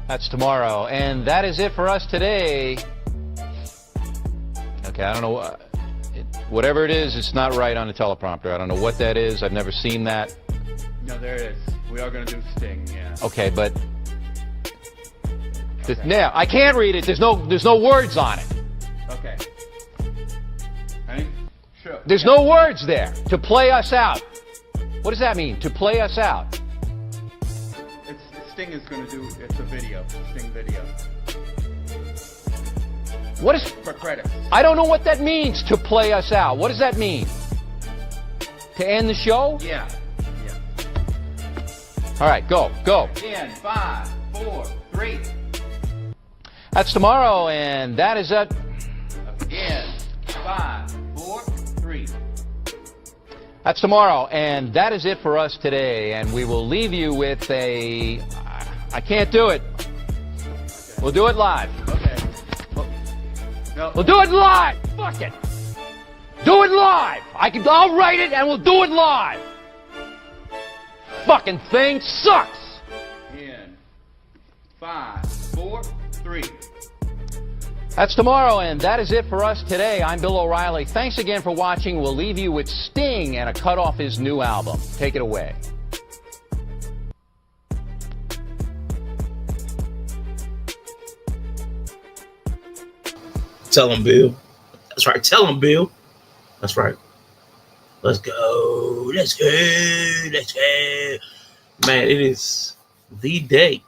That's tomorrow. And that is it for us today. Okay, I don't know. Whatever it is, it's not right on the teleprompter. I don't know what that is. I've never seen that. No, there it is. We are going to do Sting, yeah. Okay, but... Okay. Now, I can't read it. There's no words on it. Okay. Ready? Sure. There's no words there. To play us out. What does that mean? To play us out? Sting is going to do, it's a video. Sting video. What is... For credits. I don't know what that means, to play us out. What does that mean? To end the show? Yeah. All right, go. In 5, 4, 3. That's tomorrow, and that is it. Again. 5, 4, 3. That's tomorrow, and that is it for us today. And we will leave you with a... I can't do it. Okay. We'll do it live. Okay. No. We'll do it live. Fuck it. Do it live. I'll write it, and we'll do it live. Fucking thing sucks. In 5, 4, 3. That's tomorrow, and that is it for us today. I'm Bill O'Reilly. Thanks again for watching. We'll leave you with Sting and a cut off his new album. Take it away. Tell him, Bill. That's right. Tell him, Bill. That's right. Let's go. Let's go. Let's go. Man, it is the day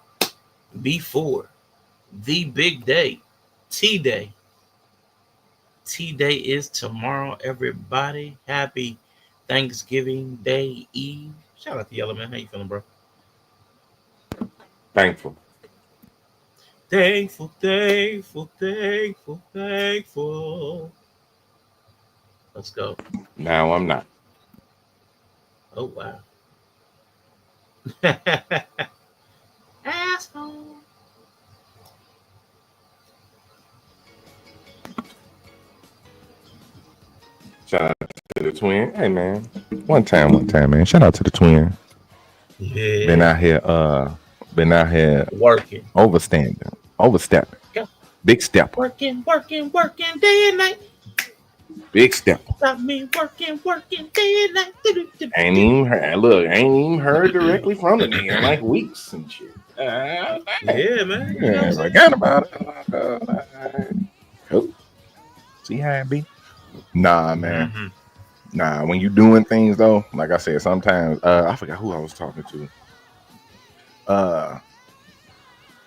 before the big day. T-Day. T-Day is tomorrow, everybody. Happy Thanksgiving Day Eve. Shout out to Yella, man. How you feeling, bro? Thankful. Thankful, thankful, thankful, thankful. Let's go. Now I'm not. Oh, wow. Asshole. Shout out to the twin. Hey man. One time, man. Shout out to the twin. Yeah. Been out here Working. Overstepping. Yeah. Big step. Working day and night. Big step. Got me working day and night. Ain't even heard directly from the nigga in like weeks and shit. Yeah, man. Yeah, forgot about it. Cool. See how it be? Nah, man. Mm-hmm. Nah, when you doing things though, like I said, sometimes I forgot who I was talking to.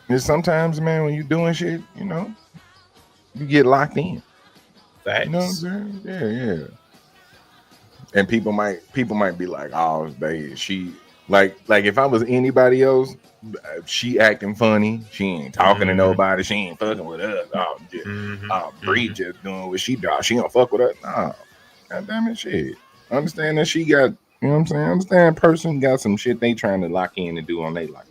Just sometimes, man, when you doing shit, you know, you get locked in. Facts. You know what I'm saying? Yeah. And people might be like, oh, she like if I was anybody else, she acting funny, she ain't talking to nobody, she ain't fucking with us. Bree just doing what she does. She don't fuck with us. No. God damn it, shit. Understand that she got, you know what I'm saying? Understand person got some shit they trying to lock in and do on their life.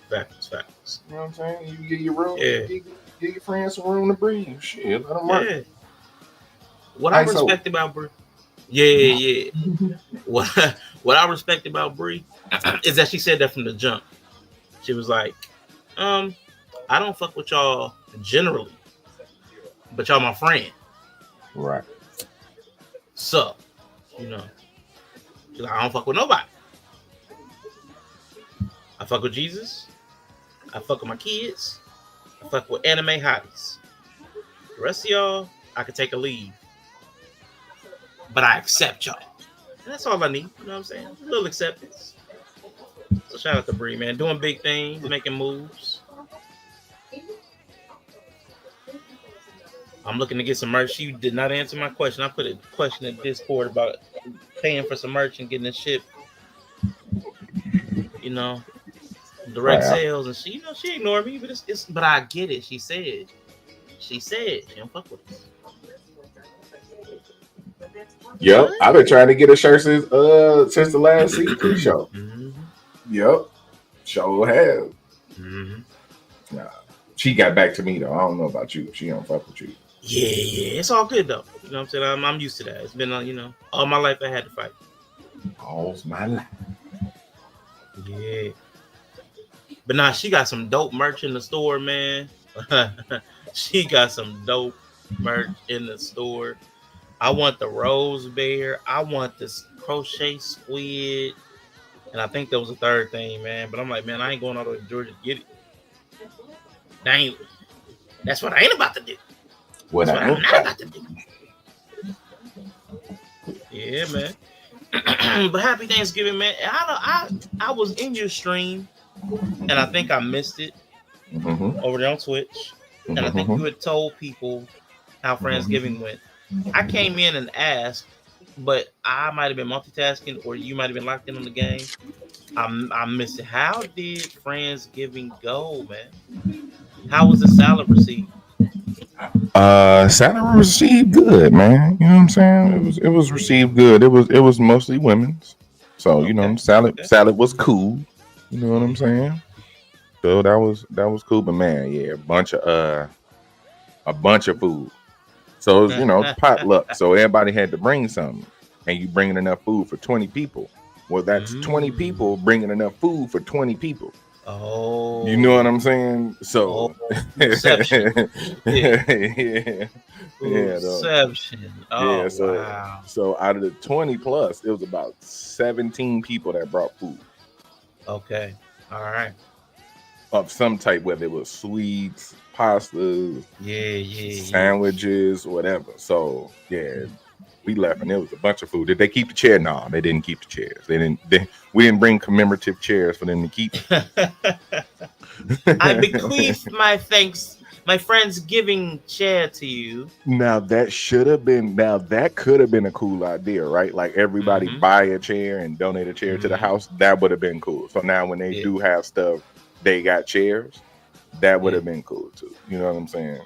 Facts. You know what I'm saying? You get your room, Yeah. give your friends some room to breathe. Shit, let them work. Yeah. What I respect about Bree, yeah. What I respect about Bree is that she said that from the jump. She was like, I don't fuck with y'all generally, but y'all my friend. Right. So, you know, she's like, I don't fuck with nobody. I fuck with Jesus. I fuck with my kids. I fuck with anime hotties. The rest of y'all, I could take a leave. But I accept y'all. And that's all I need. You know what I'm saying? A little acceptance. So shout out to Bree, man. Doing big things, making moves. I'm looking to get some merch. She did not answer my question. I put a question in Discord about paying for some merch and getting it shipped. You know, direct sales, and she ignored me, but I get it. She said she don't fuck with us. Yep, I've been trying to get a shirt since the last C3 show. Mm-hmm. Yep, sure have. Mm-hmm. Nah, she got back to me though. I don't know about you. She don't fuck with you. Yeah, it's all good though. You know what I'm saying? I'm used to that. It's been all my life I had to fight. All my life. Yeah. But nah, she got some dope merch in the store, man. She got some dope merch in the store. I want the rose bear. I want this crochet squid. And I think there was a third thing, man. But I'm like, man, I ain't going all the way to Georgia to get it. That's what I ain't about to do. What That's I what I'm not about to do. Yeah, man. But happy Thanksgiving, man. I was in your stream, and I think I missed it over there on Twitch. And I think you had told people how Friendsgiving went. I came in and asked, but I might have been multitasking, or you might have been locked in on the game. I missed it. How did Friendsgiving go, man? How was the salad received? Salad received good, man. You know what I'm saying? It was received good. It was mostly women's. So, you know, salad was cool. You know what I'm saying? So that was cool. But man, yeah, a bunch of food. So it was, you know, potluck. So everybody had to bring something. And you bringing enough food for 20 people. Well, that's 20 people bringing enough food for 20 people. Oh, you know what I'm saying? So, reception. yeah. Reception. Oh, yeah. So, wow. So out of the 20 plus, it was about 17 people that brought food. Okay. All right. Of some type, whether it was sweets, pastas, sandwiches, whatever. So, yeah. We left and there was a bunch of food. Did they keep the chair? No, they didn't keep the chairs. We didn't bring commemorative chairs for them to keep. I bequeath my Friendsgiving chair to you. Now that could have been a cool idea, right? Like everybody buy a chair and donate a chair to the house. That would have been cool. So now when they do have stuff, they got chairs. That would have been cool too. You know what I'm saying?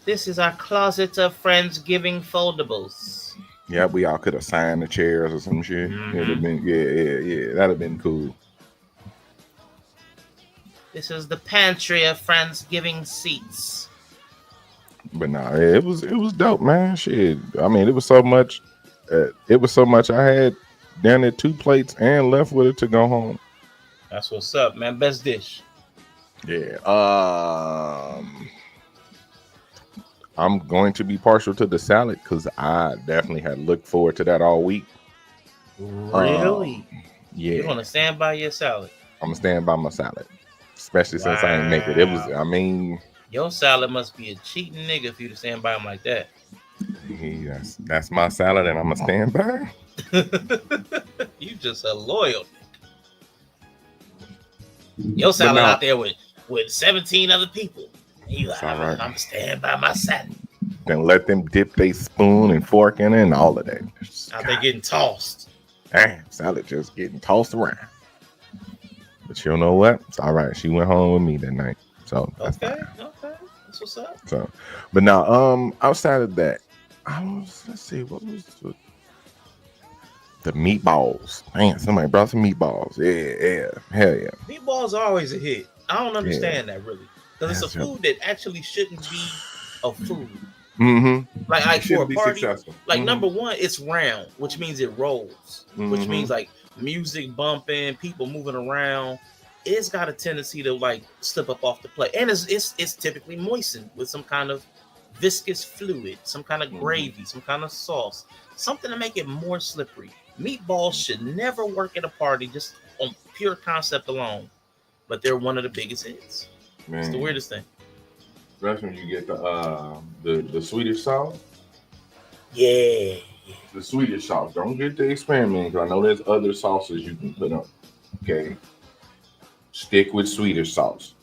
This is our closet of Friendsgiving foldables. Yeah, we all could have signed the chairs or some shit. It'd have been, yeah. That'd have been cool. This is the pantry of Friendsgiving seats. But nah, it was dope, man. Shit, I mean, it was so much. I had down there 2 plates and left with it to go home. That's what's up, man. Best dish. Yeah. I'm going to be partial to the salad because I definitely had looked forward to that all week. Really? Yeah. You're gonna stand by your salad? I'm gonna stand by my salad, especially since I ain't make it. It was, I mean, your salad must be a cheating nigga for you to stand by him like that. Yeah, that's my salad, and I'm gonna stand by. You just a loyal. Your salad out there with 17 other people. You like, I'm gonna stand by my salad. Then let them dip their spoon and fork in it and all of that. Now they getting tossed. Damn, salad just getting tossed around. But you know what? It's all right. She went home with me that night. So that's okay. That's what's up. So, but now, outside of that, let's see, what was the meatballs? Man, somebody brought some meatballs. Yeah, hell yeah. Meatballs are always a hit. I don't understand that really. Because it's a food that actually shouldn't be a food. Like for a party, like number one, it's round, which means it rolls, which means like music bumping, people moving around. It's got a tendency to like slip up off the plate, and it's typically moistened with some kind of viscous fluid, some kind of gravy, some kind of sauce, something to make it more slippery. Meatballs should never work at a party just on pure concept alone, but they're one of the biggest hits. Man. It's the weirdest thing. That's when you get the Swedish sauce. Yeah. The Swedish sauce. Don't get the experiment, because I know there's other sauces you can put on. Okay. Stick with Swedish sauce.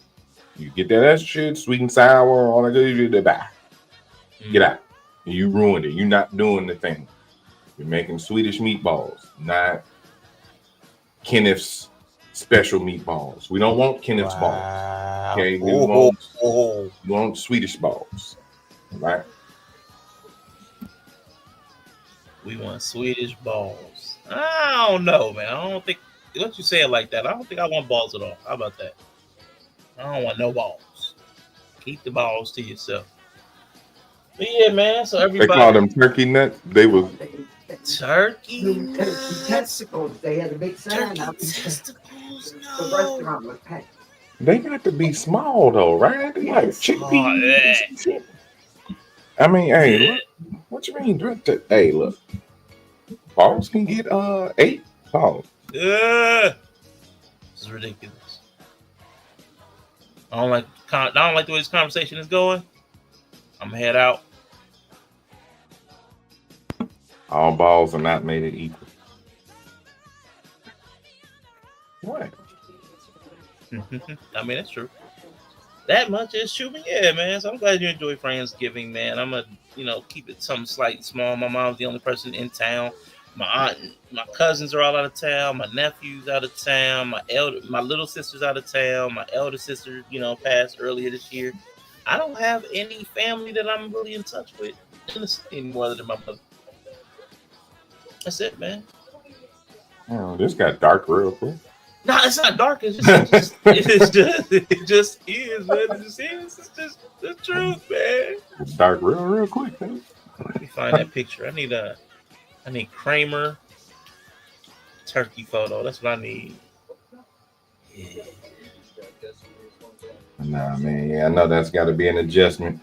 You get that extra shit, sweet and sour, all that good, you get Get out. You ruined it. You're not doing the thing. You're making Swedish meatballs, not Kenneth's special meatballs. We don't want Kenneth's balls. Okay, we want Swedish balls. Right? We want Swedish balls. I don't know, man. I don't think, let you say it like that. I don't think I want balls at all. How about that? I don't want no balls. Keep the balls to yourself. But yeah, man. So everybody, they call them turkey nuts. They was turkey testicles. They had a big sign out. Testicles, The restaurant was packed. They got to be small though, right? They like chickpeas and shit. I mean, hey, look, what you mean? Hey, look, balls can get 8 balls. This is ridiculous. I don't like the way this conversation is going. I'm gonna head out. All balls are not made equal. What? I mean, that's true. That much is true, but yeah, man. So I'm glad you enjoy Friendsgiving, man. I'm gonna, keep it something slightly small. My mom's the only person in town. My aunt, my cousins are all out of town. My nephew's out of town. My little sister's out of town. My elder sister, passed earlier this year. I don't have any family that I'm really in touch with anymore other than my mother. That's it, man. Oh, this got dark real quick. No, it's not dark. It just is, man. It just is. It's just the truth, man. It's dark real quick, man. Let me find that picture. I need Kramer turkey photo. That's what I need. Yeah. Nah, man. Yeah, I know that's got to be an adjustment.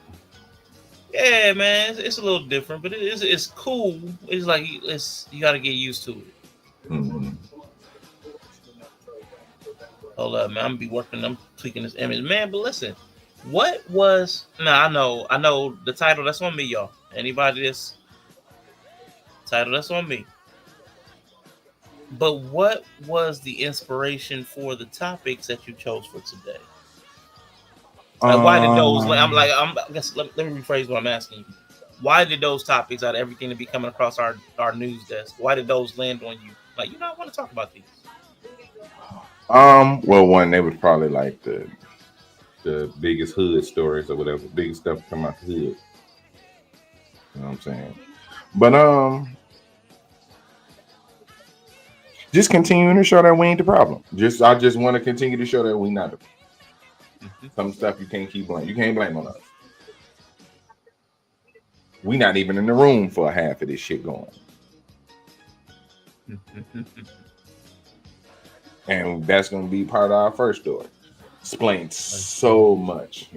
Yeah, man. It's a little different, but it's cool. It's like you got to get used to it. Mm-hmm. Hold up, man. I'm tweaking this image, man. But listen, what was? I know the title. That's on me, y'all. Anybody this title? That's on me. But what was the inspiration for the topics that you chose for today? Like, why did those? I guess let me rephrase what I'm asking you. Why did those topics, out of everything to be coming across our news desk, why did those land on you? Like, I want to talk about these. Well, one, they was probably like the biggest hood stories or whatever, biggest stuff come out the hood. You know what I'm saying? But just continuing to show that we ain't the problem. I just want to continue to show that we not the problem. Mm-hmm. Some stuff you can't keep blaming. You can't blame on us. We not even in the room for half of this shit going. And that's going to be part of our first story. Explains so much.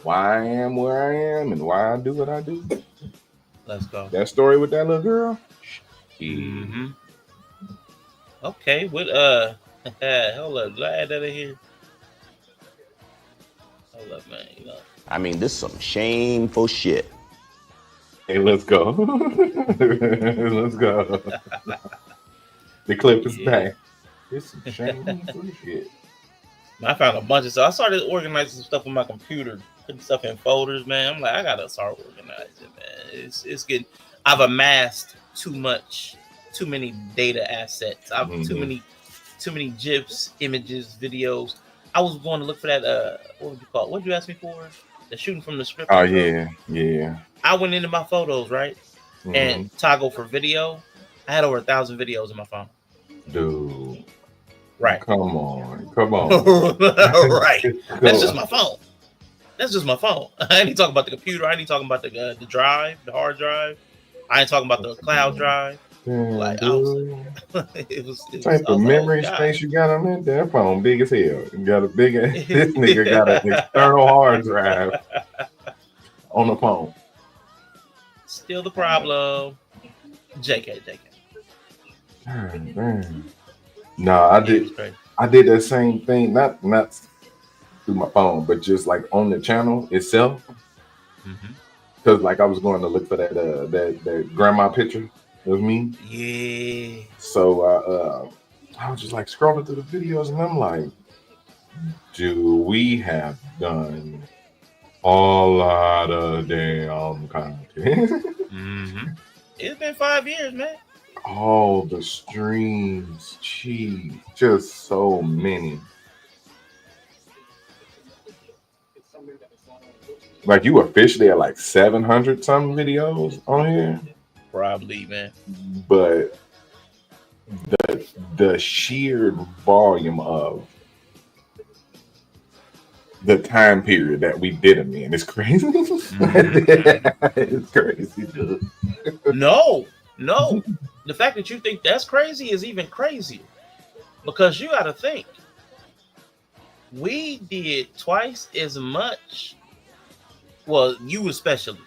Why I am where I am and why I do what I do. Let's go. That story with that little girl. Mm-hmm. Okay. Hold up. Did I add that in here? Hold up, man. I mean, this is some shameful shit. Hey, let's go. Let's go. The clip is back. This is shameful shit. I found a bunch of stuff. I started organizing some stuff on my computer, putting stuff in folders, man. I'm like, I gotta start organizing, man. It's getting. I've amassed too many data assets. I've too many GIFs, images, videos. I was going to look for that. What would you call it? What did you ask me for? The shooting from the script. Oh yeah. I went into my photos, right, and toggle for video. I had over 1,000 videos in my phone. Dude. Right. Come on. Right. That's just my phone. I ain't talking about the computer. I ain't talking about the drive, the hard drive. I ain't talking about the cloud drive. Damn, like, it was type of memory space you got on that phone, big as hell. You got a big this nigga got an external hard drive on the phone. Still the problem. JK. Man. No, I did that same thing, not through my phone, but just like on the channel itself. Because like I was going to look for that grandma picture of me. Yeah. So I was just like scrolling through the videos and I'm like, dude, we have done a lot of damn content. It's been 5 years, man. All the streams, geez, just so many. Like you officially at like 700 some videos on here. Probably, man. But the sheer volume of the time period that we did them in is crazy. It's crazy, dude. No. The fact that you think that's crazy is even crazier. Because you got to think, we did twice as much. Well, you especially.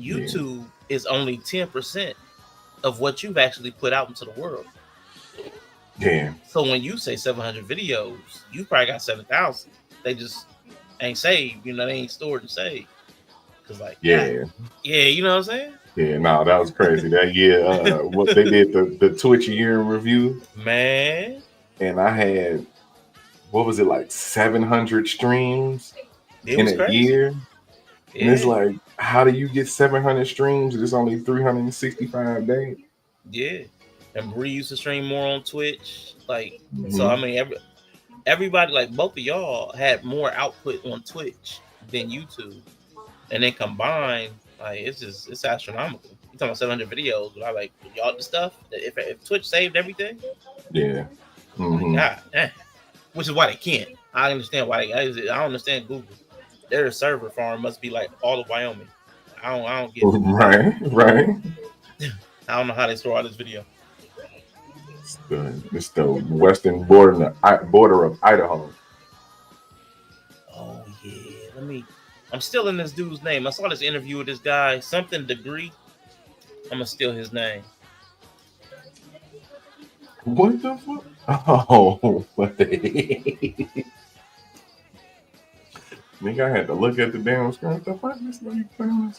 YouTube is only 10% of what you've actually put out into the world. Yeah. So when you say 700 videos, you probably got 7,000. They just ain't saved. You know, they ain't stored and saved. Cause like, Yeah. yeah, you know what I'm saying? Yeah, no, that was crazy. That year, what they did the Twitch year in review, Man, and I had, what was it, like 700 streams it in was a crazy. year? Yeah. And it's like, how do you get 700 streams? It's only 365 days. Yeah. And Bree used to stream more on Twitch. Like, Mhm. so I mean, everybody, like both of y'all had more output on Twitch than YouTube. And then combined, like it's astronomical. You talking about 700 videos, but I like y'all the stuff. If Twitch saved everything, Yeah. Mhm. God, which is why they can't. I understand why I don't understand Google. Their server farm must be like all of Wyoming. I don't get it. Right. I don't know how they store all this video. It's the western border of Idaho. Oh yeah, I'm still in this dude's name. I saw this interview with this guy, something degree. I'm gonna steal his name. What the fuck? Oh, what the nigga, I had to look at the damn screen. What the fuck this nigga playing?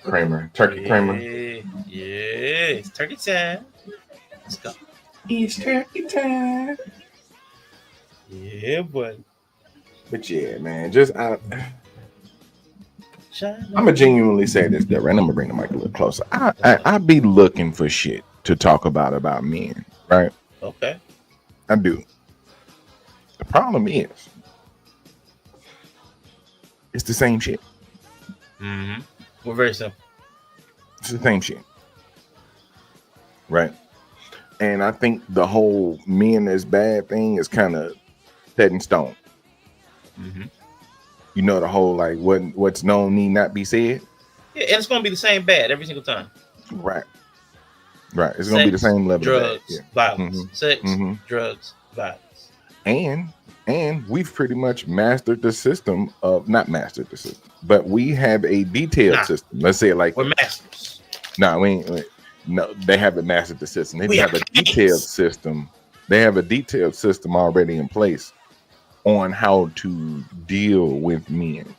Kramer, Turkey Kramer. Yeah, it's turkey time. Let's go. It's turkey time. Yeah, but yeah, man, just I'm gonna genuinely say this, Deborah, and I'm gonna bring the mic a little closer. I be looking for shit to talk about men, right? Okay. I do. The problem is, it's the same shit. Mm-hmm. We're very simple. It's the same shit, right? And I think the whole men is bad thing is kind of set in stone. Mm-hmm. You know, the whole like what's known need not be said. Yeah, and it's gonna be the same bad every single time. Right. It's gonna be the same level. Drugs, of violence, Mm-hmm. sex, Mm-hmm. drugs, violence. And we've pretty much mastered the system of not mastered the system, but we have a detailed system. Let's say it like we're masters. No, we ain't. No, they haven't mastered the system. They have a detailed system. They have a detailed system already in place on how to deal with men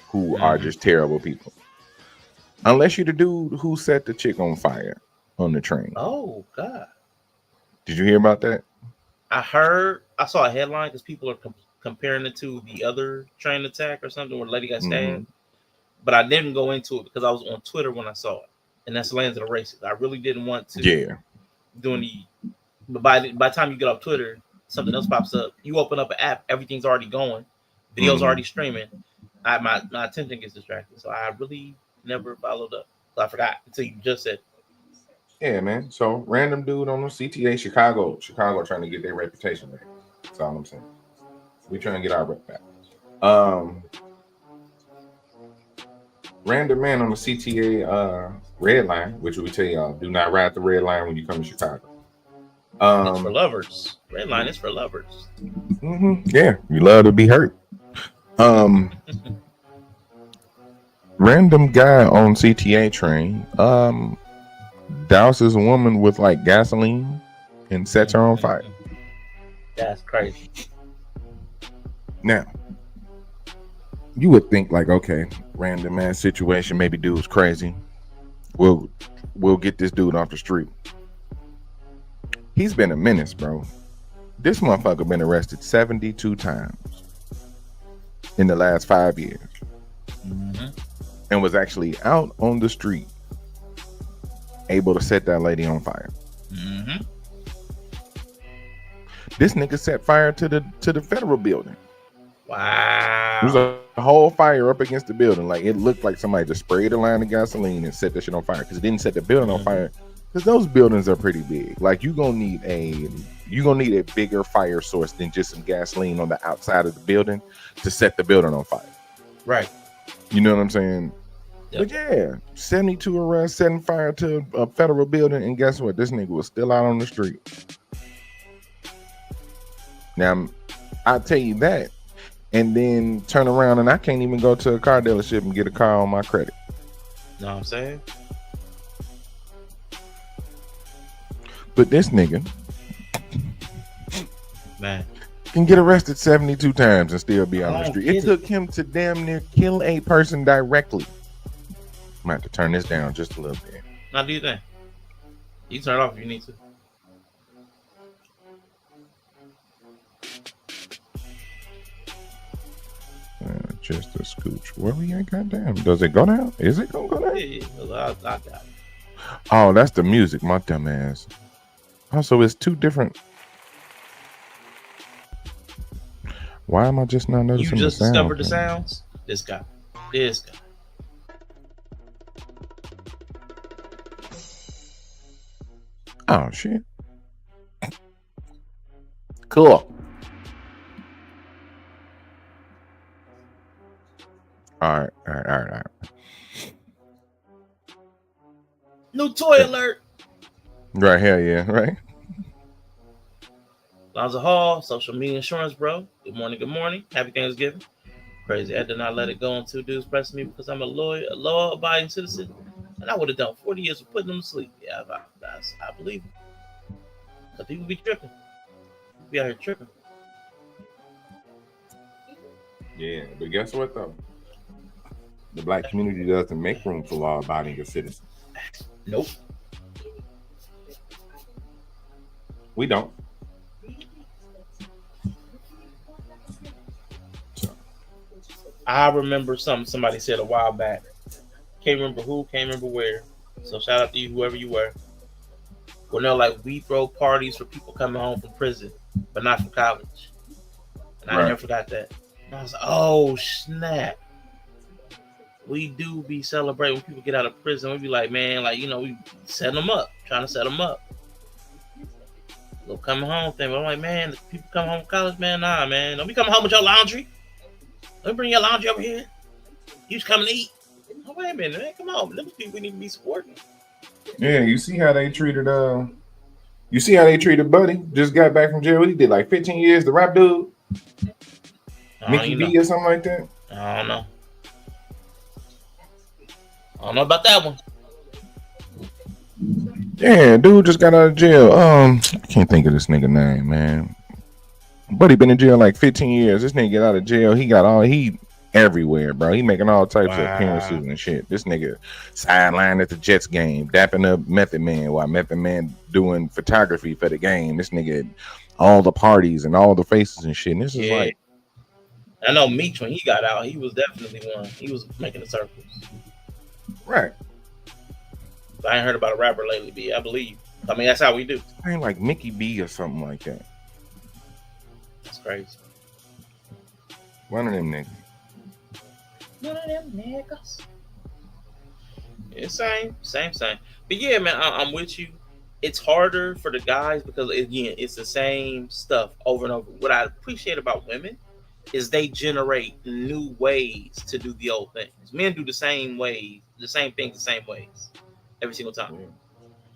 who are just terrible people. Unless you're the dude who set the chick on fire on the train. Oh God! Did you hear about that? I saw a headline because people are comparing it to the other train attack or something where the lady got stabbed. But I didn't go into it because I was on Twitter when I saw it, and that's Lands of the Races. I really didn't want to. Do any. But by the time you get off Twitter, something else pops up. You open up an app, everything's already going, videos already streaming. My attention gets distracted, so I really never followed up. So I forgot until you just said. Yeah, man. So random dude on the CTA Chicago trying to get their reputation back. That's all I'm saying. We trying to get our rep back. Random man on the CTA red line, which we tell y'all, do not ride the red line when you come to Chicago. It's for lovers. Red line is for lovers. Yeah, you love to be hurt. Random guy on CTA train douses a woman with like gasoline and sets her on fire. That's crazy. Now, you would think like, okay, random ass situation, maybe dude's crazy. We'll get this dude off the street. He's been a menace, bro. This motherfucker been arrested 72 times in the last 5 years. And was actually out on the street able to set that lady on fire. This nigga set fire to the federal building. Wow. There was a whole fire up against the building. Like it looked like somebody just sprayed a line of gasoline and set that shit on fire. Because it didn't set the building on fire. Because those buildings are pretty big. Like you're gonna need a bigger fire source than just some gasoline on the outside of the building to set the building on fire. Right. You know what I'm saying? Yep. But yeah, 72 arrests, setting fire to a federal building, and guess what? This nigga was still out on the street. Now, I'll tell you that. And then turn around and I can't even go to a car dealership and get a car on my credit. Know what I'm saying? But this nigga Man. can get arrested 72 times and still be on the Oh, street. get It it. took him to damn near kill a person directly. I'm gonna have to turn this down just a little bit. Now do you think? You can turn it off if you need to. Just a scooch. Where we at? Goddamn. Does it go down? Is it gonna go down? Yeah. I got it. Oh, that's the music, my dumb ass. Also, it's two different. Why am I just not You noticing just the sound? discovered the sounds? This guy. Oh shit. Cool. All right. New toy alert. Right here, yeah, right. Lonzo Hall, social media insurance, bro. Good morning. Happy Thanksgiving. Crazy. I did not let it go on 2 dudes pressing me because I'm a law-abiding citizen. And I would have done 40 years of putting them to sleep. Yeah, I believe it. Because people be tripping. People be out here tripping. Yeah, but guess what though? The black community doesn't make room for law-abiding citizens. Nope. We don't. I remember something somebody said a while back. Can't remember who, can't remember where. So shout out to you, whoever you were. When they're like, we throw parties for people coming home from prison, but not from college. And I never forgot that. And I was like, oh, snap. We do be celebrating when people get out of prison. We be like, man, like, you know, we set them up, trying to set them up. Little coming home thing. But I'm like, man, the people come home from college, man, nah, man. Don't be coming home with your laundry. Let me bring your laundry over here. You just come to eat. Oh, wait a minute, man. Come on. Those people we need to be supporting. Yeah, you see how they treated Buddy. Just got back from jail. He did like 15 years. The rap dude, Mickey B or something like that. I don't know. I don't know about that one. Yeah, dude just got out of jail. I can't think of this nigga name, man. Buddy been in jail like 15 years. This nigga get out of jail. He everywhere, bro. He making all types of appearances and shit. This nigga sidelined at the Jets game, dapping up Method Man while Method Man doing photography for the game. This nigga all the parties and all the faces and shit. And this is like, I know Meech when he got out, he was definitely one. He was making the circles. right. I ain't heard about a rapper lately, B. I believe. I mean, that's how we do. I ain't like Mickey B or something like that. That's crazy. One of them niggas. One of them niggas. Yeah, same. But yeah, man, I'm with you. It's harder for the guys because, again, it's the same stuff over and over. What I appreciate about women is they generate new ways to do the old things. Men do the same ways, the same things, the same ways every single time.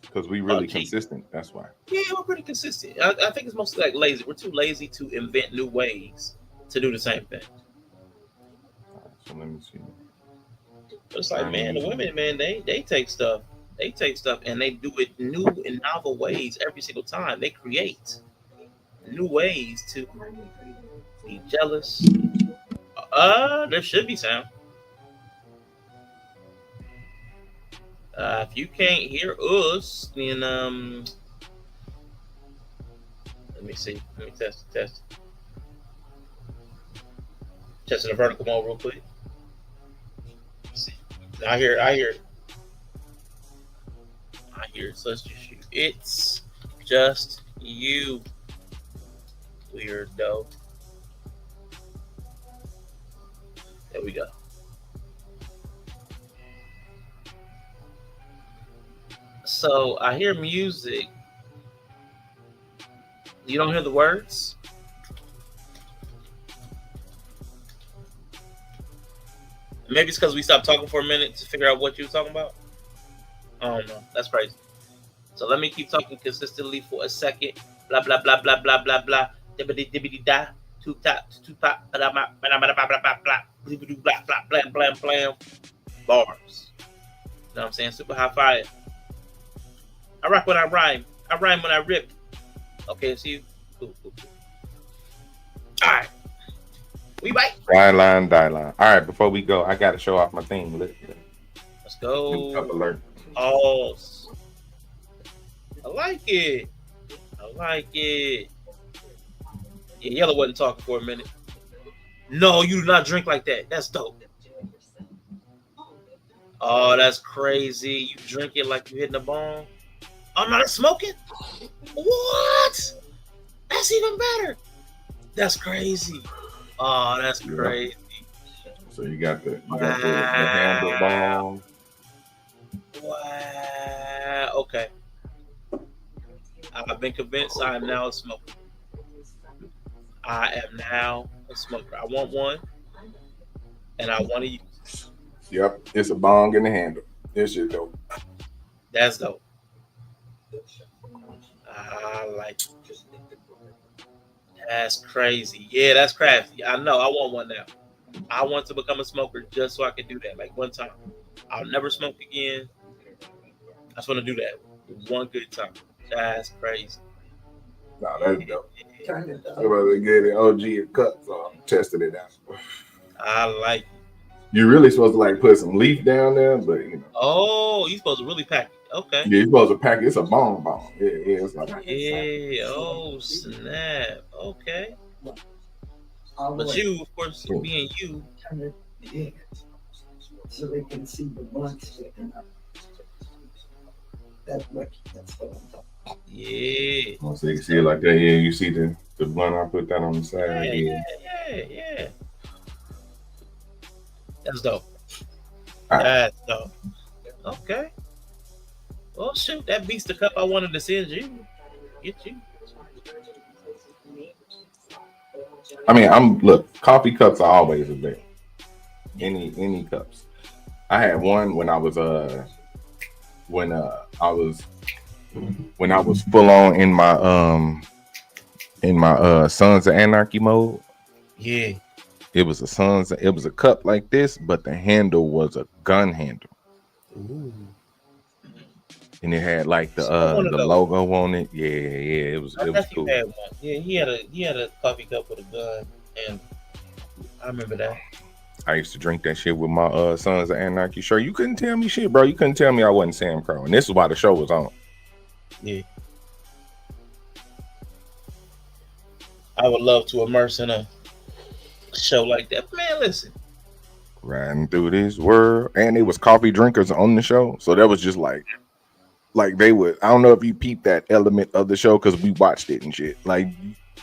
Because we really consistent. That's why. Yeah, we're pretty consistent. I think it's mostly like lazy. We're too lazy to invent new ways to do the same thing. So let me see. But it's like, man, the women, man, they take stuff. They take stuff and they do it new and novel ways every single time. They create new ways to be jealous. There should be sound. If you can't hear us, then let me see. Let me test. Testing the vertical mode real quick. Let's see. I hear it. So let's just shoot. It's just you, weirdo. There we go. So I hear music. You don't hear the words? Maybe it's because we stopped talking for a minute to figure out what you were talking about. I don't know. That's crazy. So let me keep talking consistently for a second. Blah, blah, blah, blah, blah, blah, blah. Dibbity, dibbity, da. two top, blah, blah, blah, blah, blah, blah, blah, blah, blah, blam, blam, blam, bars. You know what I'm saying? Super high fire. I rock when I rhyme. I rhyme when I rip. Okay, see you. Cool. All right. We bite. Die line. All right, before we go, I got to show off my thing. Let's go. Up alert. Oh, I like it. Yeah, Yella wasn't talking for a minute. No, you do not drink like that. That's dope. Oh, that's crazy. You drink it like you hitting a bong. Oh, no, that's smoking? What? That's even better. That's crazy. Oh, that's crazy. So you got the handle ball. Wow. Okay. I've been convinced I am now a smoker. I am now a smoker. I want one, and I want to use. Yep, it's a bong in the handle. This shit dope. That's dope. I like it. That's crazy. Yeah, that's crafty. I know. I want one now. I want to become a smoker just so I can do that. Like one time. I'll never smoke again. I just want to do that one good time. That's crazy. Nah, that's dope. I'm about to get an OG a cut, so I'm testing it out. I like it. You're really supposed to like put some leaf down there, but you know. Oh, you're supposed to really pack it. Okay. Yeah, you're supposed to pack it. It's a bong. Yeah, it's like. Yeah. Oh, snap. Okay. But you, of course, being you. So they can see the blunt sticking up. That's what I'm talking about. Yeah. Oh, so you can see it like that. Yeah, you see the blunt. I put that on the side. Yeah. That's dope. All right. That's dope. Okay. Well, shoot, that beats the cup I wanted to send you. Get you. I mean, look, coffee cups are always a bit. Any cups. I had one when I was full on in my Sons of Anarchy mode. Yeah. It was a cup like this, but the handle was a gun handle. Ooh. And it had like the logo on it. Yeah, it was cool. Had one. Yeah, he had a coffee cup with a gun, and I remember that. I used to drink that shit with my Sons of Anarchy shirt. You couldn't tell me shit, bro. You couldn't tell me I wasn't Sam Crow. And this is why the show was on. Yeah. I would love to immerse in a show like that. Man, listen. Riding through this world. And it was coffee drinkers on the show. So that was just like they would, I don't know if you peeped that element of the show because we watched it and shit. Like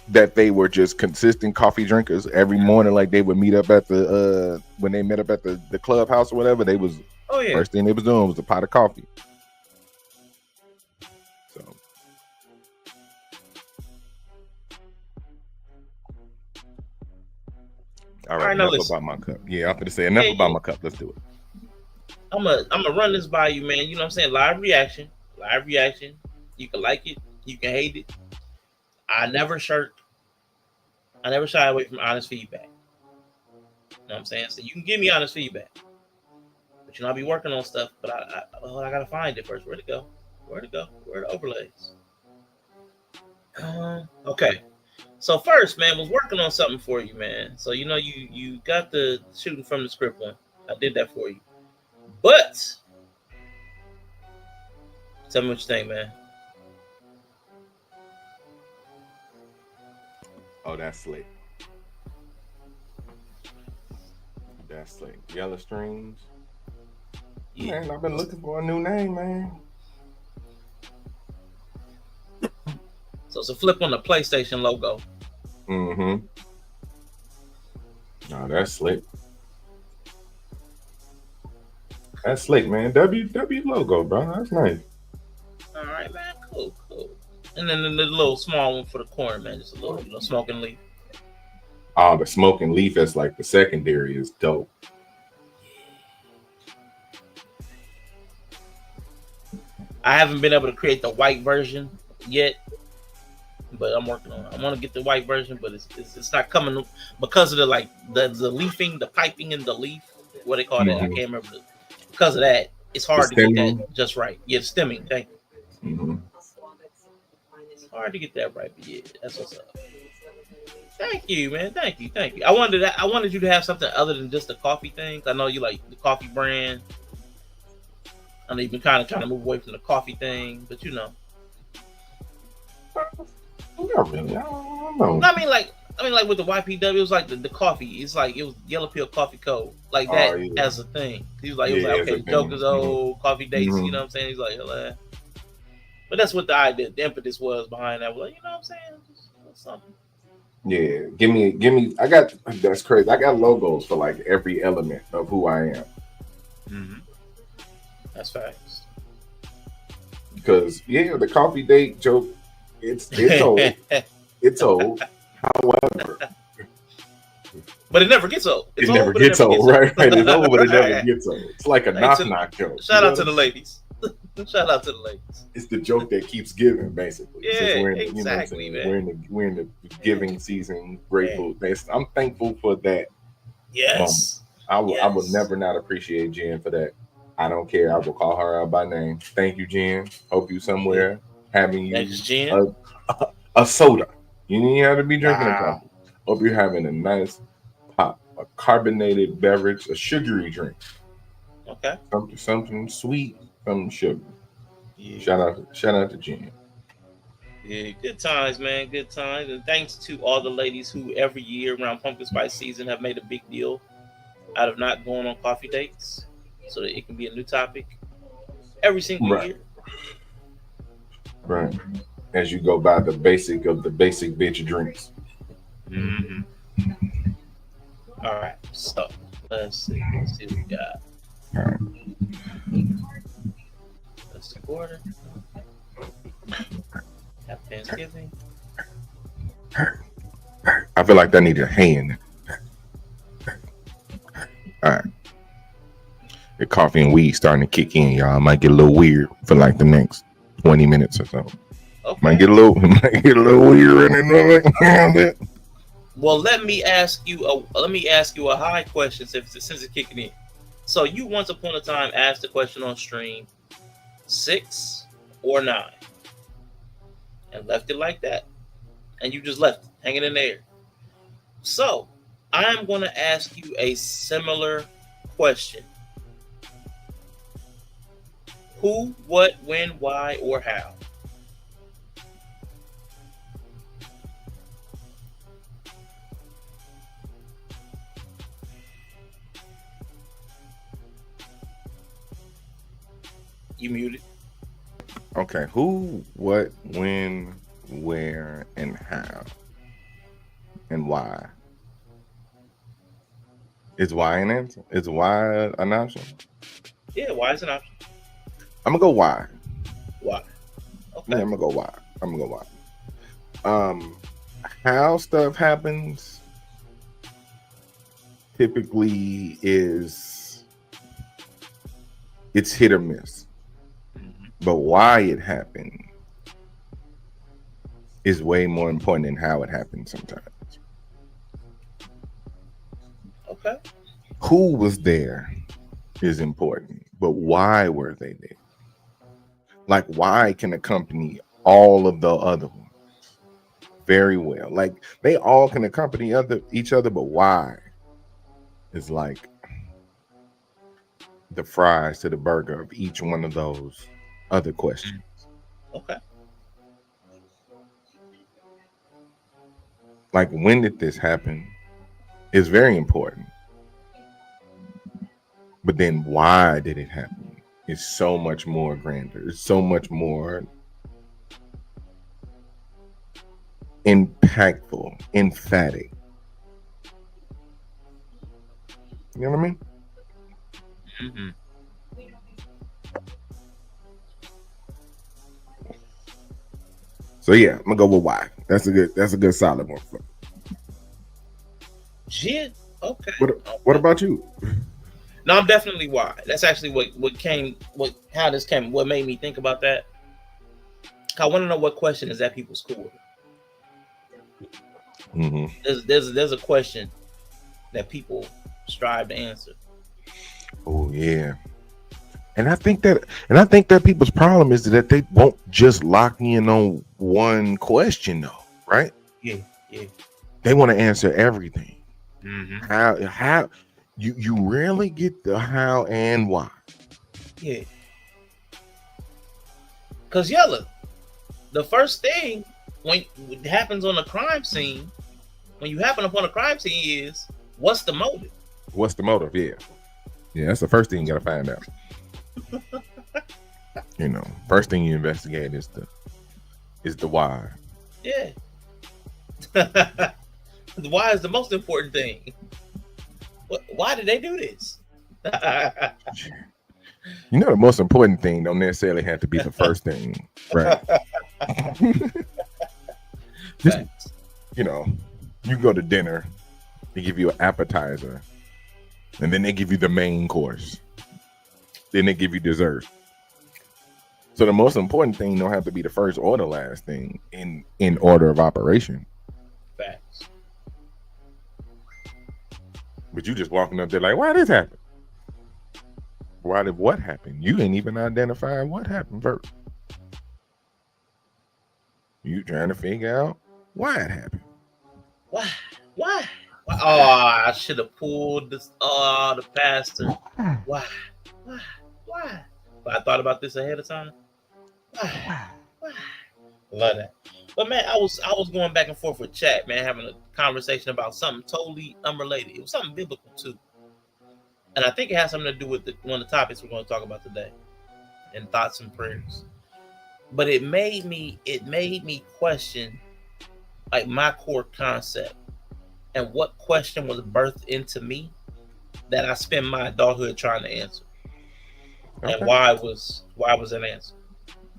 that they were just consistent coffee drinkers every morning. Like they would meet up at the when they met up at the clubhouse or whatever, they was first thing they was doing was a pot of coffee. So all right, enough about my cup. Yeah, I'm gonna say enough about my cup. Let's do it. I'm gonna run this by you, man. You know what I'm saying? Live reaction. You can like it, you can hate it. I never shy away from honest feedback. You know what I'm saying? So you can give me honest feedback. But I'll be working on stuff, but I gotta find it first. Where'd it go? Where are the overlays? Okay. So first, man, was working on something for you, man. So you got the shooting from the script one. I did that for you. But tell me what you think, man. Oh, that's slick. Yellow Streams. Yeah. Man, I've been looking for a new name, man. So it's a flip on the PlayStation logo. Mm-hmm. No, that's slick. That's slick, man. W logo, bro. That's nice. All right, man. Cool. And then the little small one for the corner, man. Just a little, smoking leaf. Oh, the smoking leaf as like the secondary is dope. I haven't been able to create the white version yet, but I'm working on it. I want to get the white version, but it's not coming because of the leafing, the piping in the leaf. What they call that? I can't remember. Because of that, it's hard to get that just right. Yeah, the stemming. Thank you. It's hard to get that right, but yeah, that's what's up. Thank you, man. Thank you. I wanted you to have something other than just the coffee things. I know you like the coffee brand. I know you've been kind of trying to move away from the coffee thing, but you know. Not really. I don't know. I mean, like with the YPW, it was like the coffee. It's like it was Yellow Pill Coffee Co. Like that as a thing. He was like, okay, Joker's old coffee dates. You know what I'm saying? He's like, hello. But that's what the idea, the impetus was behind that. Like, you know what I'm saying? Just something. Yeah, give me. That's crazy. I got logos for like every element of who I am. Mm-hmm. That's facts. Because the coffee date joke, it's old. It's old. However, but it never gets old. It never gets old, right? It's old, but it never gets old. It's like a knock joke. Shout out to the ladies. Shout out to the ladies. It's the joke that keeps giving, basically. Yeah, exactly, man. We're in the giving season. Grateful. I'm thankful for that. Yes. I will never not appreciate Jen for that. I don't care. I will call her out by name. Thank you, Jen. Hope you somewhere having you a soda. You need to be drinking a coffee. Hope you're having a nice pop, a carbonated beverage, a sugary drink. Okay. Something sweet, something sugar. Yeah. Shout out to Jen. Yeah, good times, man. Good times. And thanks to all the ladies who every year around pumpkin spice season have made a big deal out of not going on coffee dates so that it can be a new topic every single year. Right. As you go by the basic of the basic bitch drinks. Mm-hmm. All right. So let's see what we got. All right. That's the quarter. Happy Thanksgiving. I feel like that needed a hand. All right. The coffee and weed starting to kick in, y'all. Might get a little weird for like the next 20 minutes or so. Okay. Might get a little weird in it. Well, let me ask you a high question since it's kicking in. So you once upon a time asked the question on stream, 6 or 9, and left it like that, and you just left it hanging in the air. So I'm going to ask you a similar question. Who, what, when, why, or how? You muted. Okay. Who, what, when, where, and how? And why? Is why an answer? Is why an option? Yeah, why is an option? I'm gonna go why. Why? Okay. Yeah, I'm gonna go why. How stuff happens typically it's hit or miss. Mm-hmm. But why it happened is way more important than how it happened sometimes. Okay. Who was there is important, but why were they there? Like, why can accompany all of the other ones very well? Like, they all can accompany each other, but why is like the fries to the burger of each one of those other questions. Okay. Like, when did this happen is very important. But then why did it happen? It's so much more grander. It's so much more impactful, emphatic. You know what I mean? Mm-hmm. So yeah, I'm gonna go with why. That's a good solid one. Shit. Okay. What about you? No, I'm definitely why. That's actually what made me think about that. I want to know what question is at people's core. Mhm. There's a question that people strive to answer. Oh yeah. And I think that people's problem is that they won't just lock in on one question though, right? Yeah. They want to answer everything. Mm-hmm. How you rarely get the how and why. Yeah. Cause Yella, the first thing when it happens on a crime scene, when you happen upon a crime scene, is what's the motive? What's the motive? Yeah, that's the first thing you gotta find out. First thing you investigate is the why. Yeah. The why is the most important thing. Why did they do this? The most important thing don't necessarily have to be the first thing, right? Just, you go to dinner, they give you an appetizer, and then they give you the main course. Then they give you dessert. So the most important thing don't have to be the first or the last thing in order of operation. Facts. But you just walking up there like, why this happen? Why did what happen? You ain't even identify what happened first. You trying to figure out why it happened. Why? Oh, I should have pulled this. Oh, the pastor. Why? But I thought about this ahead of time. Why? Love that. But man, I was going back and forth with chat, man, having a conversation about something totally unrelated. It was something biblical too, and I think it has something to do with one of the topics we're going to talk about today, in Thots and Prayers. But it made me question like my core concept and what question was birthed into me that I spent my adulthood trying to answer. Okay. And why was that answer?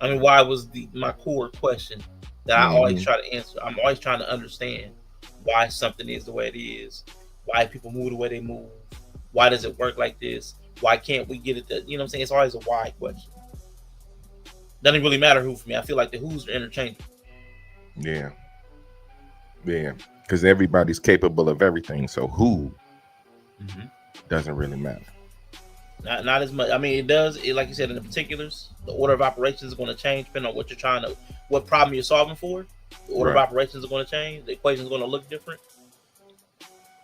I mean, why was my core question that I always try to answer? I'm always trying to understand why something is the way it is, why people move the way they move, why does it work like this? Why can't we get it? You know what I'm saying? It's always a why question. Doesn't really matter who for me. I feel like the who's are interchangeable. Yeah. Because everybody's capable of everything. So who doesn't really matter. Not as much. I mean, it does. Like you said, in the particulars, the order of operations is going to change depending on what problem you're solving for. The order of operations is going to change. The equation is going to look different.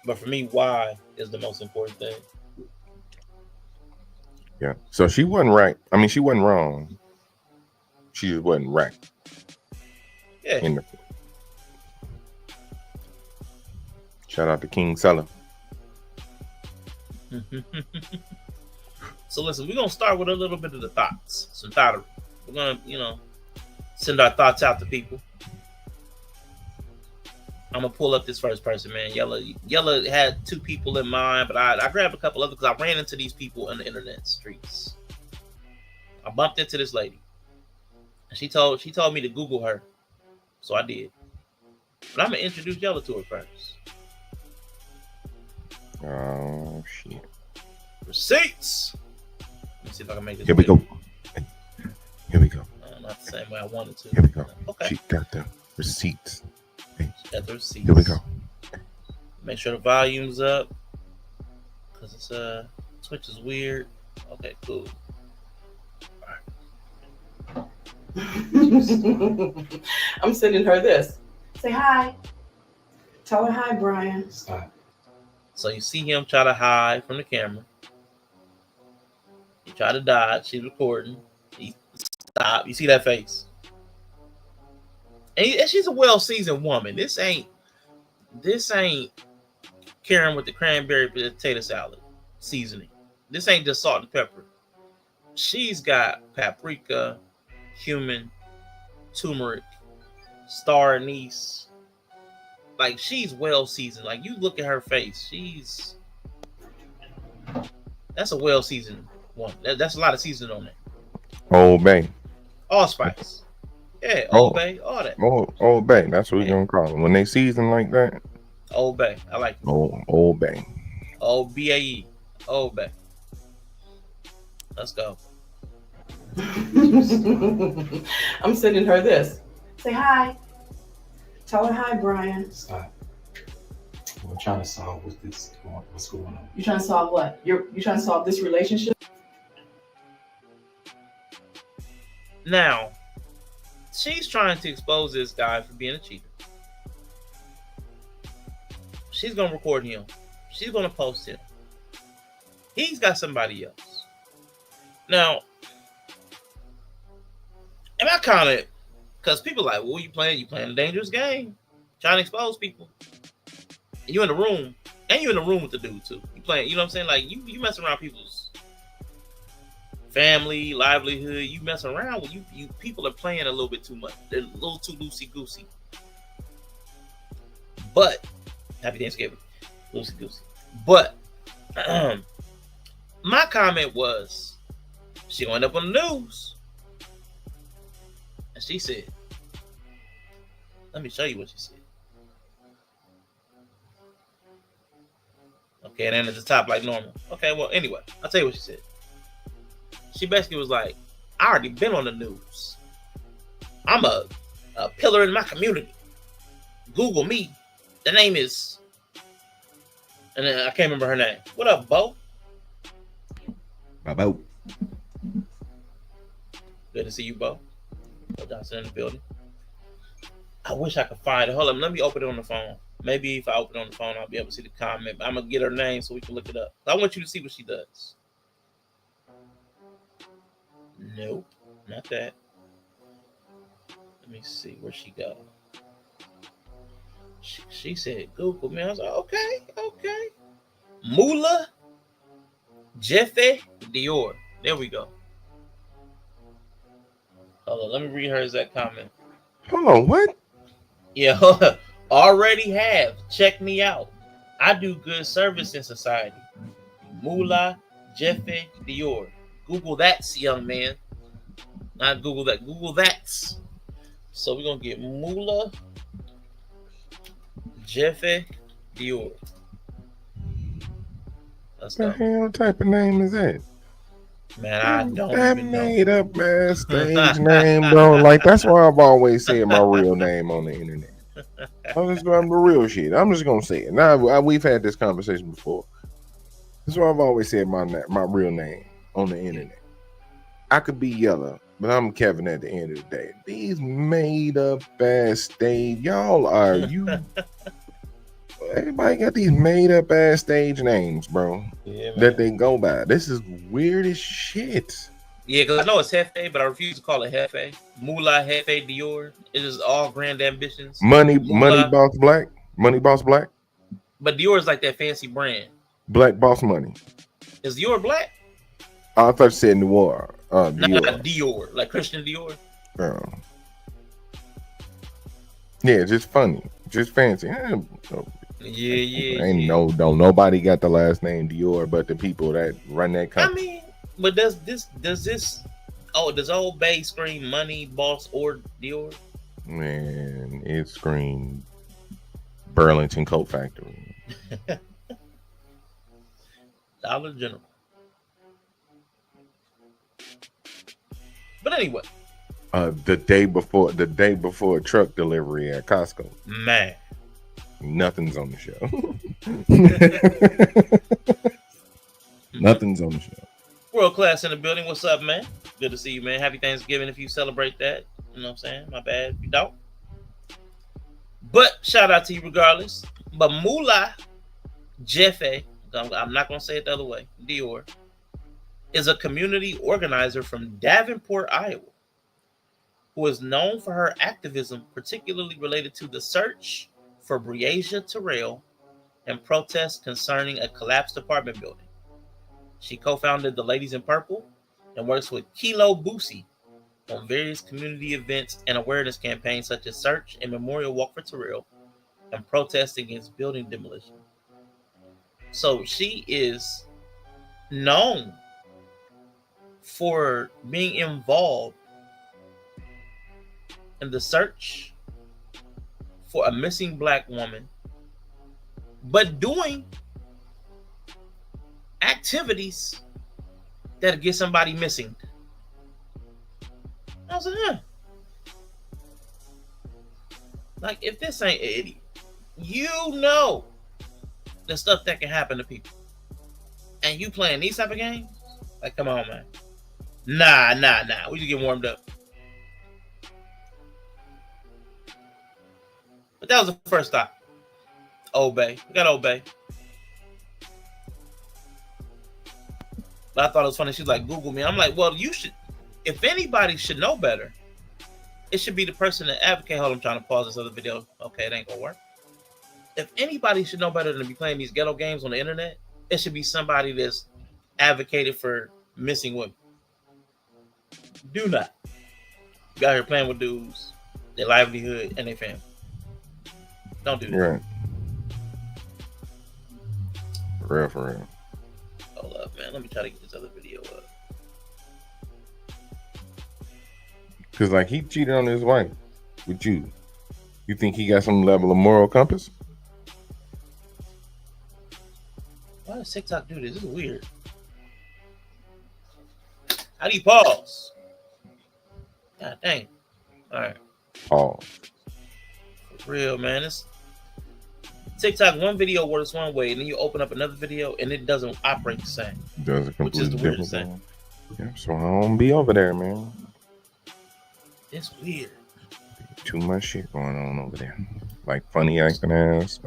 But for me, why is the most important thing. Yeah. So she wasn't right. I mean, she wasn't wrong. She just wasn't right. Yeah. Shout out to King Seller. So listen, we're gonna start with a little bit of the thoughts, some thought. We're gonna, send our thoughts out to people. I'm gonna pull up this first person, man. Yella had two people in mind, but I grabbed a couple others because I ran into these people in the internet streets. I bumped into this lady, and she told me to Google her, so I did. But I'm gonna introduce Yella to her first. Oh shit! Receipts. Let me see if I can make this. Here we go. Not the same way I wanted to. Here we go. Okay. She got the receipts. Got the receipts. Here we go. Make sure the volume's up, cause it's Twitch is weird. Okay, cool. All right. I'm sending her this. Say hi. Tell her hi, Brian. Stop. So you see him try to hide from the camera. He tried to dodge. She's recording. He stopped. You see that face? And she's a well-seasoned woman. This ain't Karen with the cranberry potato salad seasoning. This ain't just salt and pepper. She's got paprika, cumin, turmeric, star anise. Like, she's well-seasoned. Like, you look at her face. That's a well-seasoned one. That's a lot of seasoning on there. Old Bay. Allspice. Yeah, Old Bay, all that. Old Bay. That's what we're going to call them. When they season like that. Old Bay. I like it. Old Bay. Old BAE. Old Bay. Let's go. I'm sending her this. Say hi. Tell her hi, Brian. Stop. We're trying to solve what's going on. You trying to solve what? You trying to solve this relationship? Now, she's trying to expose this guy for being a cheater. She's gonna record him. She's gonna post him. He's got somebody else. Now, and I kind of, because people are like, well, you playing a dangerous game, trying to expose people. And you in the room, and you in the room with the dude too. You playing, you know what I'm saying? Like you messing around people's family, livelihood. You mess around with you people are playing a little bit too much. They're a little too loosey goosey. But happy Thanksgiving, loosey goosey. But my comment was, she gonna end up on the news, and she said, "Let me show you what she said." Okay, and then at the top like normal. Okay, well anyway, I'll tell you what she said. She basically was like, I already been on the news. I'm a pillar in my community. Google me. The name is, and then I can't remember her name. What up, Bo? Bo. Good to see you, Bo. Bo Johnson in the building. I wish I could find it. Hold on, let me open it on the phone. Maybe if I open it on the phone, I'll be able to see the comment. I'm gonna get her name so we can look it up. I want you to see what she does. Nope, not that. Let me see where she go. She said Google me. I was like, okay. Mula Jeffe Dior. There we go. Hold on, let me read her exact comment. Hold on, what? Yeah, already have. Check me out. I do good service in society. Mula Jeffe Dior. Google that, young man. Not Google that. Google that. So we're gonna get Mula Jeffe Dior. Let's What go. the hell type of name is that? Man, I don't that even know. made up ass stage name, bro. Like that's why I've always said my real name on the internet. I'm just going the real shit. I'm just gonna say it. Now we've had this conversation before. That's why I've always said my real name on the internet. I could be Yella, but I'm Kevin at the end of the day. These made up ass stage, y'all are you. Everybody got these made up ass stage names, bro. Yeah, that they go by. This is weird as shit. Yeah, because I know it's Hefe, but I refuse to call it Hefe. Mula Hefe Dior. It is all grand ambitions. Money Mula. Boss Black. Money Boss Black. But Dior is like that fancy brand. Black Boss Money. Is Dior black? I thought you said Noir. Not Dior. Dior, like Christian Dior. Yeah, just funny, just fancy. Yeah. Don't nobody got the last name Dior, but the people that run that company. I mean, but does this? Oh, does Old Bay scream Money Boss or Dior? Man, it screamed Burlington Coat Factory. Dollar General. But anyway, the day before truck delivery at Costco. Man, nothing's on the show. Nothing's on the show. World Class in the building. What's up, man? Good to see you, man. Happy Thanksgiving if you celebrate that. You know what I'm saying? My bad if you don't. But shout out to you regardless. But Mula Jeffe, I'm not going to say it the other way, Dior, is a community organizer from Davenport, Iowa, who is known for her activism, particularly related to the search for Breasia Terrell and protests concerning a collapsed apartment building. She co-founded the Ladies in Purple and works with Kilo Boosie on various community events and awareness campaigns such as Search and Memorial Walk for Terrell and protests against building demolition. So she is known for being involved in the search for a missing Black woman, but doing activities that get somebody missing. I was like, Like, if this ain't an idiot, you know the stuff that can happen to people. And you playing these type of games? Like, come on, man. Nah. We just get warmed up. But that was the first stop. Obey. We got Obey. But I thought it was funny. She's like, Google me. I'm like, well, you should. If anybody should know better, it should be the person that advocate. Hold on, I'm trying to pause this other video. Okay, it ain't gonna work. If anybody should know better than to be playing these ghetto games on the internet, it should be somebody that's advocated for missing women. Do not. You out here playing with dudes, their livelihood, and their family. Don't do that. Right. For real. Hold up, man. Let me try to get this other video up. Cause like he cheated on his wife with you. You think he got some level of moral compass? Why does TikTok do this? This is weird. How do you pause? God dang. All right. Pause. For real, man. It's TikTok, one video works one way, and then you open up another video, and it doesn't operate the same. Does it Which is completely the weirdest different? Yeah, so I don't be over there, man. It's weird. Too much shit going on over there. Like funny acting ass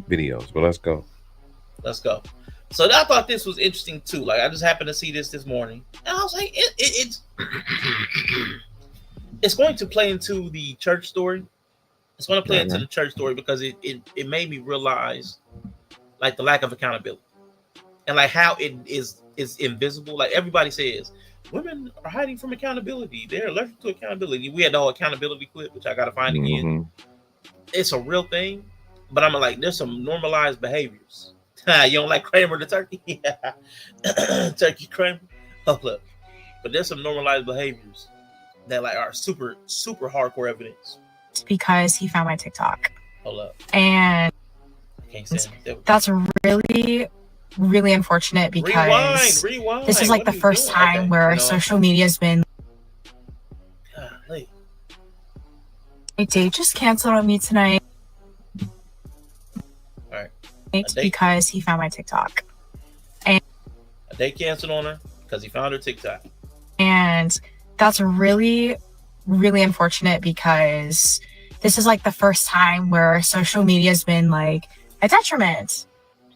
videos. But let's go. Let's go. So I thought this was interesting too. Like I just happened to see this morning, and I was like, it's it's going to play into the church story. It's going to play into the church story because it made me realize like the lack of accountability and like how it is invisible. Like everybody says, women are hiding from accountability. They're allergic to accountability. We had the whole accountability clip, which I got to find again. It's a real thing, but I'm like, there's some normalized behaviors. You don't like Kramer the turkey? Yeah. Turkey Kramer. Oh, look. But there's some normalized behaviors that like are super, super hardcore evidence. Because he found my TikTok. Hold up. And I can't say it. that's really, really unfortunate because rewind. This is like What the are you first doing? time Okay, where you know. social media's been. Golly. My date just canceled on me tonight. All right. Because he found my TikTok. And A date canceled on her because he found her TikTok. And that's really, really unfortunate because this is like the first time where social media's been like a detriment.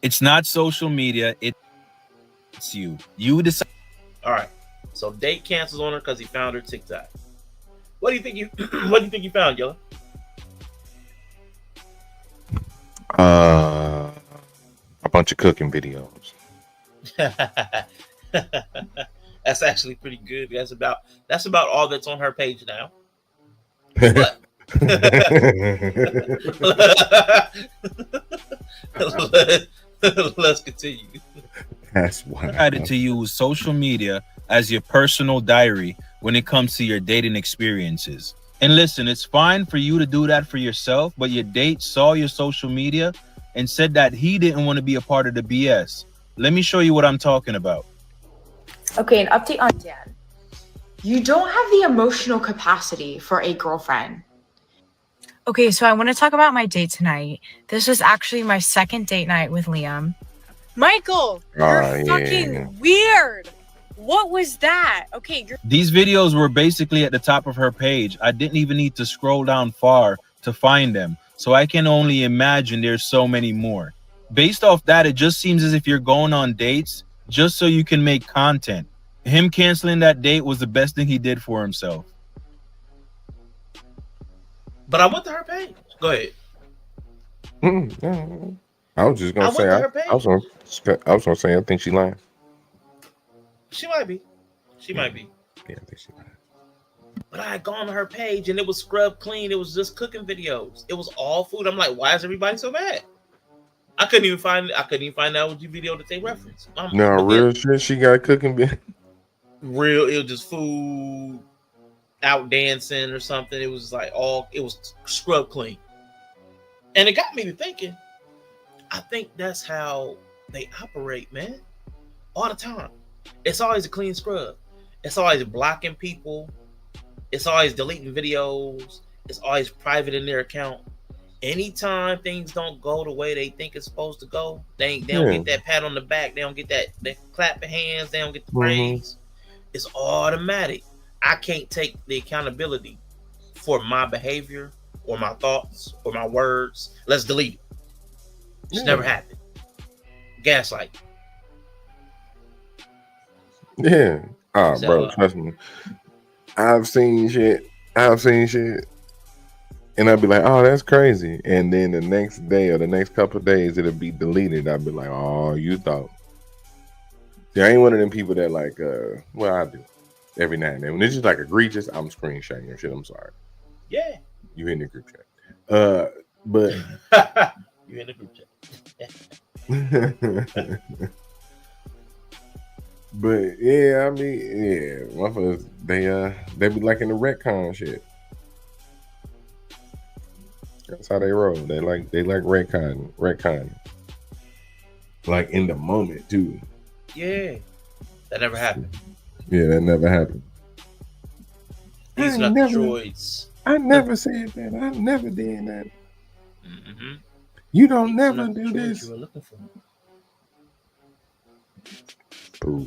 It's not social media. It's you. You decide. All right. So date cancels on her because he found her TikTok. What do you think you What do you think you found, Yella? A bunch of cooking videos. That's actually pretty good. That's about all that's on her page now. But let's continue. That's why I decided to use social media as your personal diary when it comes to your dating experiences. And listen, it's fine for you to do that for yourself, but your date saw your social media and said that he didn't want to be a part of the BS. Let me show you what I'm talking about. Okay, an update on Dan. You don't have the emotional capacity for a girlfriend. Okay, so I want to talk about my date tonight. This was actually my second date night with Liam. Michael, you're fucking weird. What was that? Okay, These videos were basically at the top of her page. I didn't even need to scroll down far to find them. So I can only imagine there's so many more. Based off that, it just seems as if you're going on dates just so you can make content. Him canceling that date was the best thing he did for himself. But I went to her page. Go ahead. I was just gonna say I was gonna say I think she lying. She might be. She might be. Yeah, I think she lying. But I had gone to her page and it was scrubbed clean. It was just cooking videos. It was all food. I'm like, why is everybody so mad? I couldn't even find out what video that they referenced. No, real shit. She got cooking. Real, it was just food, out dancing or something. It was like it was scrubbed clean. And it got me to thinking, I think that's how they operate, man. All the time. It's always a clean scrub. It's always blocking people. It's always deleting videos. It's always private in their account. anytime things don't go the way they think it's supposed to go, they don't get that pat on the back, they don't get that clap of hands, they don't get the praise. It's automatic. I can't take the accountability for my behavior or my thoughts or my words. Let's delete it. It's never happened. Gaslight. Yeah. Oh, bro, trust me. I've seen shit. And I'd be like, oh, that's crazy. And then the next day or the next couple of days, it'll be deleted. I'd be like, oh, you thought. See, I ain't one of them people that like, well, I do. Every now and then. When it's just like egregious, I'm screenshotting your shit. I'm sorry. Yeah. You in the group chat. But you in the group chat. But yeah, I mean, yeah, motherfuckers, they be liking the retcon shit. That's how they roll. They like retcon. Like in the moment too. Yeah. That never happened. Yeah, that never happened. These are not the droids. I never said that. I never did that. Mm-hmm. You don't never do this. You were looking for. Ooh.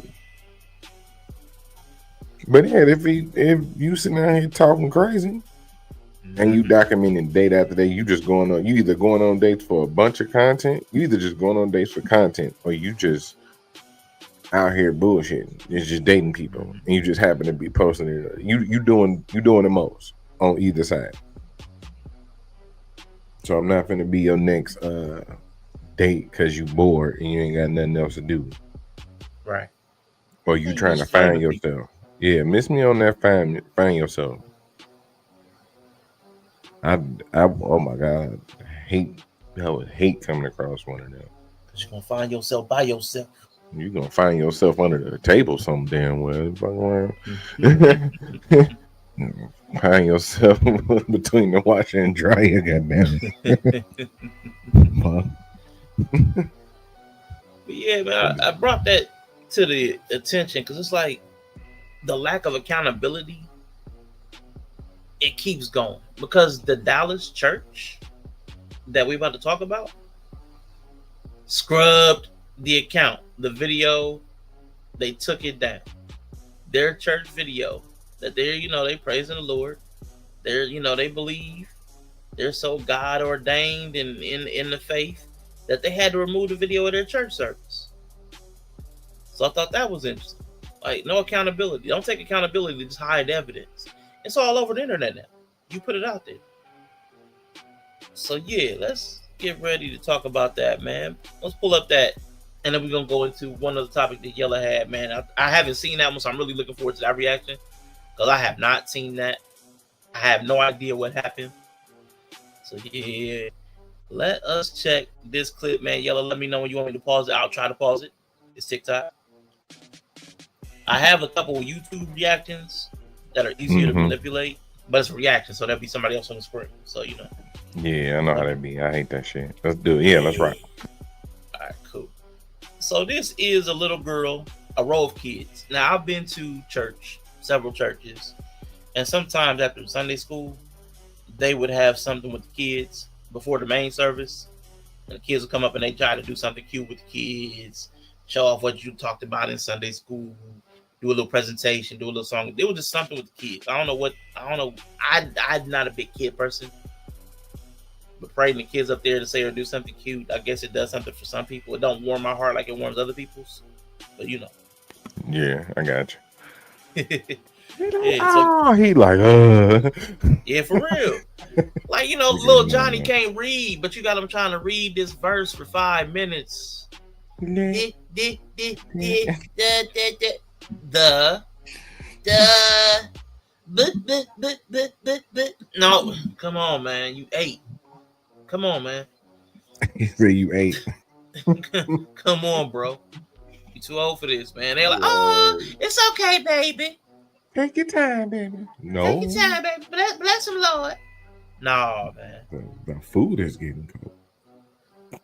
But yeah, if you sitting out here talking crazy and you documenting date after day, you either going on dates for a bunch of content, you either just going on dates for content, or you just out here bullshitting. It's just dating people, and you just happen to be posting it. You doing the most on either side. So I'm not gonna be your next date because you bored and you ain't got nothing else to do. Right. Or you trying to find yourself. Yeah, miss me on that find yourself. I oh my God. I would hate coming across one of them. Cause you're gonna find yourself by yourself. You're gonna find yourself under the table some damn well. Find yourself between the washer and dryer, goddamn it. But yeah, man, I brought that to the attention because it's like the lack of accountability, it keeps going. Because the Dallas church that we're about to talk about scrubbed the account, the video, they took it down. Their church video that they praising the Lord. They believe they're so God ordained in the faith that they had to remove the video of their church service. So I thought that was interesting. Like, no accountability. Don't take accountability, just hide evidence. It's all over the internet now. You put it out there. So yeah, let's get ready to talk about that, man. Let's pull up that, and then we're gonna go into one of the topics that Yella had, man. I haven't seen that one, so I'm really looking forward to that reaction. Because I have not seen that. I have no idea what happened. So yeah. Let us check this clip, man. Yella, let me know when you want me to pause it. I'll try to pause it. It's TikTok. I have a couple of YouTube reactions that are easier to manipulate, but it's a reaction, so there'll be somebody else on the screen. So Yeah, I know how that be. I hate that shit. Let's do it. Yeah, let's rock. All right, cool. So this is a little girl, a row of kids. Now I've been to church, several churches, and sometimes after Sunday school, they would have something with the kids before the main service, and the kids would come up and they try to do something cute with the kids, show off what you talked about in Sunday school, do a little presentation, do a little song. It was just something with the kids. I don't know. I'm not a big kid person, but parading the kids up there to say or do something cute, I guess it does something for some people. It don't warm my heart like it warms other people's, but Yeah, I got you. Yeah, he like, yeah, for real. Like, little Johnny can't read, but you got him trying to read this verse for 5 minutes. No, come on, man. You 8. Come on, man. He said you 8. Come on, bro. You too old for this, man. They're like, oh, it's okay, baby. Take your time, baby. No. Take your time, baby. Bless him, Lord. No, man. The food is getting cold.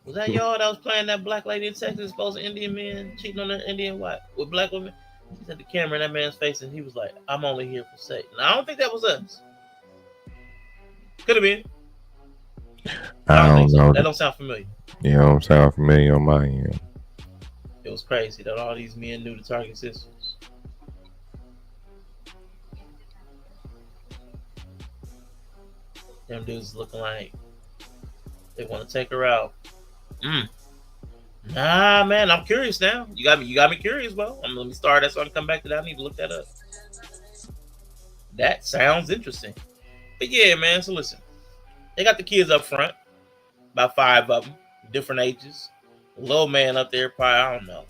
Was that y'all that was playing that black lady in Texas exposed to Indian men cheating on their Indian wife with black women? She had the camera in that man's face and he was like, I'm only here for Satan. Now, I don't think that was us. Could have been. I don't know. That don't sound familiar. You don't sound familiar on my end. It was crazy that all these men knew the Target sisters. Them dudes looking like they want to take her out. Nah, man, I'm curious now. You got me curious, bro. Let me start that so I can come back to that. I need to look that up. That sounds interesting. But yeah, man. So listen, they got the kids up front, about 5 of them, different ages. The little man up there, probably I don't know,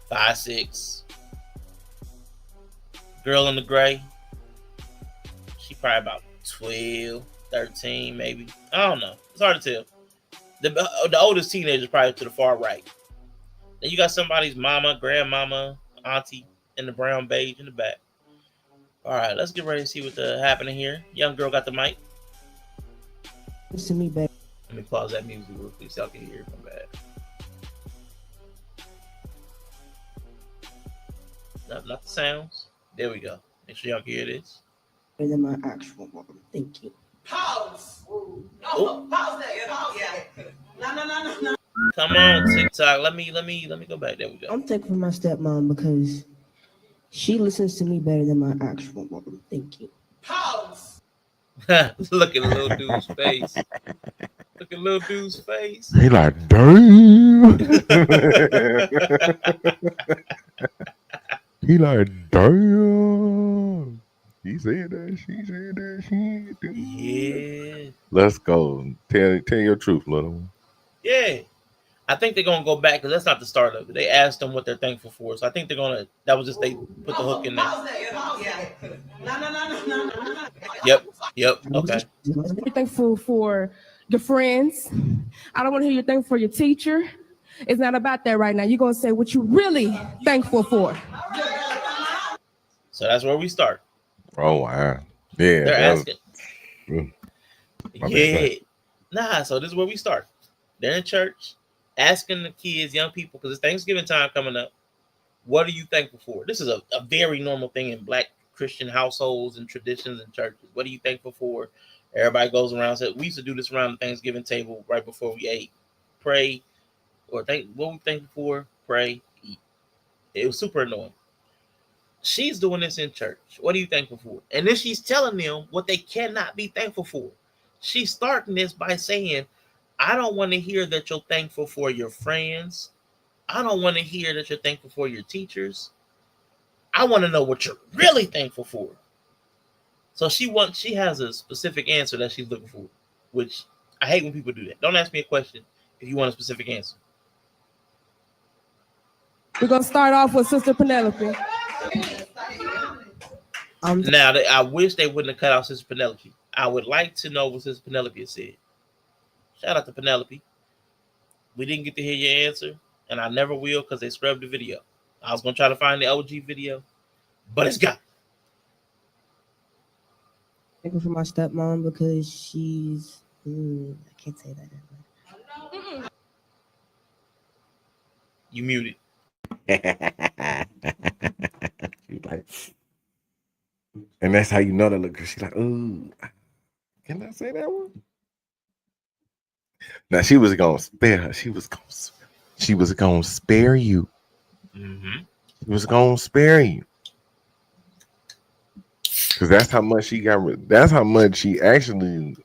5, 6. Girl in the gray, she probably about 12, 13, maybe. I don't know. It's hard to tell. The oldest teenager is probably to the far right. Then you got somebody's mama, grandmama, auntie in the brown beige in the back. All right, let's get ready to see what's happening here. Young girl got the mic. Listen to me, baby. Let me pause that music real quick so y'all can hear it from back. Not the sounds. There we go. Make sure y'all can hear this. Better than my actual mom. Thank you. Pause. No, pause that. Pause that. No. Come on, TikTok. Let me go back. There we go. I'm thankful for my stepmom because she listens to me better than my actual mom. Thank you. Pause. Look at little dude's face. Look at little dude's face. He like, damn. He like, damn. He said that. She said that. She did. Yeah. Let's go. Tell your truth, little one. Yeah. I think they're gonna go back because that's not the start of it. They asked them what they're thankful for, so I think they're gonna. That was just they put the hook in there. Yep. Okay. You're thankful for your friends. I don't want to hear you're thankful for your teacher. It's not about that right now. You're gonna say what you're really thankful for. So that's where we start. Oh wow. Yeah. They're asking. Yeah. Nah. So this is where we start. They're in church, asking the kids, young people, because it's Thanksgiving time coming up. What are you thankful for? This is a very normal thing in Black Christian households and traditions and churches. What are you thankful for? Everybody goes around and says, we used to do this around the Thanksgiving table right before we ate. Pray, or think what we thankful for, pray, eat. It was super annoying. She's doing this in church. What are you thankful for? And then she's telling them what they cannot be thankful for. She's starting this by saying, I don't want to hear that you're thankful for your friends. I don't want to hear that you're thankful for your teachers. I want to know what you're really thankful for. So she has a specific answer that she's looking for, which I hate when people do that. Don't ask me a question if you want a specific answer. We're gonna start off with Sister Penelope. Now, I wish they wouldn't have cut out Sister Penelope. I would like to know what Sister Penelope has said. Shout out to Penelope. We didn't get to hear your answer, and I never will because they scrubbed the video. I was going to try to find the OG video, but it's gone. Thankful for my stepmom because she's... I can't say that. You muted. And that's how you know that look. She's like, ooh, can I say that one? Now she was gonna spare her. She was gonna spare you. Mm-hmm. She was gonna spare you. Because that's how much she got. That's how much she actually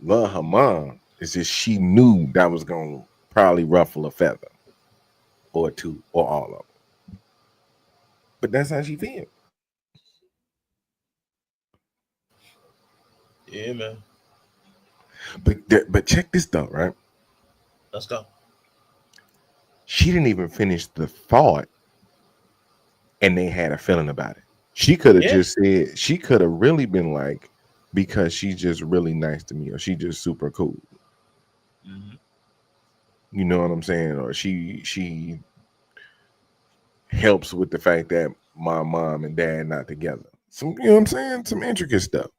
loved her mom. It's just she knew that was gonna probably ruffle a feather, or two, or all of them. But that's how she feels. Yeah, man. But check this though, right? Let's go. She didn't even finish the thought, and they had a feeling about it. She could have just said, she could have really been like, because she's just really nice to me, or she just super cool. Mm-hmm. You know what I'm saying? Or she helps with the fact that my mom and dad not together. Some, you know what I'm saying? Some intricate stuff.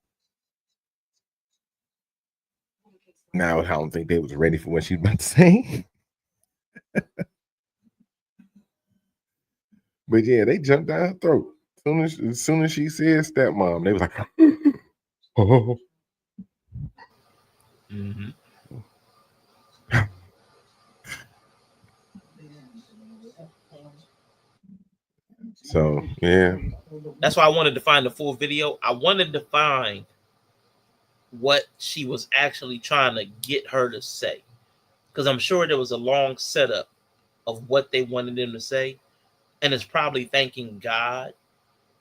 Now I don't think they was ready for what she was about to say. But yeah, they jumped down her throat. As soon as she said stepmom, they was like, oh. Mm-hmm. So yeah, that's why I wanted to find the full video. I wanted to find what she was actually trying to get her to say, because I'm sure there was a long setup of what they wanted them to say, and it's probably thanking God.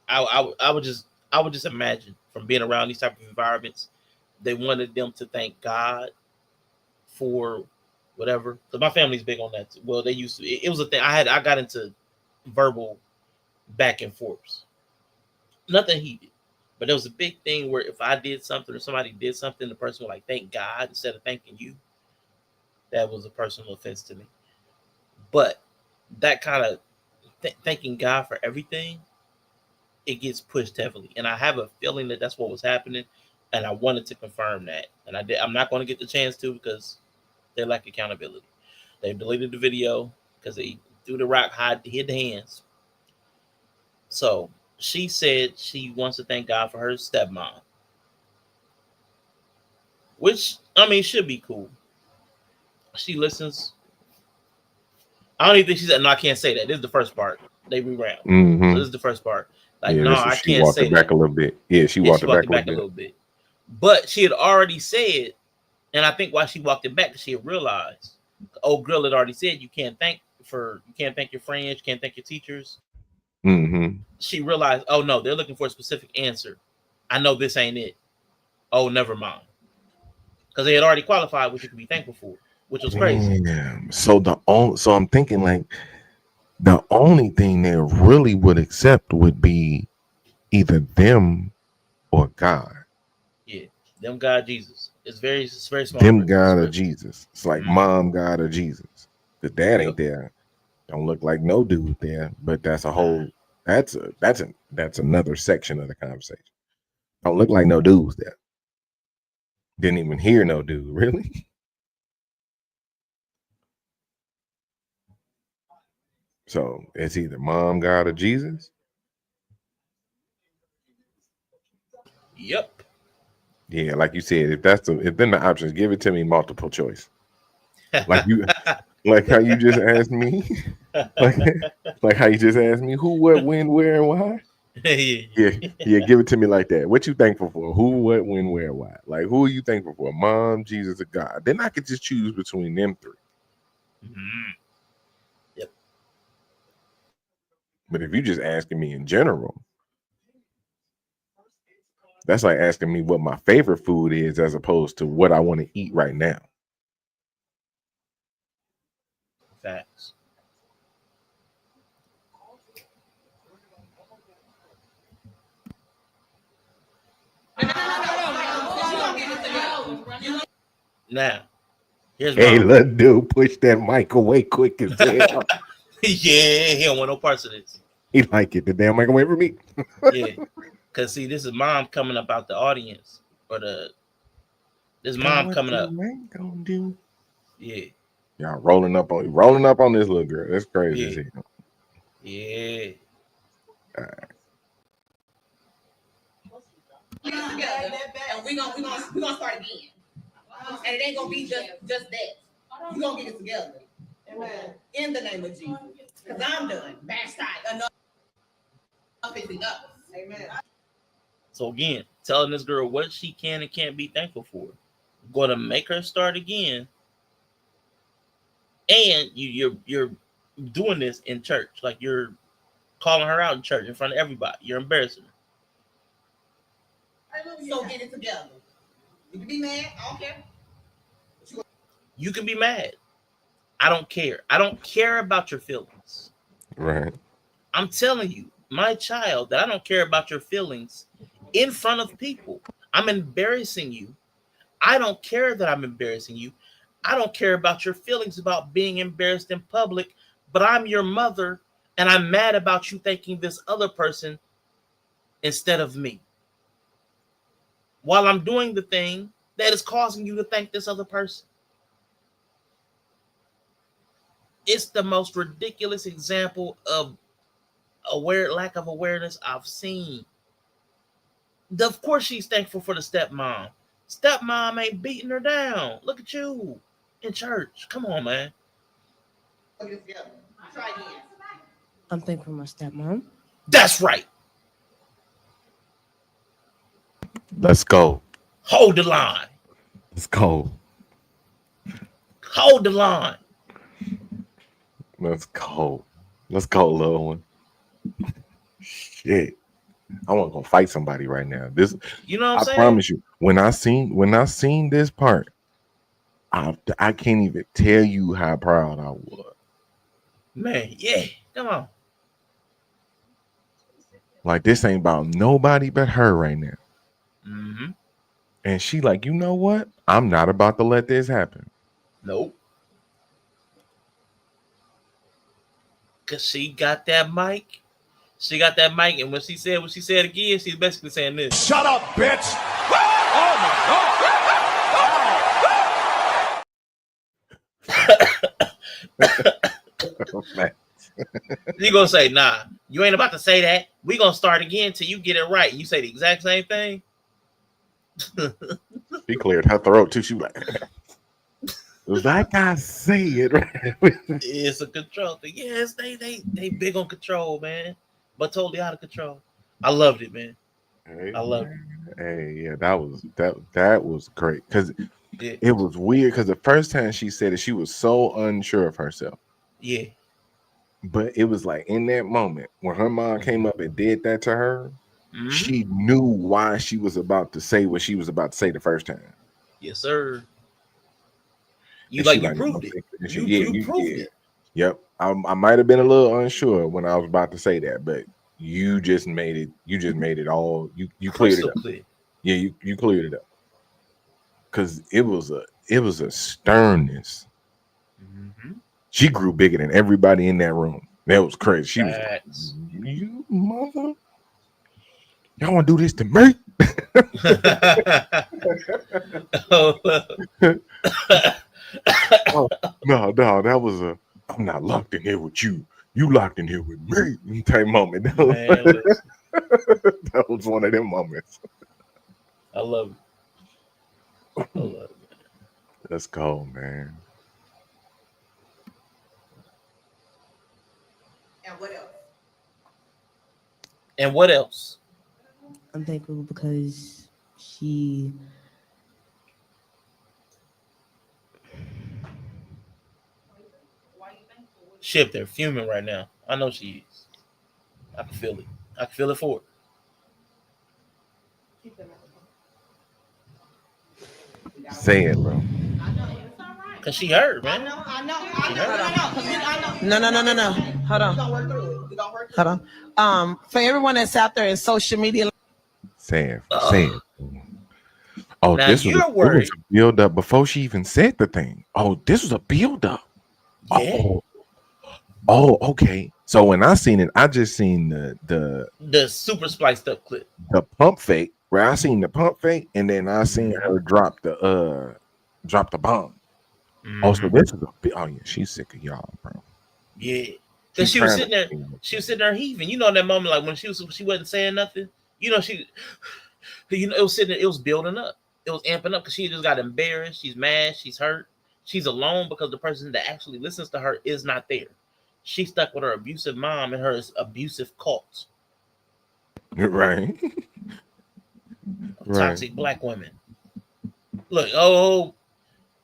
I would just imagine from being around these type of environments, they wanted them to thank God for whatever. Because my family's big on that. Well, they used to. It was a thing. I got into verbal back and forths. Nothing heated, but there was a big thing where if I did something or somebody did something, the person would like thank God instead of thanking you. That was a personal offense to me. But that kind of thanking God for everything, it gets pushed heavily, and I have a feeling that that's what was happening, and I wanted to confirm that, and I did. I'm not going to get the chance to because they lack accountability. They deleted the video because they threw the rock, hid the hands. So she said she wants to thank God for her stepmom, which I mean should be cool. She listens. I don't even think she said no. I can't say that. This is the first part. They rewound. mm-hmm. So this is the first part. Like Yeah, no, I she can't walked say it back that. a little bit. Yeah, she walked it back a little bit. But she had already said, and I think why she walked it back because she had realized the old girl had already said you can't thank your friends, you can't thank your teachers. Mm-hmm. She realized, oh no, they're looking for a specific answer. I know this ain't it. Oh, never mind. Because they had already qualified what you could be thankful for, which was crazy. Damn. So I'm thinking like the only thing they really would accept would be either them or God. Yeah, them God Jesus. It's very small. Them God or Jesus. It's like mom God or Jesus. The dad ain't there. Don't look like no dude there. But that's a whole. That's another section of the conversation. Don't look like no dudes there. Didn't even hear no dude. Really. So it's either mom God or Jesus. Yep. Yeah, like you said, if then the options, give it to me multiple choice. Like how you just asked me, like how you just asked me who, what, when, where, and why. Yeah, give it to me like that. What you thankful for? Who, what, when, where, why? Like who are you thankful for? Mom, Jesus, or God? Then I could just choose between them three. Mm-hmm. Yep. But if you just asking me in general, that's like asking me what my favorite food is as opposed to what I want to eat right now. Facts. Now, here's hey, mom. little dude, push that mic away quick as hell. Yeah, he don't want no parts of this. He like it. The damn mic away from me. Yeah, cause see, this is mom coming up out the audience, or this mom coming up. Gonna do? Yeah. Y'all rolling up on this little girl. That's crazy as hell. Yeah. All right. Together, and we're gonna start again. And it ain't gonna be just that. We're gonna get it together. Amen. In the name of Jesus. Because I'm done. Backside. Enough is enough. Amen. So again, telling this girl what she can and can't be thankful for. Going to make her start again. And you're doing this in church. Like you're calling her out in church in front of everybody. You're embarrassing her. So get it together. You can be mad. I don't care. You can be mad. I don't care. I don't care about your feelings. Right. I'm telling you, my child, that I don't care about your feelings in front of people. I'm embarrassing you. I don't care that I'm embarrassing you. I don't care about your feelings about being embarrassed in public, but I'm your mother and I'm mad about you thanking this other person instead of me. While I'm doing the thing that is causing you to thank this other person. It's the most ridiculous example of lack of awareness I've seen. Of course she's thankful for the stepmom. Stepmom ain't beating her down. Look at you in church. Come on, man. Try again. I'm thankful for my stepmom. That's right. Let's go. Hold the line. Let's go. Hold the line. Let's go. Let's go, little one. Shit. I want to go fight somebody right now. This, you know what I'm saying? I promise you, when I seen this part, I can't even tell you how proud I was. Man, yeah. Come on. Like, this ain't about nobody but her right now. Mm-hmm. And she like, you know what? I'm not about to let this happen. Nope. Cause she got that mic. She got that mic, and when she said what she said again, she's basically saying this. Shut up, bitch! Oh my God! You gonna say, nah, you ain't about to say that. We gonna start again till you get it right. You say the exact same thing. She cleared her throat too. She was like, like I said, right? It's a control thing. Yes, they big on control, man. But totally out of control. I loved it, man. Hey, I loved it. Hey, yeah, that was great. Because yeah. It was weird because the first time she said it, she was so unsure of herself. Yeah. But it was like in that moment when her mom came up and did that to her, mm-hmm. she knew why she was about to say what she was about to say the first time. Yes, sir. You proved it. You proved it. Yep. I might have been a little unsure when I was about to say that, but you just made it. You just made it all. You cleared it up. Clear. Yeah, you cleared it up. Because it was a sternness. Mm-hmm. She grew bigger than everybody in that room. That was crazy. She was like, you mother. Y'all want to do this to me? Oh, no, that was I'm not locked in here with you. You locked in here with me type moment. That was one of them moments. I love it. I love it. Let's go, man. And what else? I'm thankful because she Ship, they're fuming right now. I know she is. I can feel it. I can feel it for her. Say it, bro. Cause she heard, man. I know. No. Hold on. For everyone that's out there in social media. Say it. Oh, now this was a build up before she even said the thing. Oh, this was a build up. Yeah. Oh, okay. So when I seen it, I just seen the super spliced up clip. The pump fake, where I seen the pump fake, and then I seen her drop the bomb. Mm-hmm. Oh, so this is yeah, she's sick of y'all, bro. Yeah. Because she was sitting there heaving. You know that moment, like when she wasn't saying nothing. You know, it was building up. It was amping up because she just got embarrassed. She's mad. She's hurt. She's alone because the person that actually listens to her is not there. She's stuck with her abusive mom and her abusive cult. Right. Toxic black women. Look,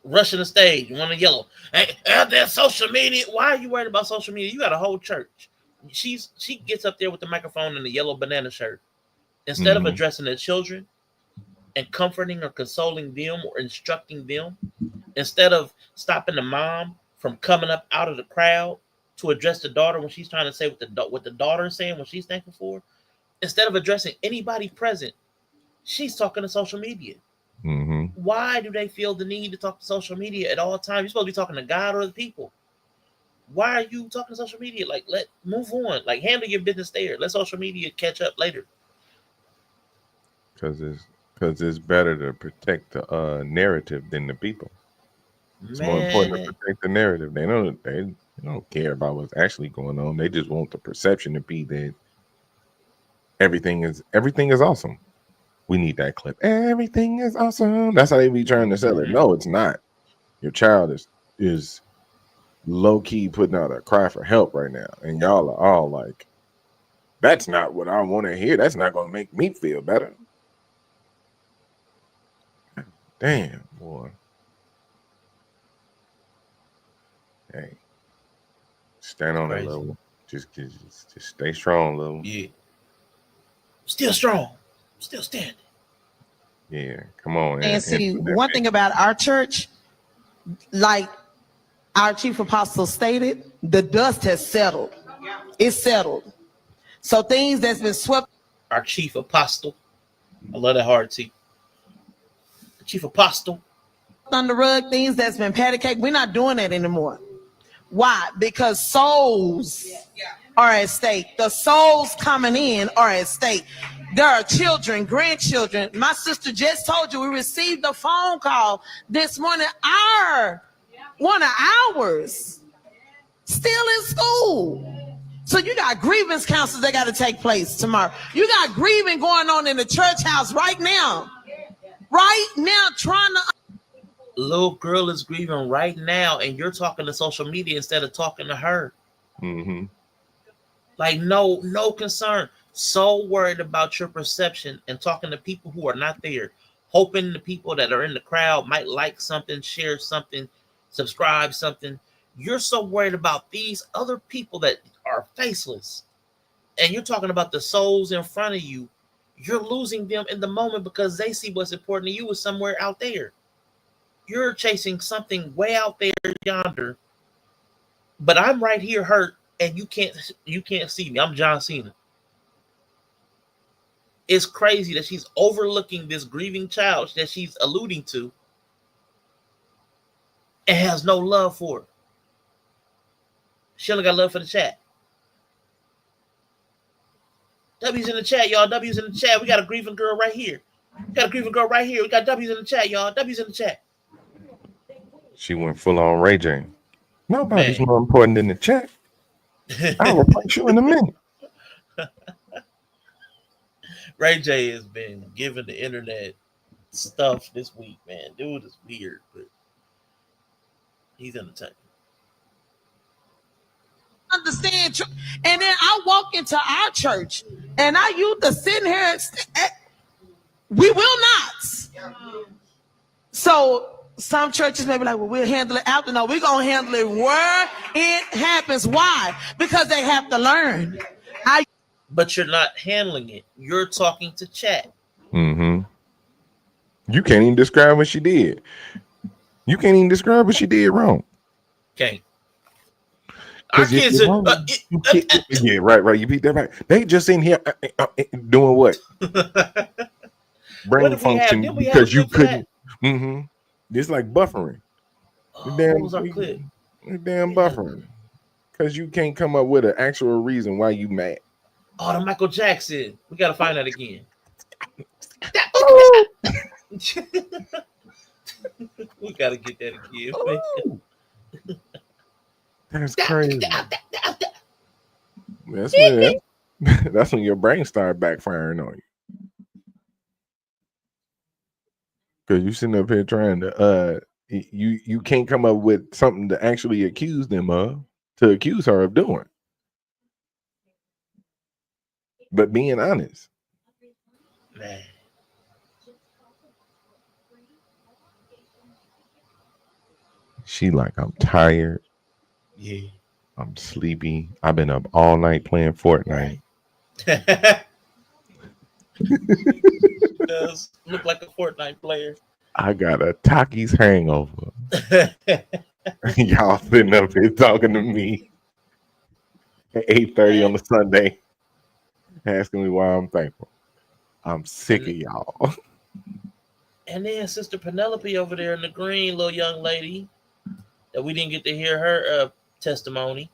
rushing the stage, one of Yella. Hey, out there, social media. Why are you worried about social media? You got a whole church. She gets up there with the microphone and the yellow banana shirt. Instead of addressing the children and comforting or consoling them or instructing them, instead of stopping the mom from coming up out of the crowd to address the daughter when she's trying to say what the daughter is saying, what she's thankful for, instead of addressing anybody present, she's talking to social media. Mm-hmm. Why do they feel the need to talk to social media at all times? You're supposed to be talking to God or the people. Why are you talking to social media? Like, move on. Like, handle your business there. Let social media catch up later. Because it's better to protect the narrative than the people. It's more important to protect the narrative. They don't care about what's actually going on. They just want the perception to be that everything is awesome. We need that clip. Everything is awesome. That's how they be trying to sell it. No, it's not. Your child is low key putting out a cry for help right now, and y'all are all like, "That's not what I want to hear. That's not going to make me feel better." Damn, boy. Hey, stand on it, little. Just stay strong, little. Yeah. Still strong. Still standing. Yeah, come on. And see, one thing about our church, like our chief apostle stated, the dust has settled. It's settled. So things that's been swept. Our chief apostle. I love that hard T. The chief apostle. On the rug, things that's been patty cake, we're not doing that anymore. Why? Because souls are at stake. The souls coming in are at stake. There are children, grandchildren. My sister just told you we received a phone call this morning. One of ours still in school. So you got grievance councils that got to take place tomorrow. You got grieving going on in the church house right now. Right now, trying to. Little girl is grieving right now, and you're talking to social media instead of talking to her. Mm-hmm. Like, no concern. So worried about your perception and talking to people who are not there, hoping the people that are in the crowd might like something, share something, subscribe something. You're so worried about these other people that are faceless, and you're talking about the souls in front of you. You're losing them in the moment because they see what's important to you is somewhere out there. You're chasing something way out there yonder, but I'm right here hurt, and you can't see me. I'm John Cena. It's crazy that she's overlooking this grieving child that she's alluding to and has no love for her. She only got love for the chat. W's in the chat, y'all. W's in the chat. We got a grieving girl right here. We got W's in the chat, y'all. W's in the chat. She went full on Ray J. Nobody's more important than the chat. I'll replace you in a minute. Ray J has been giving the internet stuff this week, man. Dude is weird, but he's entertaining. Understand, and then I walk into our church, and I used to sit here. We will not. So some churches may be like, "Well, we'll handle it after." No, we're gonna handle it where it happens. Why? Because they have to learn. But you're not handling it. You're talking to chat. Mm-hmm. You can't even describe what she did. You can't even describe what she did wrong. Okay. Our kids are, yeah, right. You beat that right. They just in here doing what? Brain function because you couldn't. Mm-hmm. It's like buffering. Damn buffering. Because you can't come up with an actual reason why you mad. Oh, the Michael Jackson. We gotta find that again. We gotta get that again. That's crazy. That's when your brain started backfiring on you. Because you sitting up here trying to you can't come up with something to actually accuse them of, to accuse her of doing. But being honest. Man. She like, I'm tired. Yeah. I'm sleepy. I've been up all night playing Fortnite. Does look like a Fortnite player. I got a Takis hangover. Y'all sitting up here talking to me at 8:30 on a Sunday, asking me why I'm thankful. I'm sick of y'all. And then Sister Penelope over there in the green, little young lady that we didn't get to hear her testimony.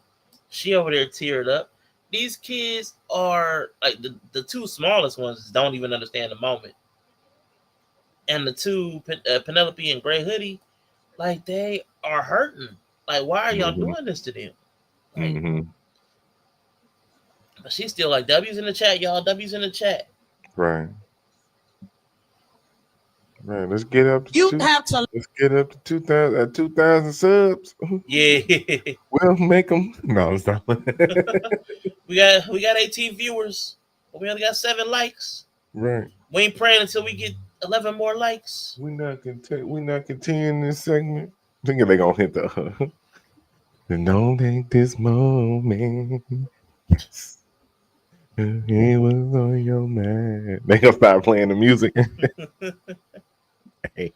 She over there teared up. These kids are like the two smallest ones don't even understand the moment. And the two, Penelope and Gray Hoodie, like they are hurting. Like, why are y'all doing this to them? Like, but she's still like, W's in the chat, y'all. W's in the chat. Right. Man, let's get up to You have to. let's get up to 2,000 subs. Yeah. We'll make them. No, it's not. we got 18 viewers, but we only got 7 likes. Right. We ain't praying until we get 11 more likes. We not continuing this segment. I think they gonna hit the. Don't take this moment. Yes. It was on your mind. They gonna start playing the music. Hey,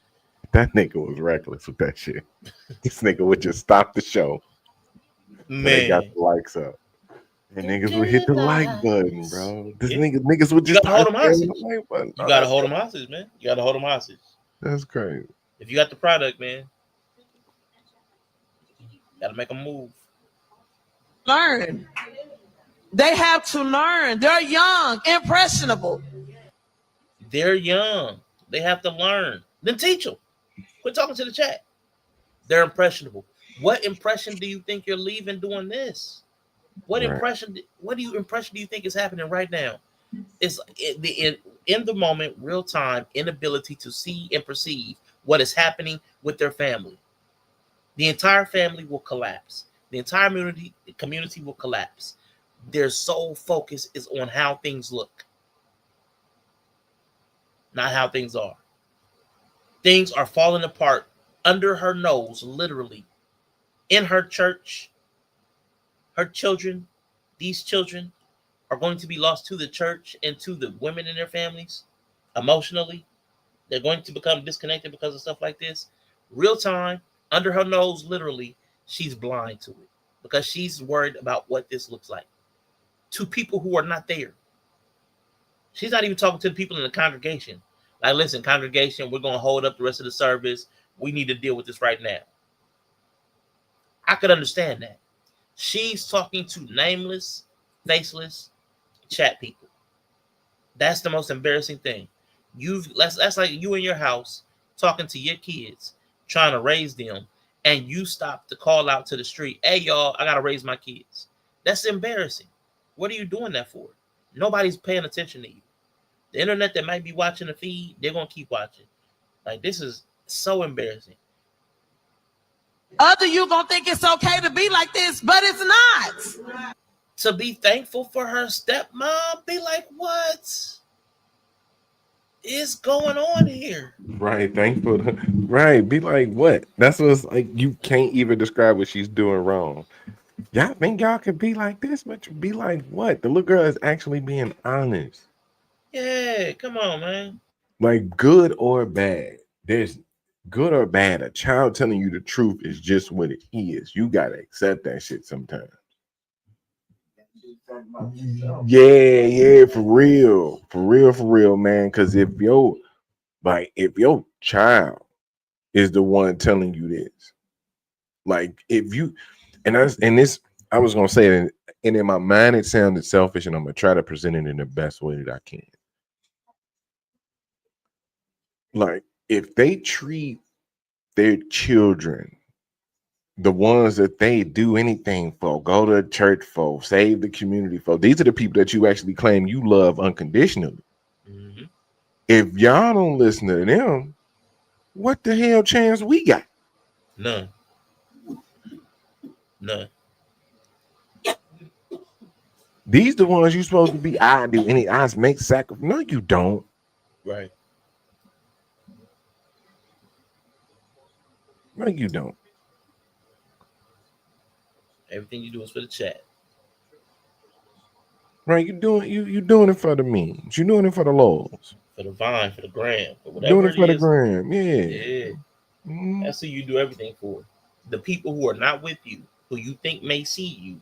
that nigga was reckless with that shit. This nigga would just stop the show. Man, they got the likes up. And niggas would hit the like button, bro. This niggas would just hold them hostage. The like button. You gotta hold them hostage, man. You gotta hold them hostage. That's crazy. If you got the product, man, gotta make them move. Learn. They have to learn. They're young, impressionable. They're young. They have to learn. Then teach them. Quit talking to the chat. They're impressionable. What impression do you think you're leaving doing this? What impression do you think is happening right now? It's in the moment, real time, inability to see and perceive what is happening with their family. The entire family will collapse. The entire community will collapse. Their sole focus is on how things look, not how things are. Things are falling apart under her nose, literally. In her church, her children, these children are going to be lost to the church and to the women in their families emotionally. They're going to become disconnected because of stuff like this. Real time, under her nose, literally, she's blind to it because she's worried about what this looks like to people who are not there. She's not even talking to the people in the congregation. Like, listen, congregation, we're going to hold up the rest of the service. We need to deal with this right now. I could understand that. She's talking to nameless, faceless chat people. That's the most embarrassing thing. That's like you in your house talking to your kids, trying to raise them, and you stop to call out to the street, hey, y'all, I got to raise my kids. That's embarrassing. What are you doing that for? Nobody's paying attention to you. The internet that might be watching the feed, they're going to keep watching. Like, this is so embarrassing. Other you gonna think it's okay to be like this, but it's not. To be thankful for her stepmom, be like, what is going on here? Right, thankful. Right, be like, what? That's what's like. You can't even describe what she's doing wrong. Y'all think y'all could be like this, but be like, what? The little girl is actually being honest. Yeah, come on, man. Like, good or bad, there's good or bad. A child telling you the truth is just what it is. You gotta accept that shit sometimes. Yeah, for real, man. Because if your child is the one telling you this, like if you, I was gonna say it, and in my mind it sounded selfish, and I'm gonna try to present it in the best way that I can. Like, if they treat their children, the ones that they do anything for, go to church for, save the community for, these are the people that you actually claim you love unconditionally. Mm-hmm. If y'all don't listen to them, what the hell chance we got? None. These the ones you supposed to be. I do any. I make sacrifice. No, you don't. Right. No, you don't. Everything you do is for the chat. Right, you doing it for the memes. You're doing it for the lows. For the Vine, for the gram, for whatever doing it for the is. gram, yeah. Yeah. Mm-hmm. That's who you do everything for. The people who are not with you, who you think may see you,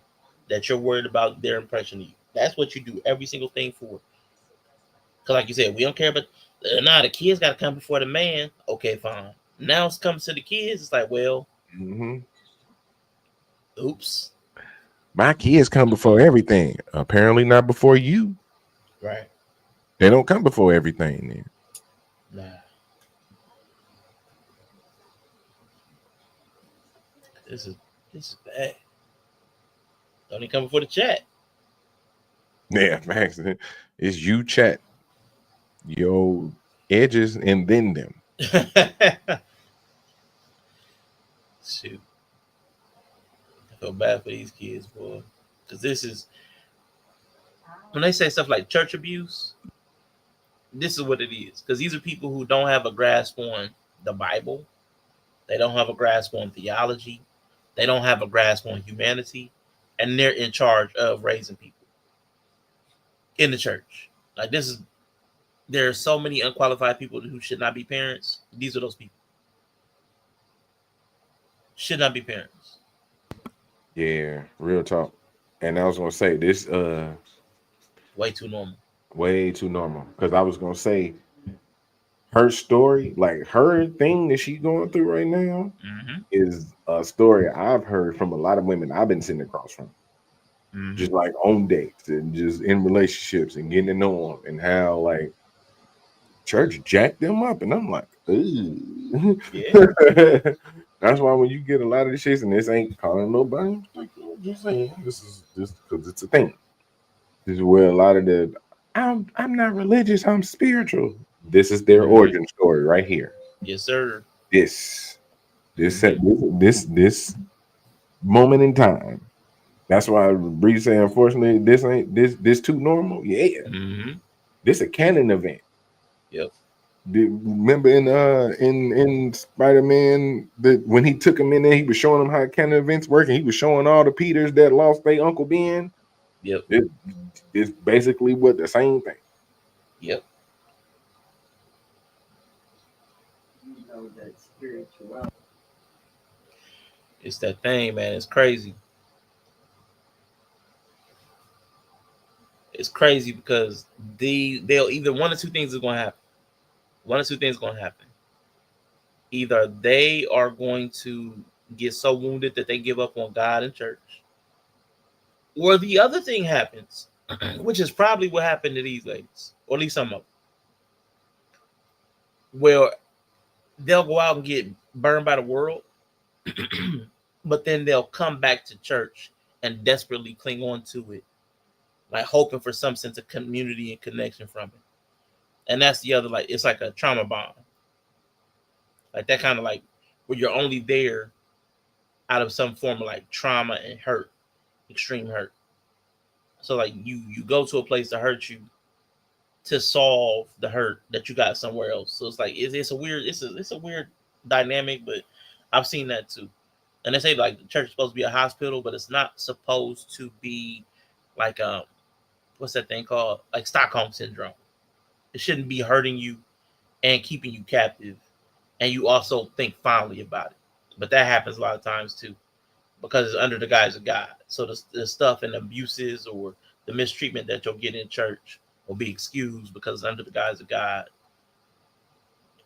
that you're worried about their impression of you. That's what you do every single thing for. Because like you said, we don't care about, the kids got to come before the man. Okay, fine. Now it comes to the kids. It's like, well, oops. My kids come before everything. Apparently not before you. Right. They don't come before everything then. Nah. This is bad. Don't even come before the chat. Yeah, Max. It's you chat. Your edges and then them. Shoot. I feel bad for these kids, boy. Because this is, when they say stuff like church abuse, this is what it is. Because these are people who don't have a grasp on the Bible. They don't have a grasp on theology. They don't have a grasp on humanity. And they're in charge of raising people in the church. Like this is, there are so many unqualified people who should not be parents. These are those people. Should not be parents. Yeah, real talk. And I was gonna say this way too normal. Way too normal. Because I was gonna say her story, like her thing that she's going through right now, is a story I've heard from a lot of women I've been sitting across from. Just like on dates and just in relationships and getting to know them, and how like church jacked them up, and I'm like, ooh. Yeah. That's why when you get a lot of the shit, and this ain't calling nobody, like, just saying, this is just because it's a thing. This is where a lot of the I'm not religious, I'm spiritual. This is their origin story right here. Yes, sir. This moment in time. That's why Bree say, unfortunately, this too normal. Yeah. This a canon event. Yep. Remember in Spider-Man that when he took him in there, he was showing them how canon events work, and he was showing all the Peters that lost their Uncle Ben. Yep. It's basically what the same thing. Yep. It's that thing, man. It's crazy. It's crazy because they'll either one or two things is going to happen. One or two things going to happen. Either they are going to get so wounded that they give up on God and church, or the other thing happens, which is probably what happened to these ladies, or at least some of them, where they'll go out and get burned by the world, but then they'll come back to church and desperately cling on to it, like hoping for some sense of community and connection from it. And that's the other, like, it's like a trauma bond. Like that kind of like where you're only there out of some form of like trauma and hurt, extreme hurt. So like you go to a place to hurt you to solve the hurt that you got somewhere else. So it's like it's a weird dynamic, but I've seen that too. And they say like the church is supposed to be a hospital, but it's not supposed to be like what's that thing called? Like Stockholm syndrome. It shouldn't be hurting you and keeping you captive, and you also think fondly about it. But that happens a lot of times too, because it's under the guise of God. So the stuff and abuses or the mistreatment that you'll get in church will be excused because it's under the guise of God.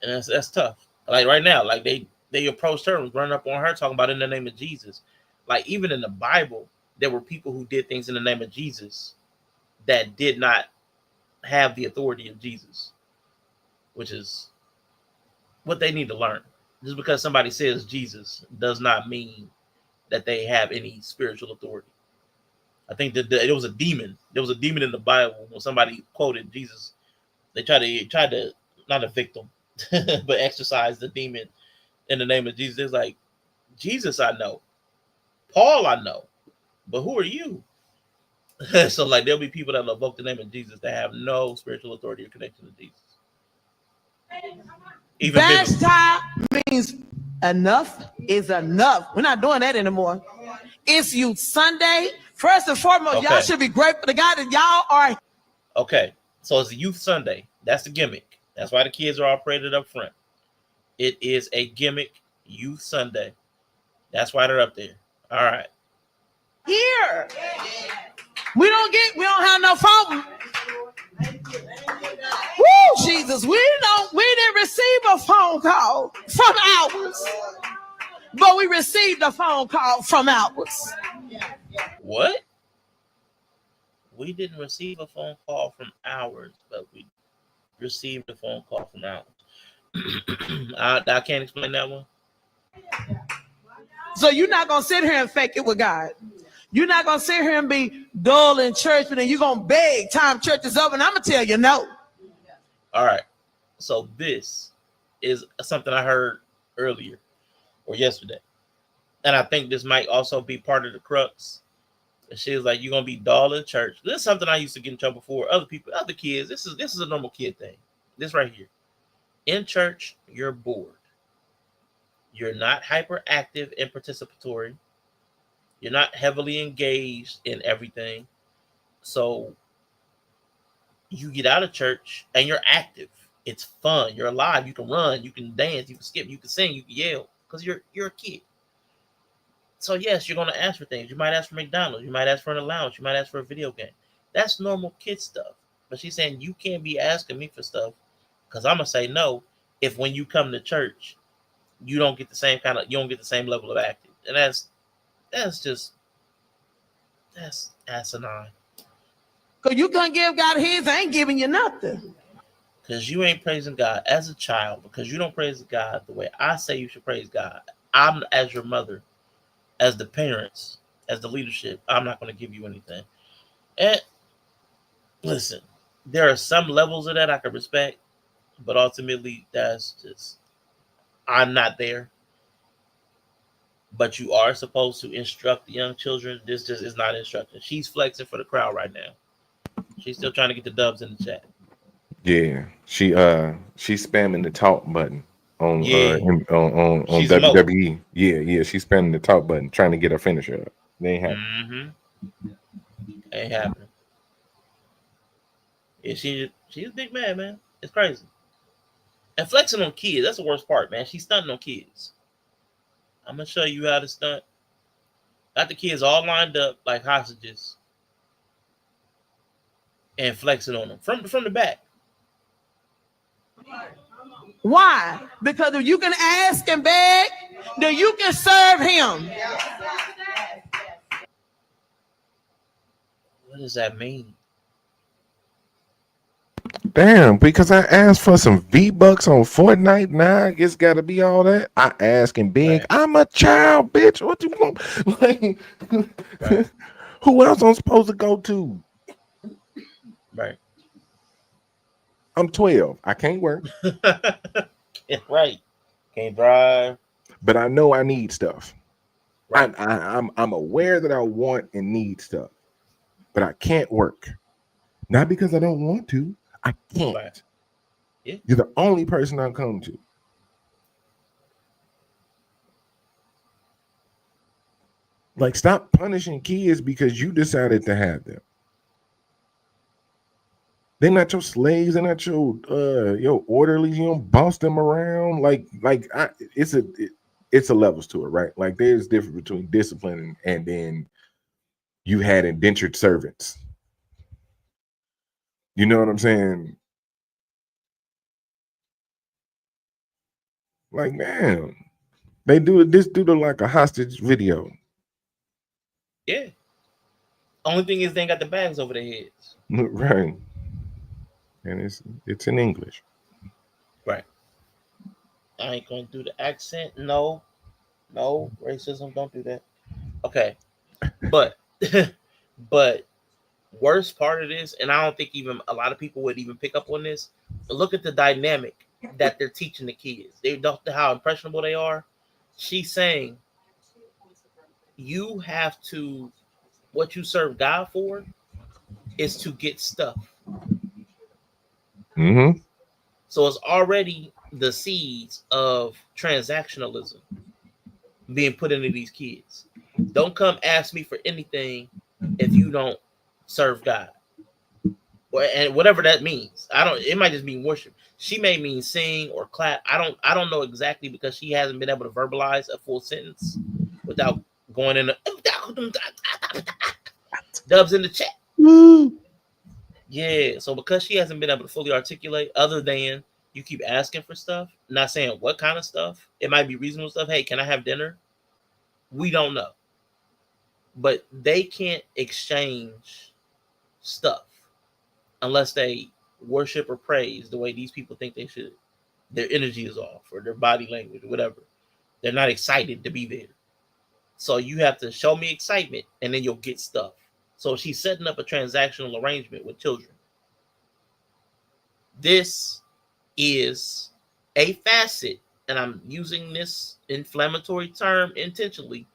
And that's tough. Like right now, like they approached her and run up on her talking about in the name of Jesus. Like even in the Bible, there were people who did things in the name of Jesus that did not have the authority of Jesus, which is what they need to learn. Just because somebody says Jesus does not mean that they have any spiritual authority. I think that it was a demon. There was a demon in the Bible when somebody quoted Jesus. They tried to not a victim, but exorcise the demon in the name of Jesus. It's like, Jesus I know, Paul I know, but who are you? So like there'll be people that will evoke the name of Jesus that have no spiritual authority or connection to Jesus. Even Bashta means enough is enough. We're not doing that anymore. It's Youth Sunday. First and foremost, y'all should be grateful to God that y'all are. Okay, so it's a Youth Sunday. That's the gimmick. That's why the kids are all paraded up front. It is a gimmick Youth Sunday. That's why they're up there. All right. Here. We don't have no phone. Woo, Jesus, we didn't receive a phone call from ours, but we received a phone call from ours. What? We didn't receive a phone call from ours, but we received a phone call from ours. I can't explain that one. So you're not gonna sit here and fake it with God. You're not going to sit here and be dull in church, but then you're going to beg time church is over, and I'm going to tell you no. All right. So this is something I heard earlier or yesterday. And I think this might also be part of the crux. And she was like, "You're gonna be dull in church." This is something I used to get in trouble for. Other people, other kids. This is a normal kid thing. This right here. In church, you're bored. You're not hyperactive and participatory. You're not heavily engaged in everything. So you get out of church and you're active. It's fun. You're alive. You can run. You can dance. You can skip. You can sing. You can yell because you're a kid. So yes, you're going to ask for things. You might ask for McDonald's. You might ask for an allowance. You might ask for a video game. That's normal kid stuff. But she's saying you can't be asking me for stuff because I'm gonna say no if when you come to church you don't get the same level of active, and that's asinine. Cause you couldn't give God his, I ain't giving you nothing. Because you ain't praising God as a child, because you don't praise God the way I say you should praise God. I'm, as your mother, as the parents, as the leadership, I'm not going to give you anything. And listen, there are some levels of that I can respect, but ultimately that's just, I'm not there. But you are supposed to instruct the young children. This just is not instruction. She's flexing for the crowd right now. She's still trying to get the dubs in the chat. Yeah, she's spamming the talk button on on She's emoting. WWE. Yeah, she's spamming the talk button trying to get her finisher up. They ain't happening. Ain't happening. Yeah, she's a big man. It's crazy. And flexing on kids, that's the worst part, man. She's stunting on kids. I'm gonna show you how to stunt. Got the kids all lined up like hostages and flexing on them from the back. Why? Because if you can ask and beg, then you can serve him. What does that mean? Damn, because I asked for some V-Bucks on Fortnite, now I guess gotta be all that. I ask and beg. Right. I'm a child, bitch. What you want? Like, right. Who else I'm supposed to go to? Right. I'm 12. I can't work. Right. Can't drive. But I know I need stuff. Right. I'm aware that I want and need stuff, but I can't work. Not because I don't want to. I can't. Right. Yeah. You're the only person I come to. Like, stop punishing kids because you decided to have them. They're not your slaves. They're not your orderlies. You don't boss them around. It's a levels to it, right? Like, there's difference between discipline and then you had indentured servants. You know what I'm saying? Like, man, they do this due to like a hostage video. Yeah. Only thing is they ain't got the bags over their heads. Right. And it's in English. Right. I ain't gonna do the accent. No, racism, don't do that. Okay. But worst part of this, and I don't think even a lot of people would even pick up on this, look at the dynamic that they're teaching the kids. They don't know how impressionable they are. She's saying you have to, what you serve God for is to get stuff. Mm-hmm. So it's already the seeds of transactionalism being put into these kids. Don't come ask me for anything if you don't serve God. And whatever that means. It might just mean worship. She may mean sing or clap. I don't know exactly because she hasn't been able to verbalize a full sentence without going in dubs in the chat. Yeah, so because she hasn't been able to fully articulate, other than you keep asking for stuff, not saying what kind of stuff, it might be reasonable stuff. Hey, can I have dinner? We don't know. But they can't exchange stuff unless they worship or praise the way these people think they should. Their energy is off, or their body language, or whatever. They're not excited to be there. So you have to show me excitement, and then you'll get stuff. So she's setting up a transactional arrangement with children. This is a facet, and I'm using this inflammatory term intentionally.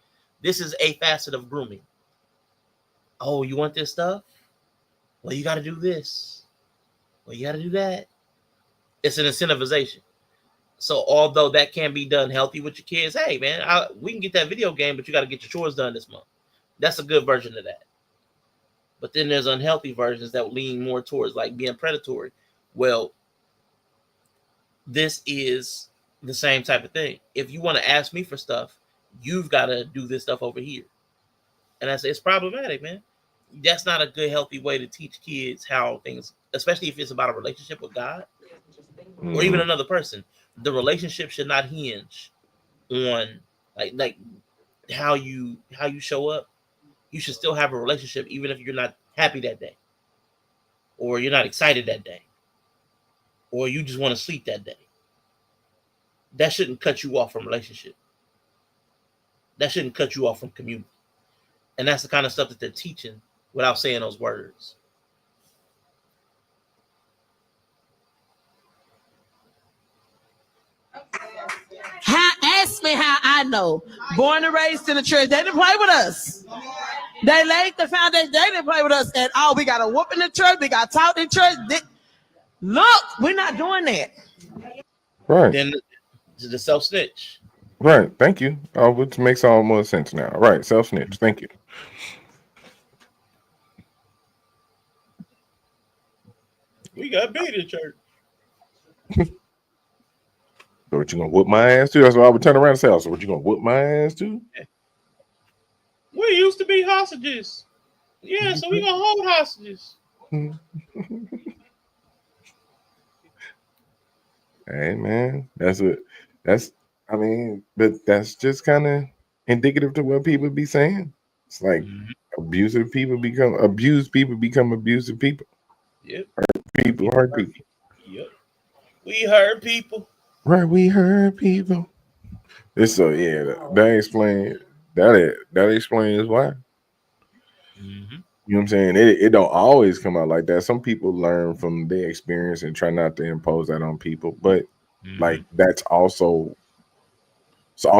This is a facet of grooming. Oh, you want this stuff? Well, you got to do this. Well, you got to do that. It's an incentivization. So although that can be done healthy with your kids, hey man, we can get that video game, but you got to get your chores done this month. That's a good version of that. But then there's unhealthy versions that lean more towards like being predatory. Well, this is the same type of thing. If you want to ask me for stuff, you've got to do this stuff over here. And it's problematic, man. That's not a good, healthy way to teach kids how things, especially if it's about a relationship with God or even another person. The relationship should not hinge on like how you show up. You should still have a relationship even if you're not happy that day, or you're not excited that day, or you just want to sleep that day. That shouldn't cut you off from relationship. That shouldn't cut you off from community. And that's the kind of stuff that they're teaching without saying those words. Ask me how I know. Born and raised in the church. They didn't play with us. They laid the foundation. They didn't play with us at all. We got a whoop in the church. We got taught in church. Look, we're not doing that. Right. Then the self-snitch. Right. Thank you. Oh, which makes all more sense now. Right. Self-snitch. Thank you. We got beat in church. So what you gonna whoop my ass too? That's what I would turn around and say. So what you gonna whoop my ass too? We used to be hostages. Yeah, so we gonna hold hostages. Hey man, I mean, but that's just kind of indicative to what people be saying. It's like abusive people become abusive people. Yep. Hurt people. Yep. We hurt people. Right, we hurt people. It's so that explains why. You know what I'm saying? It don't always come out like that. Some people learn from their experience and try not to impose that on people. But like it's also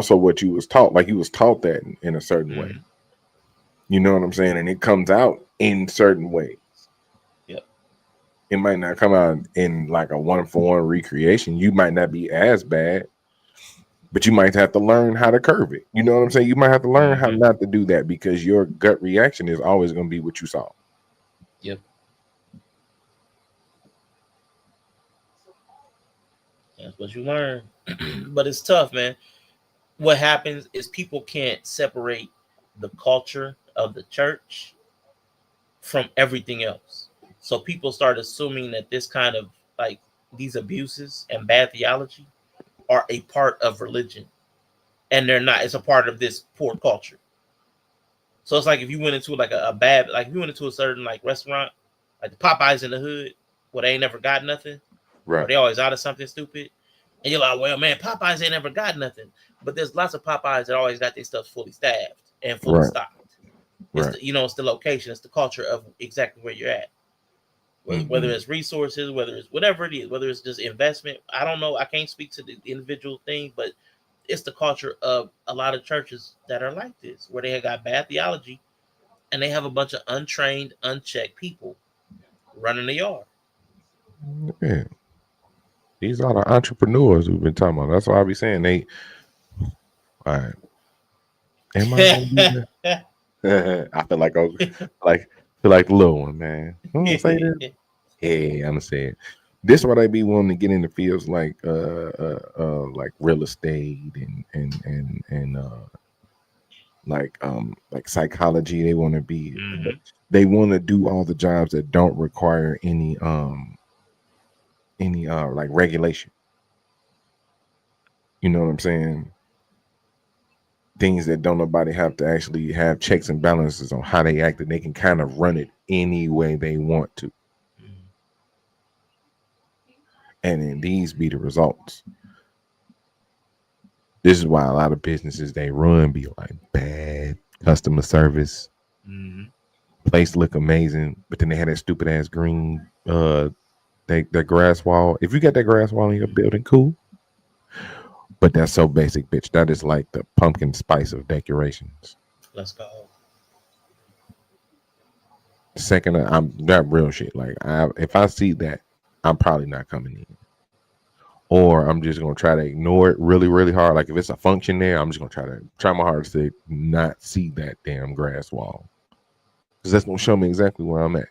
what you was taught. Like you was taught that in a certain way. You know what I'm saying? And it comes out in certain ways. Yep. It might not come out in like a 1-for-1 recreation. You might not be as bad, but you might have to learn how to curve it. You know what I'm saying? You might have to learn how not to do that because your gut reaction is always going to be what you saw. Yep. That's what you learn. But it's tough, man. What happens is people can't separate the culture of the church from everything else. So people start assuming that this kind of like these abuses and bad theology are a part of religion, and they're not. It's a part of this poor culture. So it's like if you went into like if you went into a certain like restaurant, like the Popeyes in the hood, where they ain't never got nothing, right? Or they always out of something stupid, and you're like, well, man, Popeyes ain't never got nothing. But there's lots of Popeyes that always got their stuff fully staffed and fully stocked. It's it's the location, it's the culture of exactly where you're at. Whether it's resources, whether it's whatever it is, whether it's just investment, I don't know. I can't speak to the individual thing, but it's the culture of a lot of churches that are like this, where they have got bad theology and they have a bunch of untrained, unchecked people running the yard. Yeah. These are the entrepreneurs we've been talking about. That's why I be saying all right. Am I gonna do I feel like the little one, man. I'm gonna say this. Yeah, I'm gonna say it. This is what I be wanting to get into fields like real estate and like psychology. They want to be they want to do all the jobs that don't require any like regulation. You know what I'm saying? Things that don't nobody have to actually have checks and balances on how they act, and they can kind of run it any way they want to. And then these be the results. This is why a lot of businesses they run be like bad customer service. Place look amazing, but then they had that stupid ass green that grass wall. If you got that grass wall in your building, cool. But that's so basic, bitch. That is like the pumpkin spice of decorations. Let's go. Second, I'm that real shit. Like, if I see that, I'm probably not coming in. Or I'm just gonna try to ignore it really, really hard. Like if it's a function there, I'm just gonna try my hardest to not see that damn grass wall, because that's gonna show me exactly where I'm at.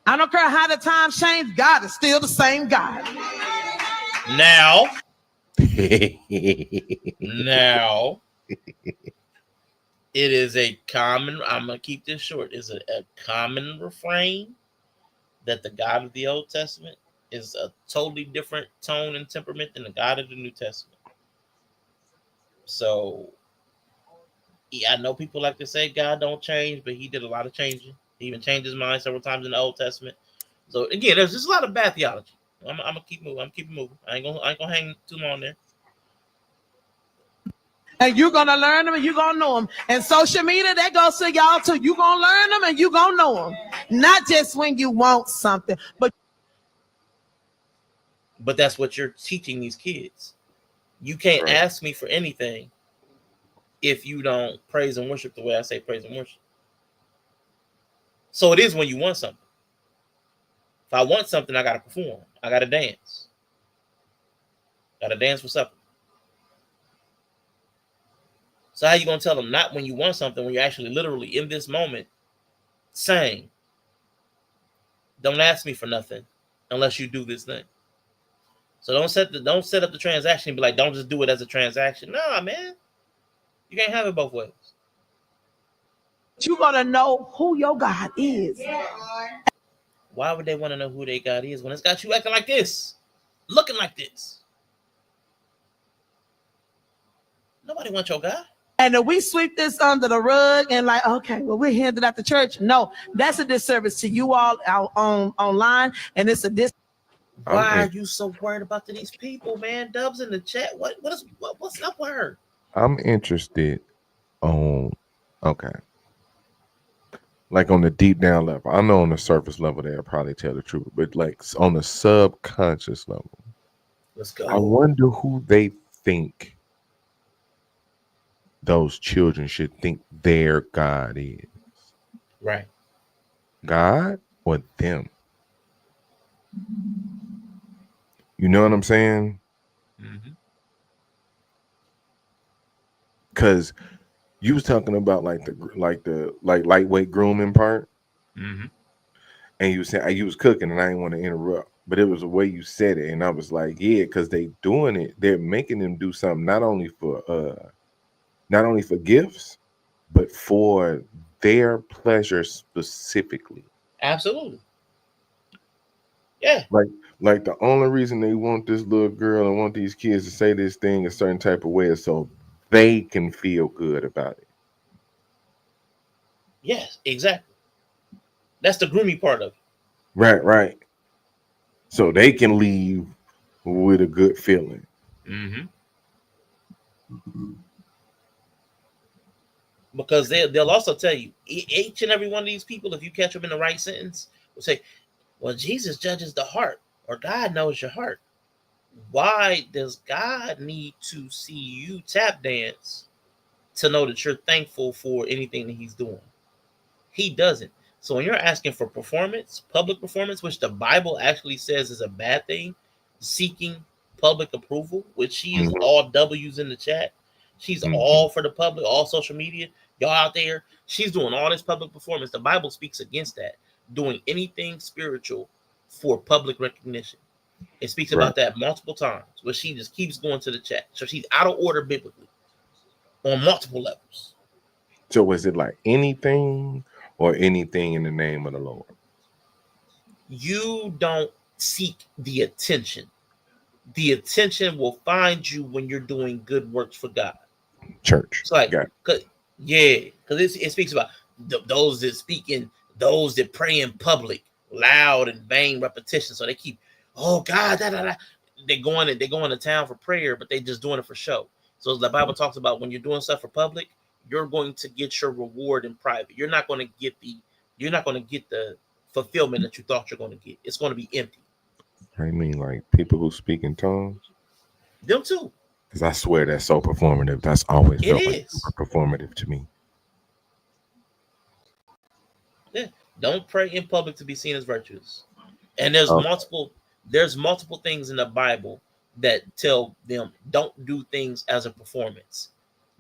I don't care how the times change, God is still the same God. Now, now, it is a common, I'm going to keep this short, it's a common refrain that the God of the Old Testament is a totally different tone and temperament than the God of the New Testament. So, yeah, I know people like to say God don't change, but he did a lot of changing. He even changed his mind several times in the Old Testament. So again, there's just a lot of bad theology. I'm gonna keep moving. I'm keeping moving. I ain't gonna hang too long there. And you're gonna learn them and you're gonna know them. And social media, that goes to y'all too. You're gonna learn them and you're gonna know them. Not just when you want something, but that's what you're teaching these kids. You can't ask me for anything if you don't praise and worship the way I say praise and worship. So it is when you want something. If I want something, I gotta perform. I gotta dance. Gotta dance for supper. So how you gonna tell them not when you want something when you're actually literally in this moment saying, don't ask me for nothing unless you do this thing. So don't set up the transaction and be like, don't just do it as a transaction. Nah, man. You can't have it both ways. you're gonna know who your God is. Why would they want to know who their God is when it's got you acting like this, looking like this? Nobody wants your God. And if we sweep this under the rug and like, okay, well, we're handing out the church. No, that's a disservice to you all out online, and it's a Why are you so worried about these people, man? Dubs in the chat. What's up with her? I'm interested on like on the deep down level. I know on the surface level they'll probably tell the truth, but like on the subconscious level, let's go. I wonder who they think those children should think their God is. Right. God or them? You know what I'm saying? Because you was talking about like the lightweight grooming part, and you was saying you was cooking, and I didn't want to interrupt, but it was the way you said it, and I was like, yeah, because they doing it, they're making them do something not only for gifts, but for their pleasure specifically. Absolutely. Yeah. Like the only reason they want this little girl and want these kids to say this thing a certain type of way is so they can feel good about it. Yes, exactly. That's the grooming part of it. Right. So they can leave with a good feeling. Because they'll also tell you, each and every one of these people, if you catch them in the right sentence, will say, well, Jesus judges the heart, or God knows your heart. Why does God need to see you tap dance to know that you're thankful for anything that he's doing? He doesn't. So when you're asking for performance, public performance, which the Bible actually says is a bad thing, seeking public approval, which she is all W's in the chat. She's all for the public, all social media. Y'all out there, she's doing all this public performance. The Bible speaks against that, doing anything spiritual for public recognition. It speaks about that multiple times, where she just keeps going to the chat. So she's out of order biblically on multiple levels. So is it like anything or anything in the name of the Lord? You don't seek the attention. The attention will find you when you're doing good works for God. Church. It's like, because it speaks about those that speak in, those that pray in public, loud and vain repetition. So they keep, oh God, They're going to town for prayer, but they just doing it for show. So the Bible talks about when you're doing stuff for public, you're going to get your reward in private. You're not going to get the fulfillment that you thought you're going to get. It's going to be empty. I mean, like people who speak in tongues. Them too. Because I swear that's so performative. That's always It felt like is. super performative to me. Yeah. Don't pray in public to be seen as virtuous. And there's multiple things in the Bible that tell them don't do things as a performance.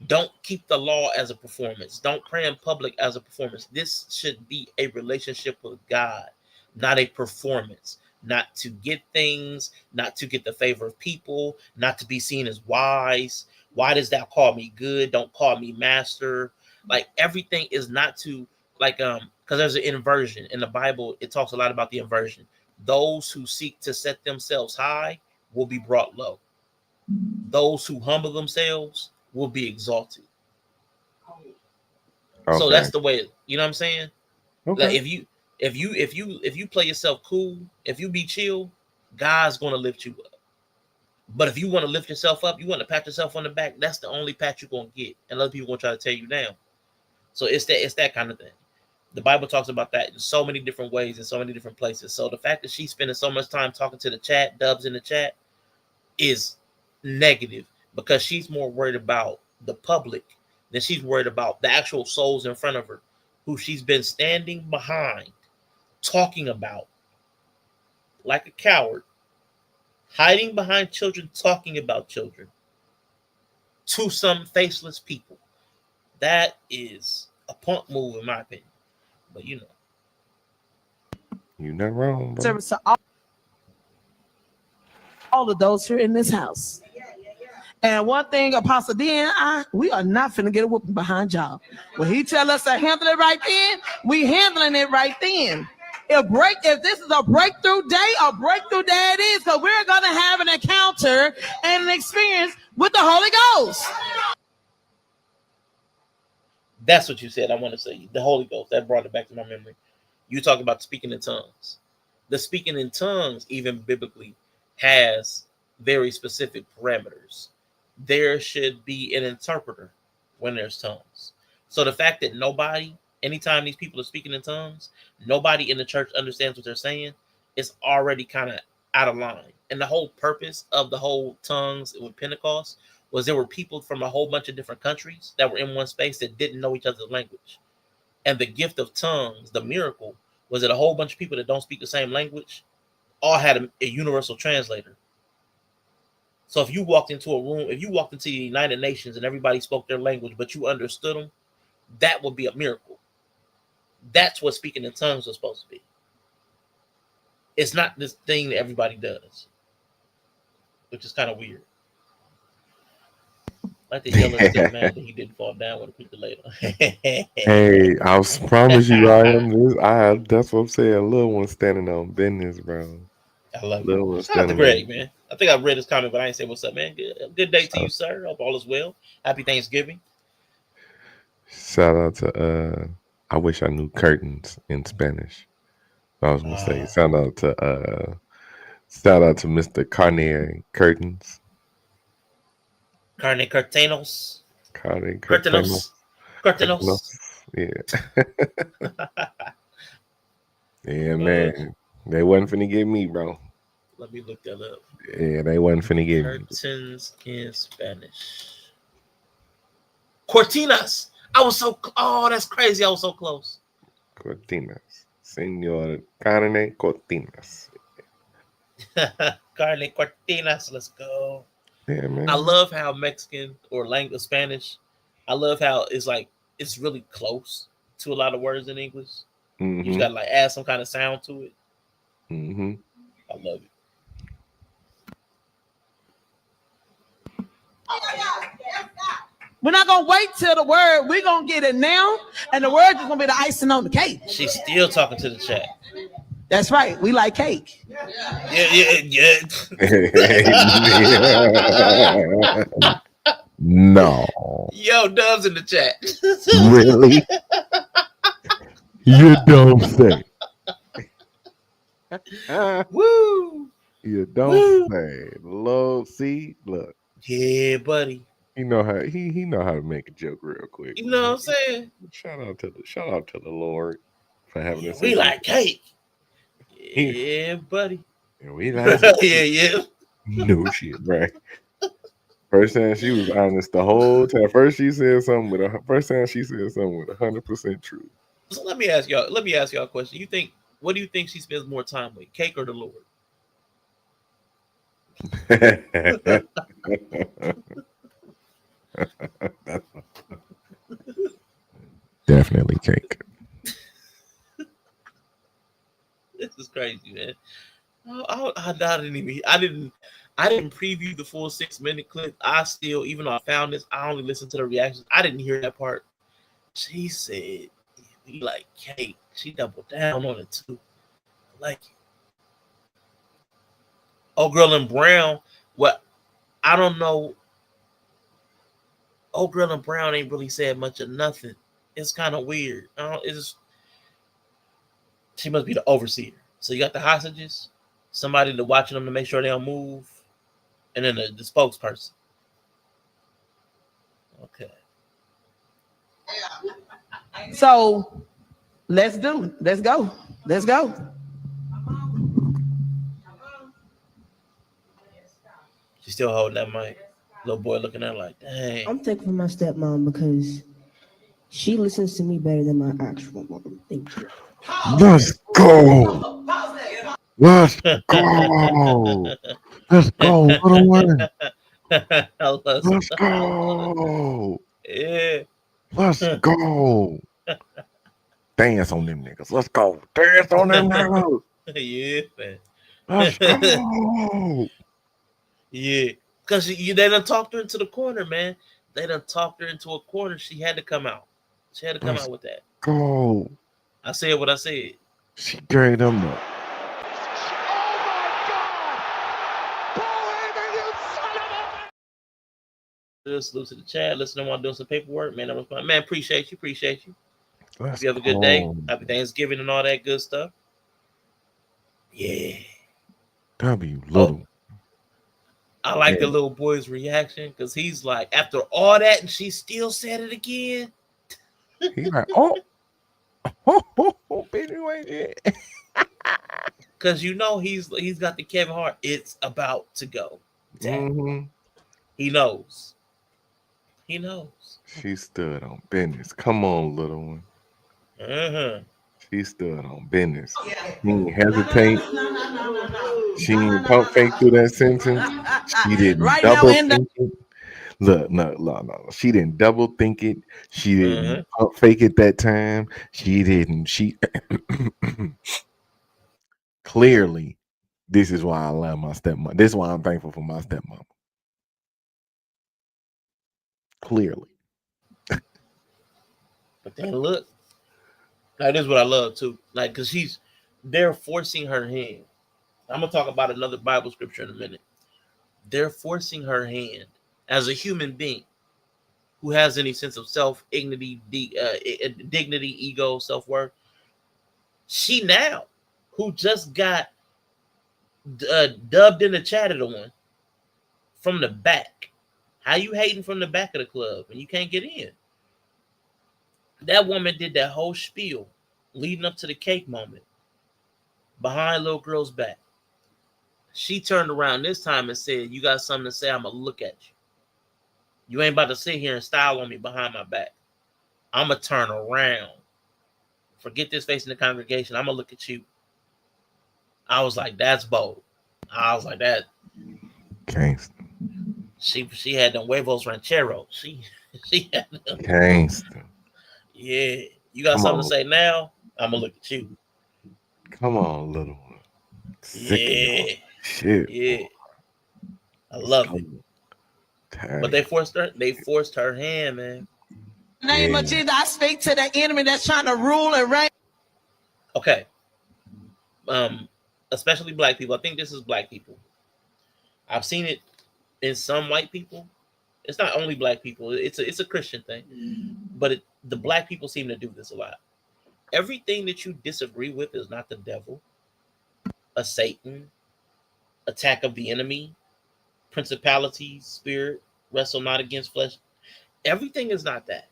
Don't keep the law as a performance. Don't pray in public as a performance. This should be a relationship with God, not a performance. Not to get things, not to get the favor of people, not to be seen as wise. Why does thou call me good? Don't call me master. Like everything is not to because there's an inversion in the Bible. It talks a lot about the inversion. Those who seek to set themselves high will be brought low. Those who humble themselves will be exalted. Okay. So that's the way. You know what I'm saying? Okay. Like if you play yourself cool, if you be chill, God's gonna lift you up. But if you want to lift yourself up, you want to pat yourself on the back, that's the only pat you're gonna get, and other people gonna try to tear you down. So it's that kind of thing. The Bible talks about that in so many different ways in so many different places. So the fact that she's spending so much time talking to the chat, Dubs in the chat, is negative because she's more worried about the public than she's worried about the actual souls in front of her, who she's been standing behind, talking about like a coward, hiding behind children, talking about children to some faceless people. That is a punk move, in my opinion. But you know, you're not wrong, bro. Service to all of those here in this house. And one thing, Apostle D and I, we are not finna get a whooping behind y'all. When he tell us to handle it right then, we handling it right then. If this is a breakthrough day it is, because we're gonna have an encounter and an experience with the Holy Ghost. that's what you said. I want to say the Holy Ghost. That brought it back to my memory. You talk about speaking in tongues. The speaking in tongues, even biblically, has very specific parameters. There should be an interpreter when there's tongues. So the fact that anytime these people are speaking in tongues, nobody in the church understands what they're saying, it's already kind of out of line. And the whole purpose of the whole tongues with Pentecost was there were people from a whole bunch of different countries that were in one space that didn't know each other's language. And the gift of tongues, the miracle, was that a whole bunch of people that don't speak the same language all had a universal translator. So if you walked into a room, if you walked into the United Nations and everybody spoke their language, but you understood them, that would be a miracle. That's what speaking in tongues was supposed to be. It's not this thing that everybody does, which is kind of weird. Like the Yella still mad that he didn't fall down with a pizza later. Hey, I promise you, that's what I'm saying. Little one standing on business, bro. I love Little you. Shout out to Greg, man. I think I read his comment, but I ain't say what's up, man. Good day to you, sir. Hope all is well. Happy Thanksgiving. Shout out to I wish I knew curtains in Spanish. I was gonna say shout out to Mr. Carnier Curtains. Carne Curtanos. Carne Curtanos. Curtanos. Yeah. Yeah, man. They wasn't finna get me, bro. Let me look that up. Yeah, they wasn't finna get me. Curtains in Spanish. Cortinas. That's crazy. I was so close. Cortinas. Señor Carne Cortinas. Carne Cortinas. Let's go. Yeah, man. I love how Mexican or Spanish, I love how it's really close to a lot of words in English. Mm-hmm. You just gotta add some kind of sound to it. Mm-hmm. I love it. We're not gonna wait till the word. We're gonna get it now, and the word is gonna be the icing on the cake. She's still talking to the chat. That's right. We like cake. Yeah. No. Yo, Dubs in the chat. Really? You don't say. Woo! You don't say. Look. Yeah, buddy. He know how he know how to make a joke real quick. You know what I'm saying? Shout out to the Lord for having us. We like cake. Yeah, buddy. Yeah, we like it. yeah. No shit, right? First time she was honest the whole time. First time she said something with 100% truth. So let me ask y'all a question. What do you think she spends more time with, cake or the Lord? Definitely cake. This is crazy, man. I didn't preview the full 6-minute clip. I still, even though I found this, I only listened to the reactions. I didn't hear that part. She said, "We like cake." She doubled down on it too. I like it. Oh, girl in brown. What? I don't know. Oh, girl in brown ain't really said much of nothing. It's kind of weird. She must be the overseer. So you got the hostages, somebody to watching them to make sure they don't move, and then the spokesperson. Okay. So let's do it. Let's go. Let's go. She's still holding that mic. Little boy looking at her like, dang. I'm thankful for my stepmom because she listens to me better than my actual mom. Thank you. Let's go. Let's go. Let's go, little one. Let's go. Yeah. Let's go. Dance on them niggas. Let's go. Dance on them niggas. Yeah, man. Let's go. Yeah. Because they done talked her into the corner, man. They done talked her into a corner. She had to come out. She had to come out with that. Go. I said what I said. She carried them up. Salute to the chat. Listen to while doing some paperwork, man. That was fun. Man, appreciate you. Let's you have a good day. go. Happy Thanksgiving and all that good stuff. Yeah. W little. I like the little boy's reaction because he's like, after all that, and she still said it again. He's like, baby, wait yet. Because you know he's got the Kevin Hart. It's about to go. Mm-hmm. He knows. He knows. She stood on business. Come on, little one. Uh-huh. She stood on business. She didn't hesitate. She didn't pump fake through that sentence. She didn't double think it. Look, no. She didn't double think it. She didn't pump fake it that time. She didn't. She clearly, this is why I love my stepmom. This is why I'm thankful for my stepmom. Clearly. But then look, that is what I love too. Like, because they're forcing her hand. I'm gonna talk about another Bible scripture in a minute. They're forcing her hand as a human being who has any sense of self, dignity, ego, self-worth. She now, who just got dubbed in the chat of the one from the back. How you hating from the back of the club when you can't get in? That woman did that whole spiel leading up to the cake moment behind little girl's back. She turned around this time and said, "You got something to say? I'm going to look at you. You ain't about to sit here and style on me behind my back. I'm going to turn around. Forget this face in the congregation. I'm going to look at you." I was like, that's bold. I was like, that. Gangsta. She had them huevos rancheros. She had them. Gangsta. Yeah. You got something to say now? I'm going to look at you. Come on, little one. Yeah. Shit. Yeah. I love it. But they forced her hand, man. In the name of Jesus, I speak to the enemy that's trying to rule and reign. Okay. Especially black people. I think this is black people. I've seen it in some white people. It's not only black people. It's a Christian thing. But the black people seem to do this a lot. Everything that you disagree with is not the devil, a Satan, attack of the enemy, principalities, spirit, wrestle not against flesh. Everything is not that.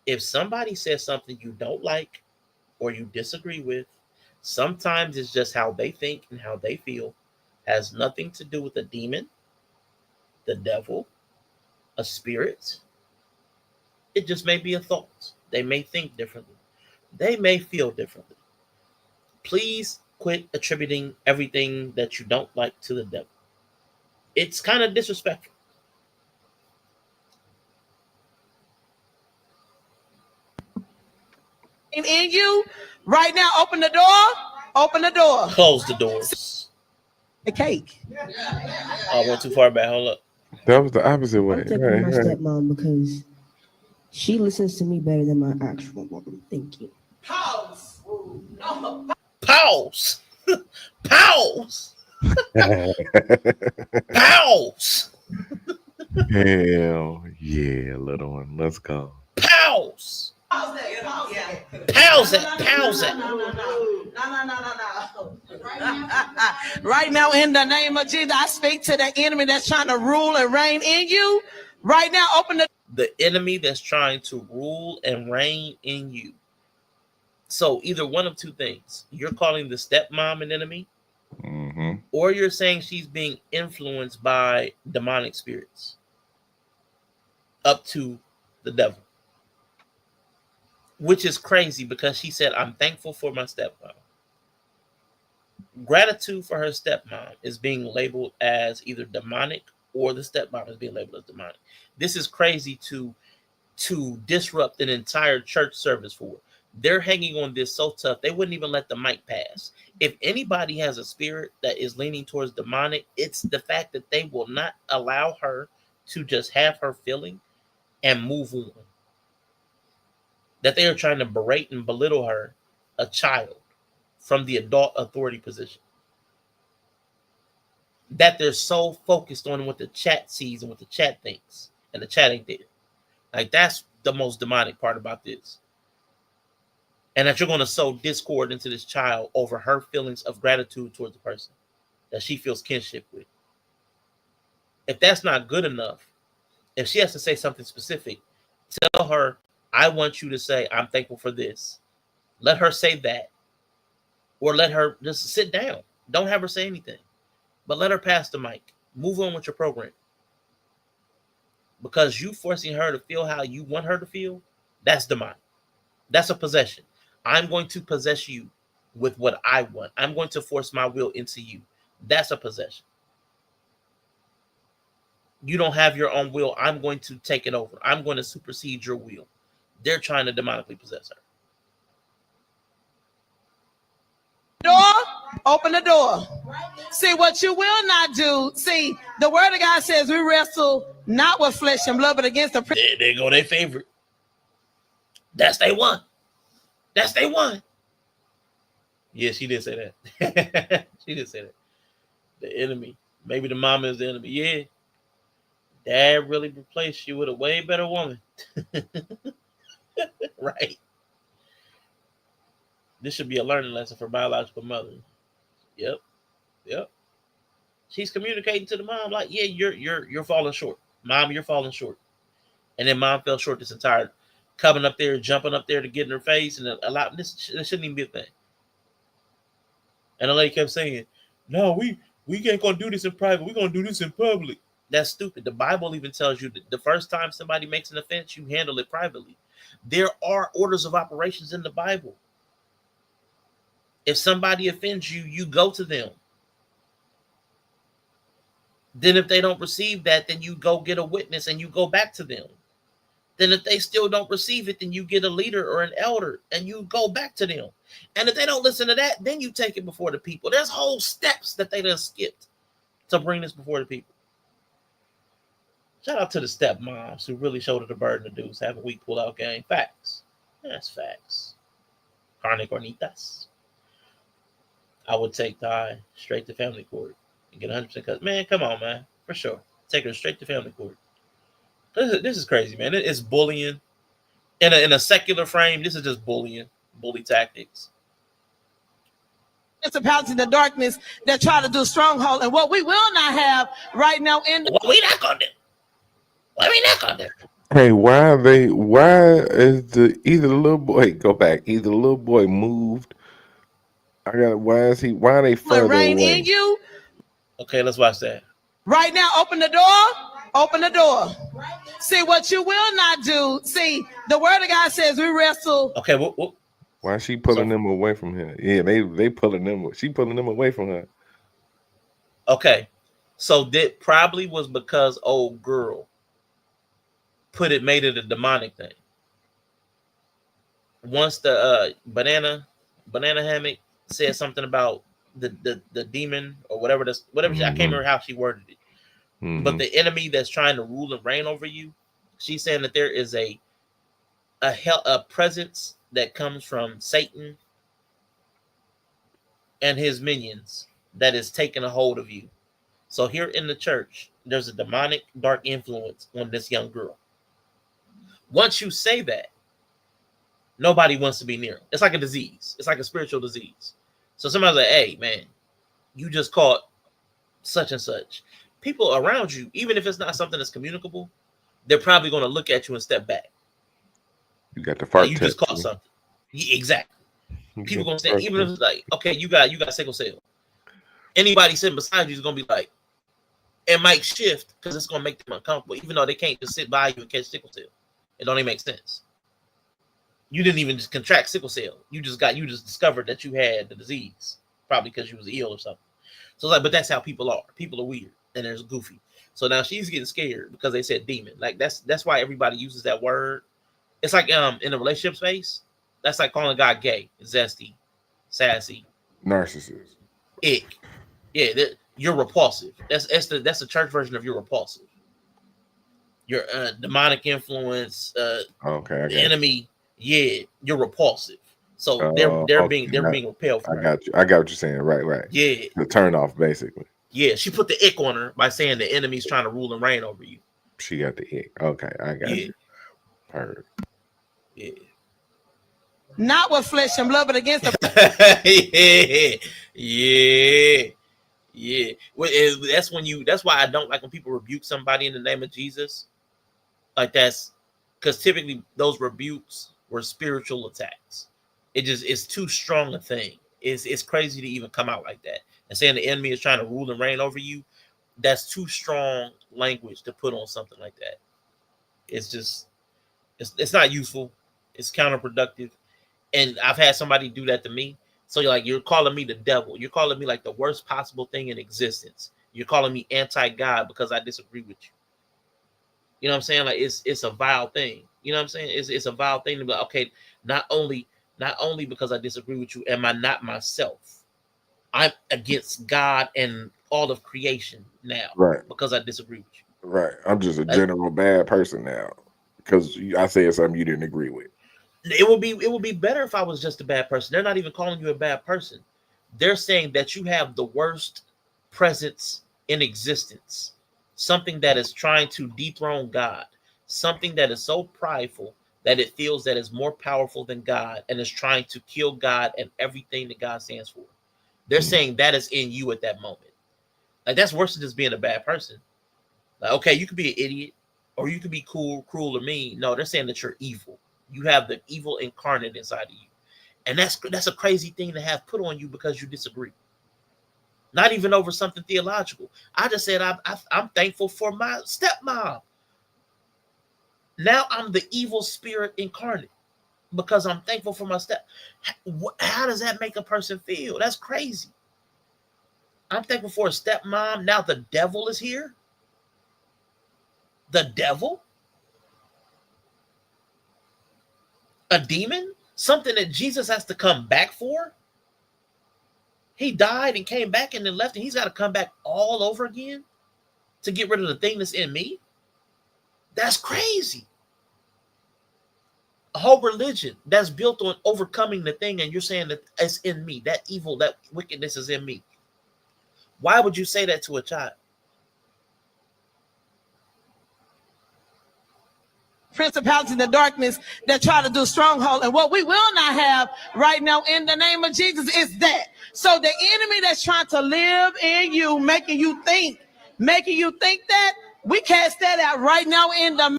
If somebody says something you don't like or you disagree with, sometimes it's just how they think and how they feel. Has nothing to do with a demon, the devil, a spirit. It just may be a thought. They may think differently. They may feel differently. Please quit attributing everything that you don't like to the devil. It's kind of disrespectful. In you right now, open the door. Open the door. Close the doors. The cake. Oh, I went too far back. Hold up. That was the opposite way. I'm taking my stepmom because she listens to me better than my actual mom. Thank you. Pause. Pause. Pause. Pause. Hell yeah, little one. Let's go. Pause. Pause that. Pause it. Pause it. No. Right now, in the name of Jesus, I speak to the enemy that's trying to rule and reign in you. Right now, open the enemy that's trying to rule and reign in you. So either one of two things. You're calling the stepmom an enemy, or you're saying she's being influenced by demonic spirits up to the devil. Which is crazy because she said, I'm thankful for my stepmom. Gratitude for her stepmom is being labeled as either demonic or the stepmom is being labeled as demonic. This is crazy to disrupt an entire church service for. They're hanging on this so tough, they wouldn't even let the mic pass. If anybody has a spirit that is leaning towards demonic, it's the fact that they will not allow her to just have her feeling and move on. That they are trying to berate and belittle her, a child, from the adult authority position. That they're so focused on what the chat sees and what the chat thinks, and the chat ain't there. Like, that's the most demonic part about this. And that you're going to sow discord into this child over her feelings of gratitude towards the person that she feels kinship with. If that's not good enough, if she has to say something specific, tell her, I want you to say, I'm thankful for this. Let her say that. Or let her just sit down. Don't have her say anything. But let her pass the mic. Move on with your program. Because you forcing her to feel how you want her to feel, that's demonic. That's a possession. I'm going to possess you with what I want. I'm going to force my will into you. That's a possession. You don't have your own will. I'm going to take it over. I'm going to supersede your will. They're trying to demonically possess her. door. Open the door. See, what you will not do. See, the word of God says we wrestle not with flesh and blood, but against the. There go their favorite. That's they one. That's they one. Yeah, she did say that. She did say that. The enemy. Maybe the mama is the enemy. Yeah. Dad really replaced you with a way better woman. Right. This should be a learning lesson for biological mothers. Yep. Yep. She's communicating to the mom like, yeah, you're falling short. Mom, you're falling short. And then mom fell short this entire coming up there, jumping up there to get in her face, and a lot. This shouldn't even be a thing. And the lady kept saying, no, we ain't gonna do this in private. We're gonna do this in public. That's stupid. The Bible even tells you that the first time somebody makes an offense, you handle it privately. There are orders of operations in the Bible. If somebody offends you, you go to them. Then if they don't receive that, then you go get a witness and you go back to them. Then if they still don't receive it, then you get a leader or an elder and you go back to them. And if they don't listen to that, then you take it before the people. There's whole steps that they done skipped to bring this before the people. Shout out to the stepmoms who really showed her the burden to do is have a weak pull-out game. Facts. That's facts. Carne cornitas. I would take Ty straight to family court and get 100% cut. Man, come on, man. For sure. Take her straight to family court. This is crazy, man. It's bullying. In a secular frame, this is just bullying. Bully tactics. Principalities in the darkness that try to do stronghold. And what we will not have right now in what we not gonna do. What we not gonna do? Hey, why is either the little boy go back? Either the little boy moved. Why are they further Rain away? in you. Okay, let's watch that. Right now, open the door. Open the door. See what you will not do. See, the word of God says we wrestle. Okay, why is she pulling them away from her? Yeah, they pulling them. She pulling them away from her. Okay, so that probably was because old girl made it a demonic thing. Once the banana hammock said something about the demon or whatever I can't remember how she worded it. But the enemy that's trying to rule and reign over you, she's saying that there is a presence that comes from Satan and his minions that is taking a hold of you. So here in the church, there's a demonic dark influence on this young girl. Once you say that, nobody wants to be near them. It's like a disease. It's like a spiritual disease. So somebody's like, hey, man, you just caught such and such. People around you, even if it's not something that's communicable, they're probably going to look at you and step back. You got the fart like you test. just caught something. Yeah, exactly. People going to say, even if it's like, okay, you got sickle cell. Anybody sitting beside you is going to be like, it might shift because it's going to make them uncomfortable, even though they can't just sit by you and catch sickle cell. It don't even make sense. You didn't even just contract sickle cell. You just discovered that you had the disease, probably because you was ill or something. So it's like, but that's how people are. People are weird and they're goofy. So now she's getting scared because they said demon. Like that's why everybody uses that word. It's like in a relationship space, that's like calling a guy gay, zesty, sassy, narcissist, ick. Yeah, you're repulsive. That's the church version of you're repulsive. You're demonic influence. Okay, the enemy. Yeah, you're repulsive. So they're being repelled from her. I got what you're saying. Right. Yeah. The turn off, basically. Yeah, she put the ick on her by saying the enemy's trying to rule and reign over you. She got the ick. Okay, I got you. Heard. Yeah. Not with flesh and blood, but against the Yeah. Well, that's why I don't like when people rebuke somebody in the name of Jesus. Like that's because typically those rebukes were spiritual attacks. It's too strong a thing. It's crazy to even come out like that and saying the enemy is trying to rule and reign over you. That's too strong language to put on something like that. It's not useful. It's counterproductive. And I've had somebody do that to me. So you're calling me the devil. You're calling me like the worst possible thing in existence. You're calling me anti-God because I disagree with you. You know what I'm saying? Like it's a vile thing. You know what I'm saying? It's a vile thing to be like, okay, not only because I disagree with you, am I not myself? I'm against God and all of creation now, right? Because I disagree with you, right? I'm just a general bad person now because I said something you didn't agree with. It would be better if I was just a bad person. They're not even calling you a bad person. They're saying that you have the worst presence in existence. Something that is trying to dethrone God. Something that is so prideful that it feels that it's more powerful than God and is trying to kill God and everything that God stands for. They're saying that is in you at that moment. Like that's worse than just being a bad person. Like, okay, you could be an idiot or you could be cruel or mean. No, they're saying that you're evil. You have the evil incarnate inside of you. And that's a crazy thing to have put on you because you disagree. Not even over something theological. I just said I'm thankful for my stepmom. Now I'm the evil spirit incarnate because I'm thankful for my How does that make a person feel? That's crazy. I'm thankful for a stepmom. Now the devil is here. The devil? A demon? Something that Jesus has to come back for? He died and came back and then left, and he's got to come back all over again to get rid of the thing that's in me? That's crazy. A whole religion that's built on overcoming the thing, and you're saying that it's in me. That evil, that wickedness is in me. Why would you say that to a child? Principalities in the darkness that try to do stronghold. And what we will not have right now in the name of Jesus is that. So the enemy that's trying to live in you, making you think that We cast that out right now in the.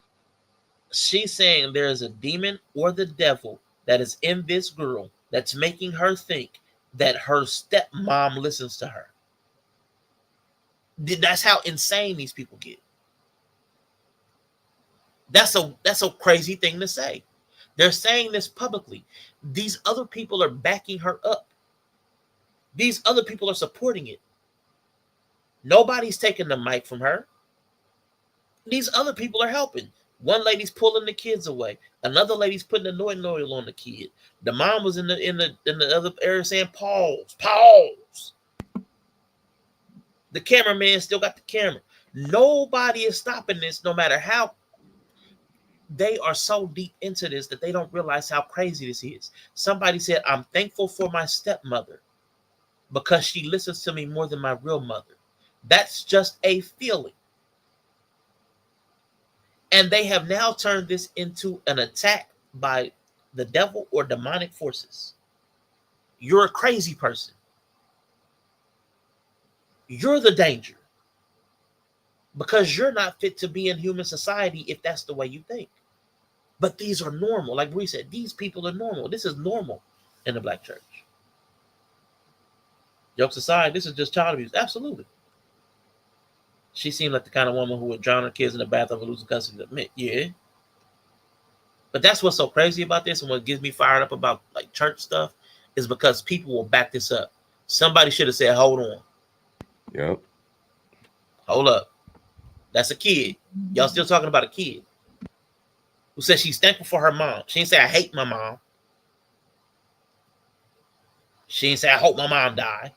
She's saying there is a demon or the devil that is in this girl that's making her think that her stepmom listens to her. That's how insane these people get. That's a crazy thing to say. They're saying this publicly. These other people are backing her up. These other people are supporting it. Nobody's taking the mic from her. These other people are helping. One lady's pulling the kids away. Another lady's putting anointing oil on the kid. The mom was in the other area saying, "Pause, pause." The cameraman still got the camera. Nobody is stopping this, no matter how. They are so deep into this that they don't realize how crazy this is. Somebody said, "I'm thankful for my stepmother because she listens to me more than my real mother." That's just a feeling. And they have now turned this into an attack by the devil or demonic forces. You're a crazy person. You're the danger. Because you're not fit to be in human society if that's the way you think. But these are normal. Like we said, these people are normal. This is normal in the black church. Jokes aside, this is just child abuse. Absolutely. She seemed like the kind of woman who would drown her kids in the bathroom and lose custody. Admit, yeah. But that's what's so crazy about this, and what gets me fired up about like church stuff is because people will back this up. Somebody should have said, "Hold on." Yep. Hold up. That's a kid. Y'all still talking about a kid who says she's thankful for her mom. She didn't say, "I hate my mom." She didn't say, "I hope my mom die."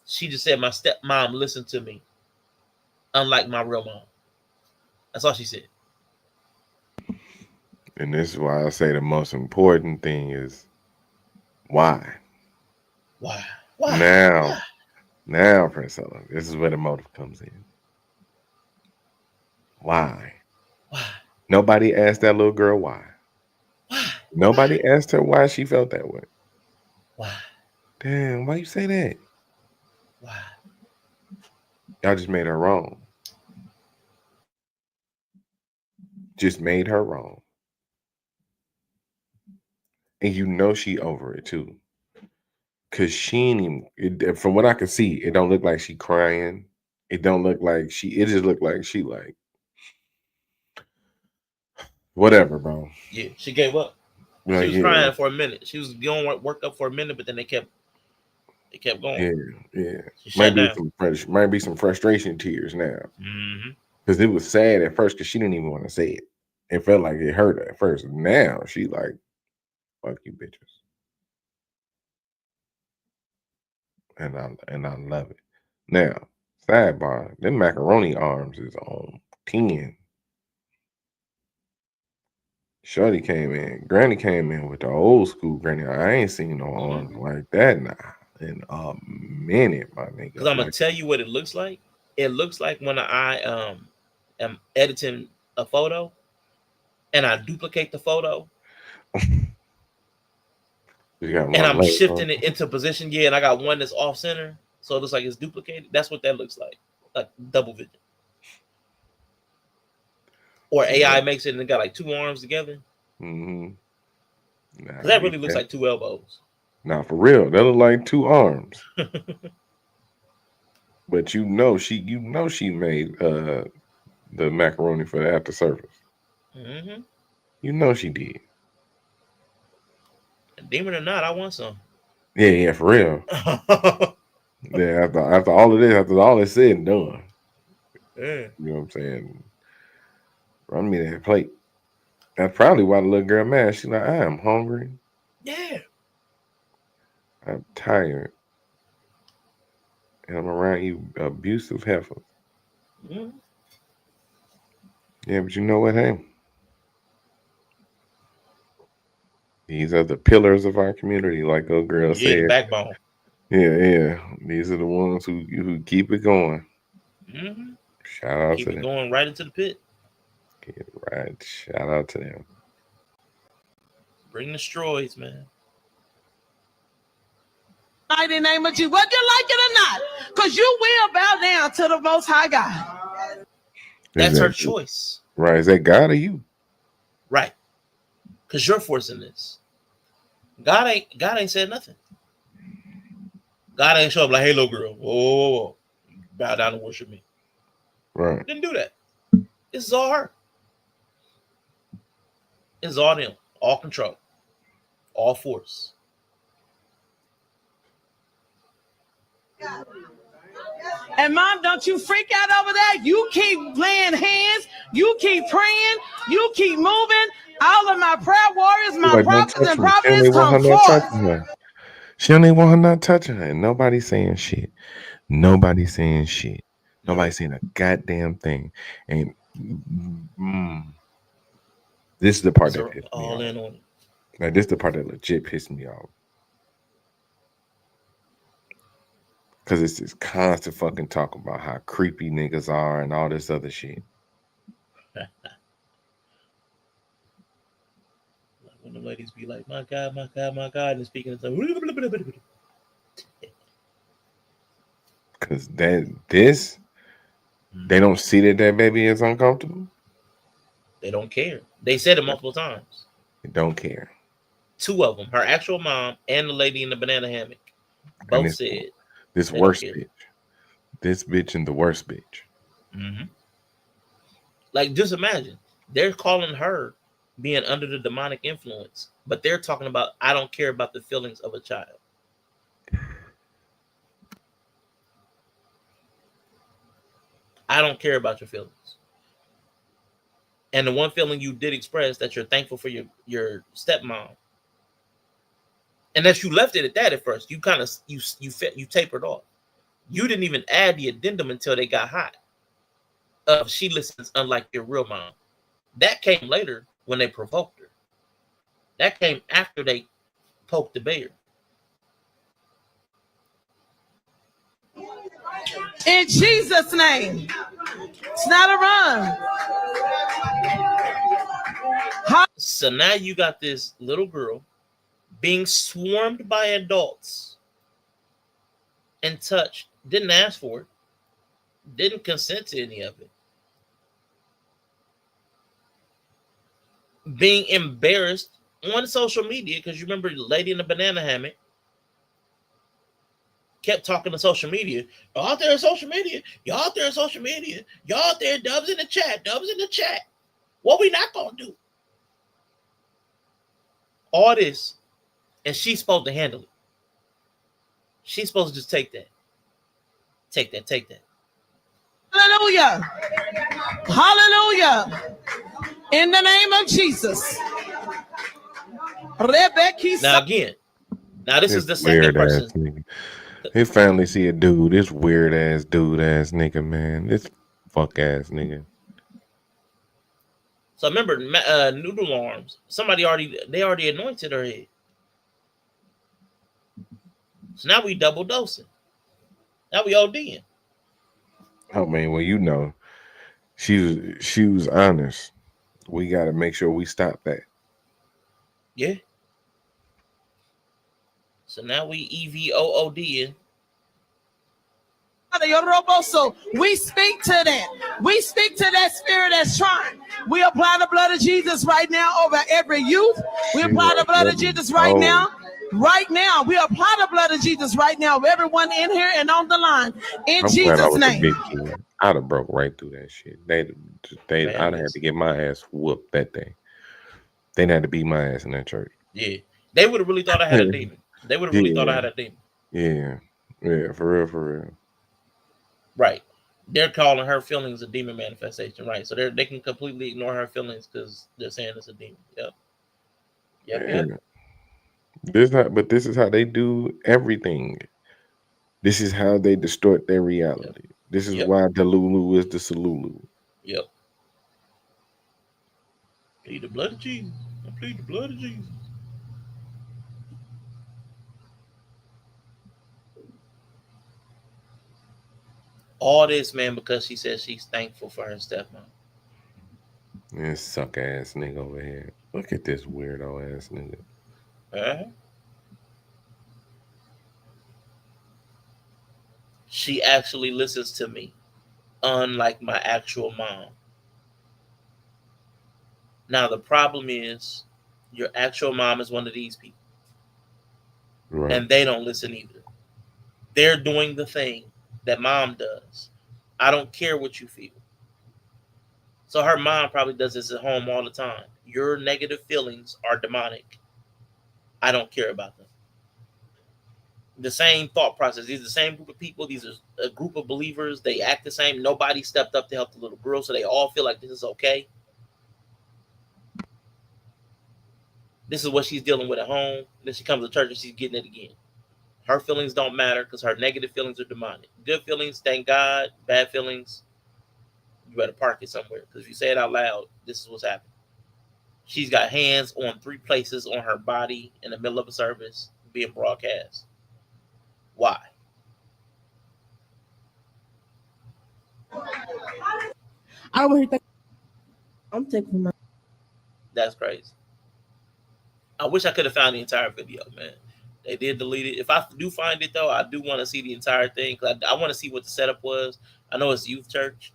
She just said, "My stepmom listened to me, unlike my real mom." That's all she said. And this is why I say the most important thing is why. Why? Now, Prince Ella, this is where the motive comes in. Why? Nobody asked that little girl why. Nobody asked her why she felt that way. Why? Damn, why you say that? Why? Y'all just made her wrong. Just made her wrong. And you know she over it too. Cause she ain't even, from what I can see, it don't look like she crying. It don't look like it just look like she like, whatever, bro. Yeah, she gave up. Like, she was crying for a minute. She was going work up for a minute, but then they kept going. Yeah. She shut down. Might be some frustration tears now. Mm-hmm. Because it was sad at first because she didn't even want to say it. It felt like it hurt her at first. Now she like, fuck you bitches. And I love it. Now, sidebar, them macaroni arms is on 10. Shorty came in, Granny came in with the old school Granny. I ain't seen no arms like that now in a minute, my nigga. Because I'm gonna tell you what it looks like. It looks like when I am editing a photo and I duplicate the photo. And I'm shifting it into position, and I got one that's off center, so it looks like it's duplicated. That's what that looks like double vision. Or AI makes it and it got like two arms together. Mm-hmm. Nah, that really looks like two elbows. Nah, for real, that look like two arms. But you know she made the macaroni for the after service. Mm-hmm. You know she did. Demon or not, I want some. Yeah, for real. Yeah, after all of this, after all is said and done. Yeah. You know what I'm saying? Run me that plate. That's probably why the little girl mad. She's like, I am hungry. Yeah. I'm tired. And I'm around you abusive heifers. Mm-hmm. Yeah, but you know what, hey? These are the pillars of our community, like old girl said. The backbone. Yeah. These are the ones who keep it going. Mm-hmm. Shout out keep to it them. Going right into the pit. Right. Shout out to them. Bring the destroys, man. In the name of Jesus, whether you like it or not, because you will bow down to the Most High God. That's her choice. Right. Is that God or you? Right. Because you're forcing this. God ain't said nothing. God ain't show up like, hey, little girl, whoa. Bow down and worship me. Right. Didn't do that. This is all her. It's all them. All control. All force. And mom, don't you freak out over that. You keep laying hands. You keep praying. You keep moving. All of my prayer warriors, my Like, don't prophets touch and me. She don't prophetess even want her come not forth. touching her. She don't even want her not touching her. Nobody's saying shit. Nobody's saying shit. Nobody's saying a goddamn thing. And this is the part that pissed me all off. in on it. Like, this is the part that legit pissed me off. Because it's this constant fucking talk about how creepy niggas are and all this other shit. When the ladies be like, my God, my God, my God, and speaking of something. Because they don't see that baby is uncomfortable. They don't care. They said it multiple times. They don't care. Two of them, her actual mom and the lady in the banana hammock, both said this worst bitch. This bitch and the worst bitch. Mm-hmm. Like, just imagine, they're calling her being under the demonic influence, but they're talking about, I don't care about the feelings of a child. I don't care about your feelings. And the one feeling you did express, that you're thankful for your stepmom, and that you left it at that at first. You kind of you tapered off. You didn't even add the addendum until they got hot. She listens unlike your real mom. That came later when they provoked her. That came after they poked the bear. In Jesus' name. It's not a run. So now you got this little girl being swarmed by adults and touched, didn't ask for it, didn't consent to any of it. Being embarrassed on social media, because you remember the lady in the banana hammock kept talking to social media. Y'all out there in social media. Y'all out there in social media. Y'all out there, dubs in the chat. Dubs in the chat. What we not going to do? All this, and she's supposed to handle it. She's supposed to just take that. Take that. Take that. Hallelujah. Hallelujah. In the name of Jesus. Now again, this is the second person. His family see a dude, this weird ass dude ass nigga, man. This fuck ass nigga. So remember, noodle arms. They already anointed her head. So now we double dosing. Now we ODing. Oh man, well, you know, she was honest. We got to make sure we stop that. Yeah. So now we EVOODing. So we speak to that. We speak to that spirit that's trying. We apply the blood of Jesus right now over every youth. We apply the blood of Jesus right now. Right now, we apply the blood of Jesus right now of everyone in here and on the line. In Jesus' name. Big kid. I'd have broke right through that shit. I'd have had to get my ass whooped that day. They'd had to beat my ass in that church. Yeah. They would have really thought I had a demon. They would have really thought I had a demon. Yeah. Yeah, for real. Right. They're calling her feelings a demon manifestation, right? So they can completely ignore her feelings because they're saying it's a demon. Yep. This is how they do everything. This is how they distort their reality. Yep. This is why Delulu is the Salulu. Yep. Plead the blood of Jesus. I plead the blood of Jesus. All this, man, because she says she's thankful for her stepmom. This suck ass nigga over here. Look at this weirdo ass nigga. She actually listens to me, unlike my actual mom. Now the problem is your actual mom is one of these people. Right. And they don't listen either. They're doing the thing that mom does. I don't care what you feel. So her mom probably does this at home all the time. Your negative feelings are demonic. I don't care about them. The same thought process. These are the same group of people. These are a group of believers. They act the same. Nobody stepped up to help the little girl, so they all feel like this is okay. This is what she's dealing with at home. Then she comes to church and she's getting it again. Her feelings don't matter because her negative feelings are demonic. Good feelings, thank God. Bad feelings, you better park it somewhere. Because if you say it out loud, this is what's happening. She's got hands on 3 places on her body in the middle of a service being broadcast. Why? I don't want to think. I'm taking my. That's crazy. I wish I could have found the entire video, man. They did delete it. If I do find it, though, I do want to see the entire thing. Cause I want to see what the setup was. I know it's youth church.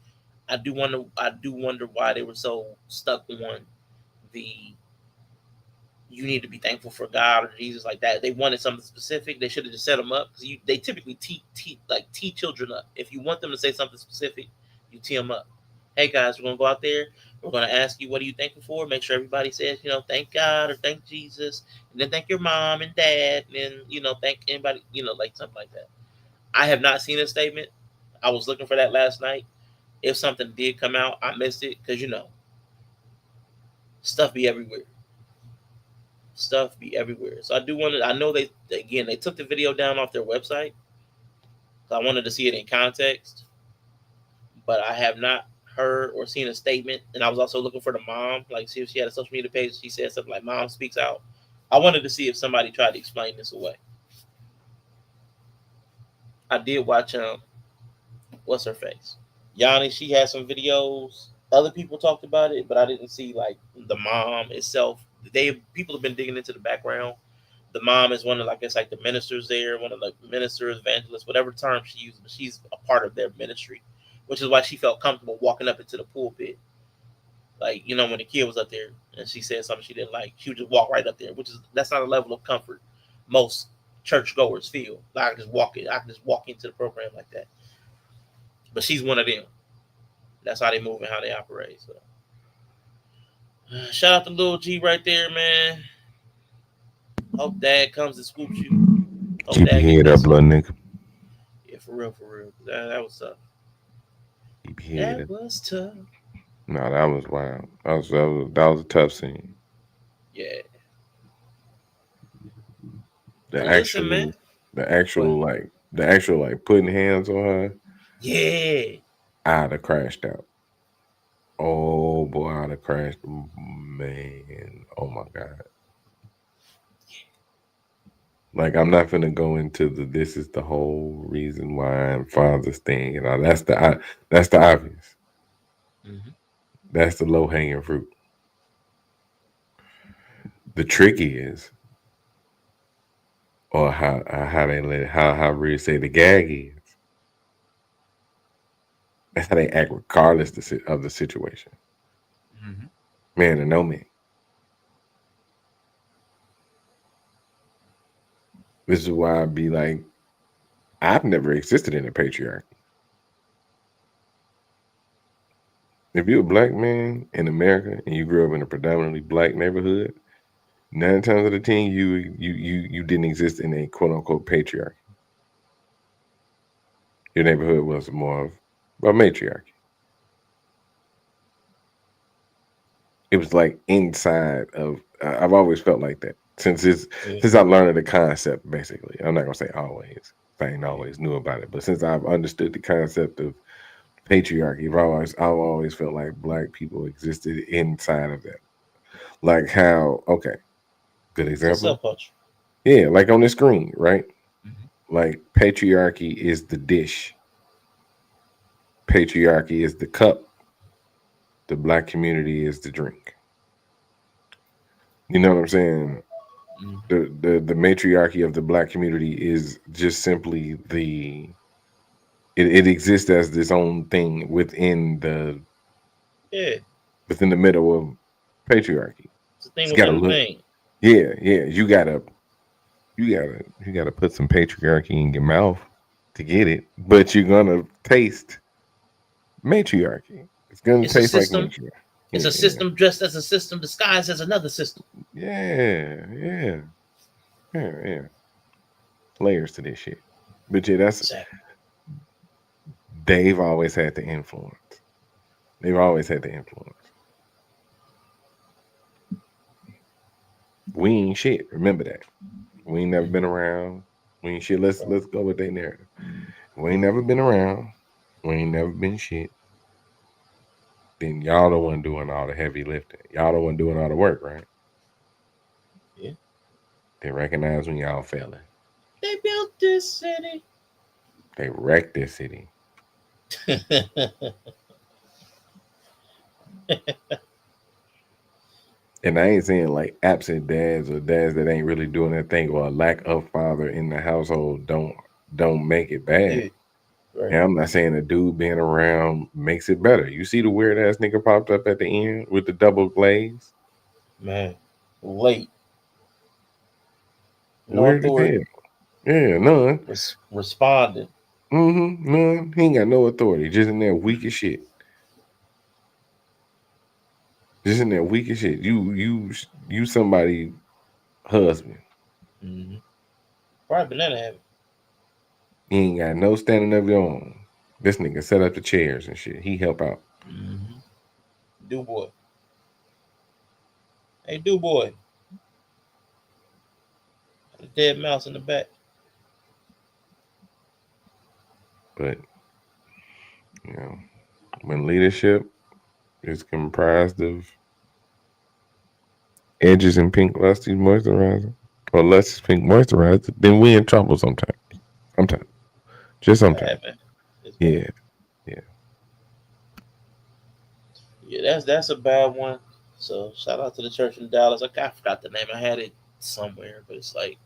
I do wonder why they were so stuck on the you need to be thankful for God or Jesus like that. They wanted something specific. They should have just set them up because they typically tee children up. If you want them to say something specific, you tee them up. Hey guys, we're gonna go out there. We're gonna ask you what are you thankful for. Make sure everybody says thank God or thank Jesus, and then thank your mom and dad, and then thank anybody like something like that. I have not seen a statement. I was looking for that last night. If something did come out, I missed it because stuff be everywhere. Stuff be everywhere. So I do want to. I know they took the video down off their website. So I wanted to see it in context, but I have not heard or seen a statement. And I was also looking for the mom, like see if she had a social media page. She said something like "Mom speaks out." I wanted to see if somebody tried to explain this away. I did watch what's her face, Yanni. She had some videos. Other people talked about it, but I didn't see like the mom itself. People have been digging into the background. The mom is one of, I guess, like the ministers there, one of the ministers, evangelists, whatever term she uses, but she's a part of their ministry, which is why she felt comfortable walking up into the pulpit. Like, when the kid was up there and she said something she didn't like, she would just walk right up there, that's not a level of comfort most churchgoers feel. Like I can just walk into the program like that. But she's one of them. That's how they move and how they operate. So. Shout out to Lil G right there, man. Hope Dad comes and swoops you. Hope Keep your head up, little nigga. Yeah, for real. That was tough. Keep your head that up. Was tough. No, that was wild. That was a tough scene. Yeah. The actual putting hands on her. Yeah. I'd have crashed out. Oh boy, I'd have crashed. Man, oh my God. Like, I'm not gonna go into this is the whole reason why I'm Father's thing. That's the obvious. Mm-hmm. That's the low hanging fruit. The trick is, or how really say the gag is. That's how they act regardless of the situation. Mm-hmm. Man or no man. This is why I'd be like, I've never existed in a patriarchy. If you're a black man in America and you grew up in a predominantly black neighborhood, 9 times out of 10, you didn't exist in a quote unquote patriarchy. Your neighborhood was more of a matriarchy. It was like inside of. I've always felt like that since I learned the concept. Basically, I'm not gonna say always. I ain't always knew about it, but since I've understood the concept of patriarchy, I've always felt like black people existed inside of that. Like how, okay, good example. Subculture. Yeah, like on the screen, right? Mm-hmm. Like patriarchy is the dish. Patriarchy is the cup. The black community is the drink. You know what I'm saying? Mm-hmm. The matriarchy of the black community is just simply it exists as this own thing within the middle of Patriarchy. It's the thing It's with gotta women look. thing. Yeah, yeah. You gotta put some patriarchy in your mouth to get it, but you're gonna taste matriarchy. It's gonna It's a taste like system. matriarchy. It's Yeah, a system dressed as a system disguised as another system. yeah. Layers to this shit. But yeah, Exactly. they've always had the influence. They've always had the influence. We ain't shit. Remember that. We ain't never been around. We ain't shit. Let's go with their narrative. We ain't never been around. We ain't never been shit. Then y'all the one doing all the heavy lifting. Y'all the one doing all the work, right? Yeah. They recognize when y'all failing. They built this city. They wrecked this city. And I ain't saying like absent dads or dads that ain't really doing their thing or a lack of father in the household don't make it bad. Yeah. Right. And I'm not saying a dude being around makes it better. You see the weird ass nigga popped up at the end with the double glaze? Man, late. No Weird as authority. hell. Yeah, none. Responded. None. He ain't got no authority. Just in there weak as shit. Just in there weak as shit. You somebody husband. Mm-hmm. Probably banana habit. You ain't got no standing of your own. This nigga set up the chairs and shit. He help out. Mm-hmm. Do boy. Hey, do boy. The dead mouse in the back. But you know, when leadership is comprised of edges and pink lusty moisturizer or luscious pink moisturizer, then we in trouble sometimes. Sometimes. Just sometimes. Yeah. Yeah, that's a bad one. So shout out to the church in Dallas. I forgot the name. I had it somewhere, but it's like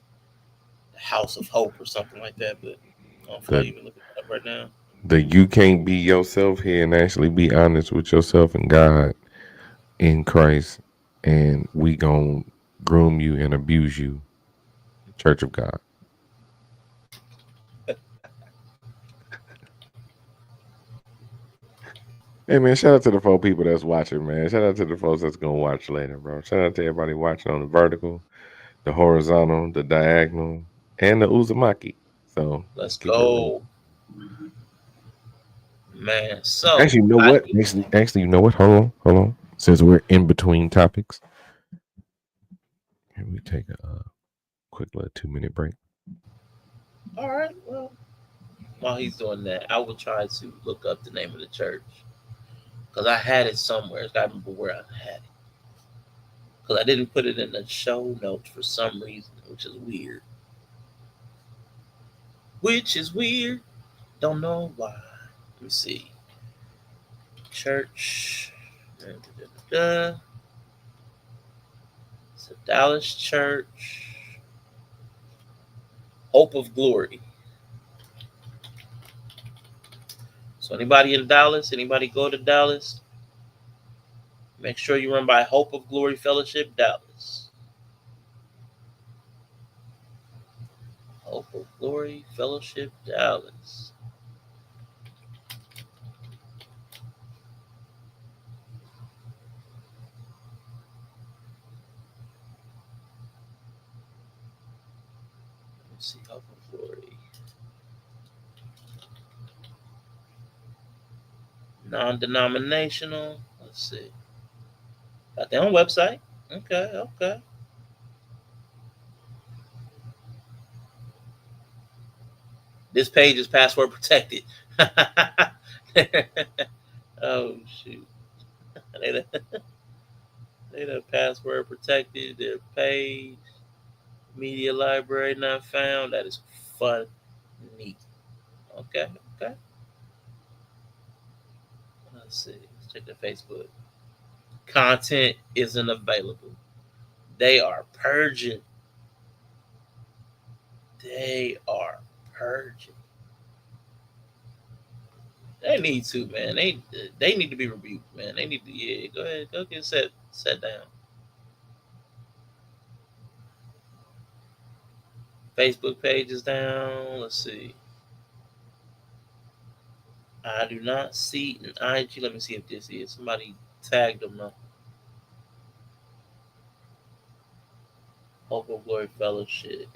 the House of Hope or something like that. But I don't feel like even looking it up right now. You can't be yourself here and actually be honest with yourself and God in Christ, and we gonna groom you and abuse you. Church of God. Hey man, shout out to the 4 people that's watching, man. Shout out to the folks that's gonna watch later, bro. Shout out to everybody watching on the vertical, the horizontal, the diagonal, and the Uzumaki. So Let's go, man. So actually, you know what? Actually, you know what? Hold on. Since we're in between topics, can we take a quick little 2-minute break? All right. Well, while he's doing that, I will try to look up the name of the church because I had it somewhere. I gotta remember where I had it because I didn't put it in the show notes for some reason, which is weird. Don't know why. Let me see. Church. It's a Dallas church. Hope of Glory. So anybody in Dallas, anybody go to Dallas, make sure you run by Hope of Glory Fellowship, Dallas. Hope of Glory Fellowship, Dallas. Let's see, Hope of Glory. Non-denominational. Let's see. Got their own website. Okay. This page is password protected. Oh shoot. They the password protected their page. Media library not found. That is fun. Neat. Okay. Let's see. Let's check the Facebook. Content isn't available. They are purging. They need to, man. They need to be rebuked, man. They need to, go ahead, go get set down. Facebook page is down. Let's see. I do not see an IG. Let me see if this is. Somebody tagged them though. Hope of Glory Fellowship.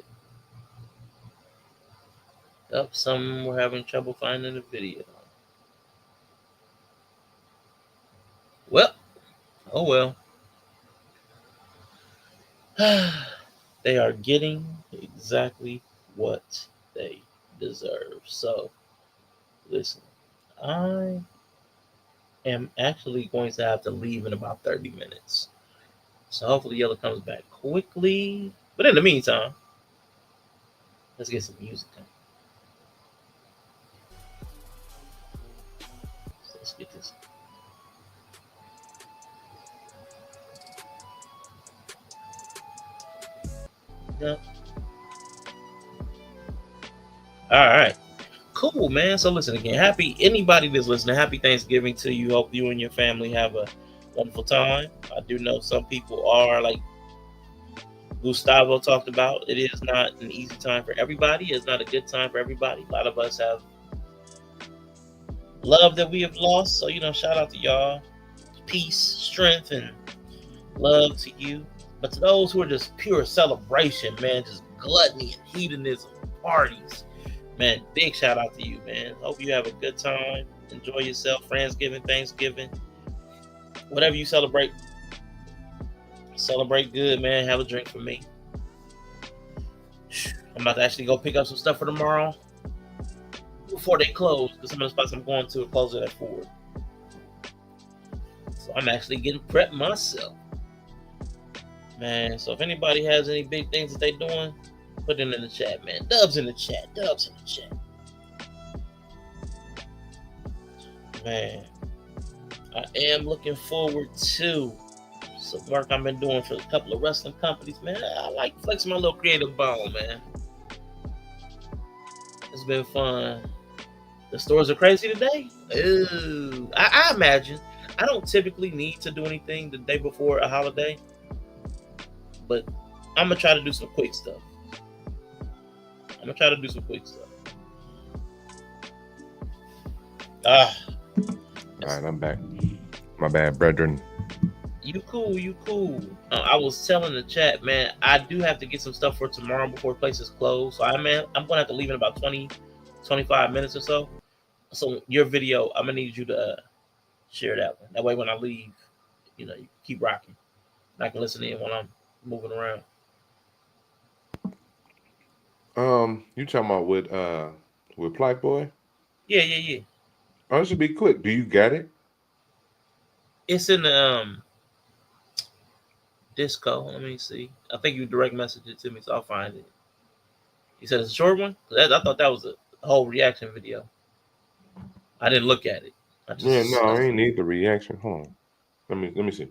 Yep, some were having trouble finding the video. Well, oh well. They are getting exactly what they deserve. So, listen, I am actually going to have to leave in about 30 minutes. So hopefully Yella comes back quickly. But in the meantime, let's get some music on. So let's get this. Yep. All right. Cool, man. So listen again. Happy anybody that's listening, happy Thanksgiving to you. Hope you and your family have a wonderful time. I do know some people are like Gustavo talked about. It is not an easy time for everybody. It's not a good time for everybody. A lot of us have love that we have lost. So, shout out to y'all. Peace, strength, and love to you. But to those who are just pure celebration, man, just gluttony and hedonism, parties, man, big shout out to you, man. Hope you have a good time. Enjoy yourself. Friendsgiving, Thanksgiving, whatever you celebrate. Celebrate good, man. Have a drink for me. I'm about to actually go pick up some stuff for tomorrow before they close, because some of the spots I'm going to close it at 4. So I'm actually getting prepped myself. Man, so if anybody has any big things that they're doing, put them in the chat, man. Dubs in the chat. Man, I am looking forward to some work I've been doing for a couple of wrestling companies, man. I like flexing my little creative bone, man. It's been fun. The stores are crazy today. Ooh, I imagine. I don't typically need to do anything the day before a holiday, but I'm gonna try to do some quick stuff. All right, I'm back. My bad, brethren. You cool. I was telling the chat, man, I do have to get some stuff for tomorrow before places close. So I'm gonna have to leave in about 20-25 minutes or so. So your video, I'm gonna need you to share that one. That way when I leave, you keep rocking. I can listen in when I'm moving around. You talking about with Plight Boy? Yeah. Oh, it should be quick. Do you got it? It's in the Disco. Let me see. I think you direct message it to me, so I'll find it. You said it's a short one? I thought that was a whole reaction video. I didn't look at it. I ain't need the reaction. Hold on. Let me see.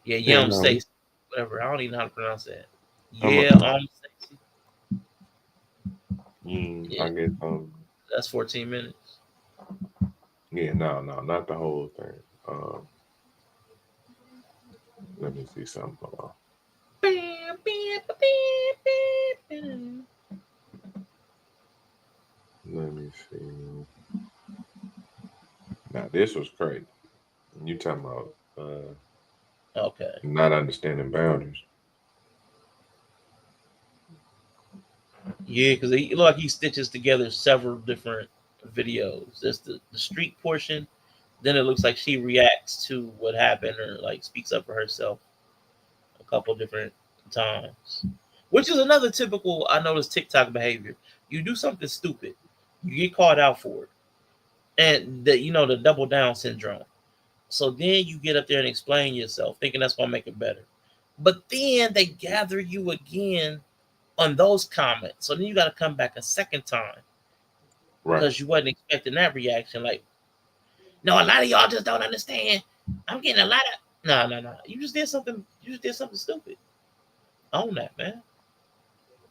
Yeah, Stacy. Whatever. I don't even know how to pronounce that. Stacy. I guess that's 14 minutes. Yeah, no, not the whole thing. Let me see something. Let me see. Now this was crazy. You talking about okay, not understanding boundaries. Yeah, because it looked like he stitches together several different videos. There's the street portion. Then it looks like she reacts to what happened or like speaks up for herself a couple different times, which is another typical, I noticed, TikTok behavior. You do something stupid, you get called out for it, and the double down syndrome. So then you get up there and explain yourself, thinking that's gonna make it better. But then they gather you again on those comments. So then you got to come back a second time, right? Because you wasn't expecting that reaction. Like, no, a lot of y'all just don't understand. I'm getting a lot of no. You just did something. Stupid. Own that, man.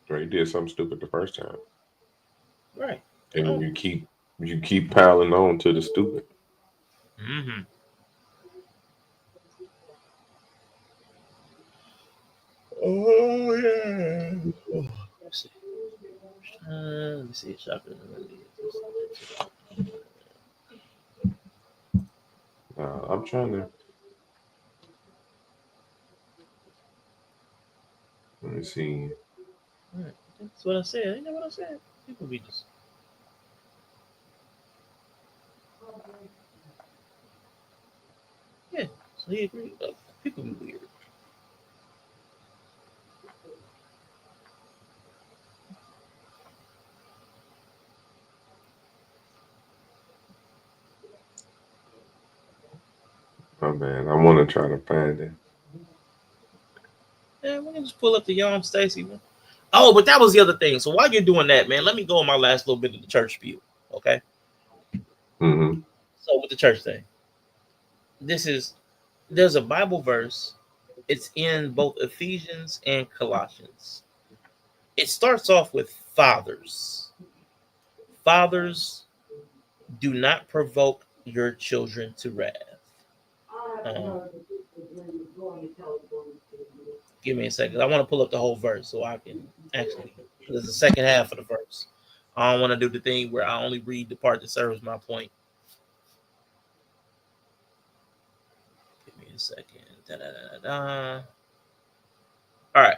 Right, you did something stupid the first time, right? And you keep piling on to the stupid. Mm-hmm. Oh yeah. Let me see. I'm trying to. Let me see. Right. That's what I said. Ain't that what I said? People be just. Yeah. So he agreed. People be weird. My man, I want to try to find it. Yeah, we can just pull up the Yom Stacy one. Oh, but that was the other thing. So while you're doing that, man, let me go on my last little bit of the church spiel. Okay. Mm-hmm. So with the church thing, there's a Bible verse. It's in both Ephesians and Colossians. It starts off with fathers. Fathers, do not provoke your children to wrath. Give me a second. I want to pull up the whole verse so I can actually. There's the second half of the verse. I don't want to do the thing where I only read the part that serves my point. Give me a second. Da-da-da-da-da. All right.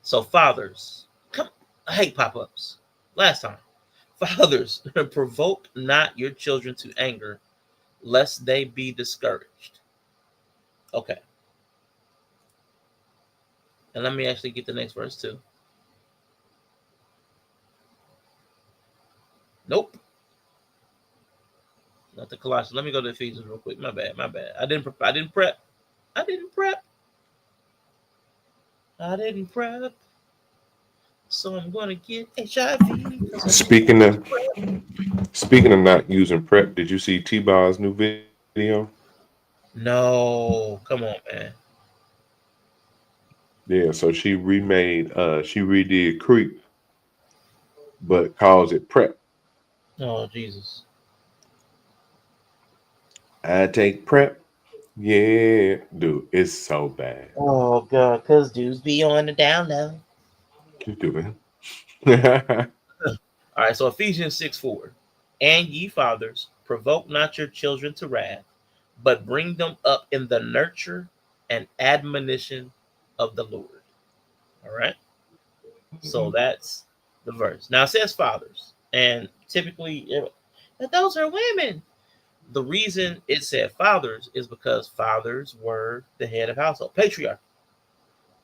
So fathers, I hate pop-ups. Last time. Fathers, provoke not your children to anger, lest they be discouraged. Okay. And let me actually get the next verse too. Nope. Not the Colossians. Let me go to Ephesians real quick. My bad. I didn't prep. So I'm gonna get HIV. Speaking of not using prep, did you see T-Bar's new video? No, come on, man. Yeah, so she redid Creep, but calls it Prep. Oh, Jesus. I take Prep. Yeah, dude, it's so bad. Oh, God, because dudes be on the down low. Keep doing All right, so Ephesians 6:4. And ye fathers, provoke not your children to wrath, but bring them up in the nurture and admonition of the Lord. All right. So that's the verse. Now it says fathers, and typically those are women. The reason it said fathers is because fathers were the head of household. Patriarchy.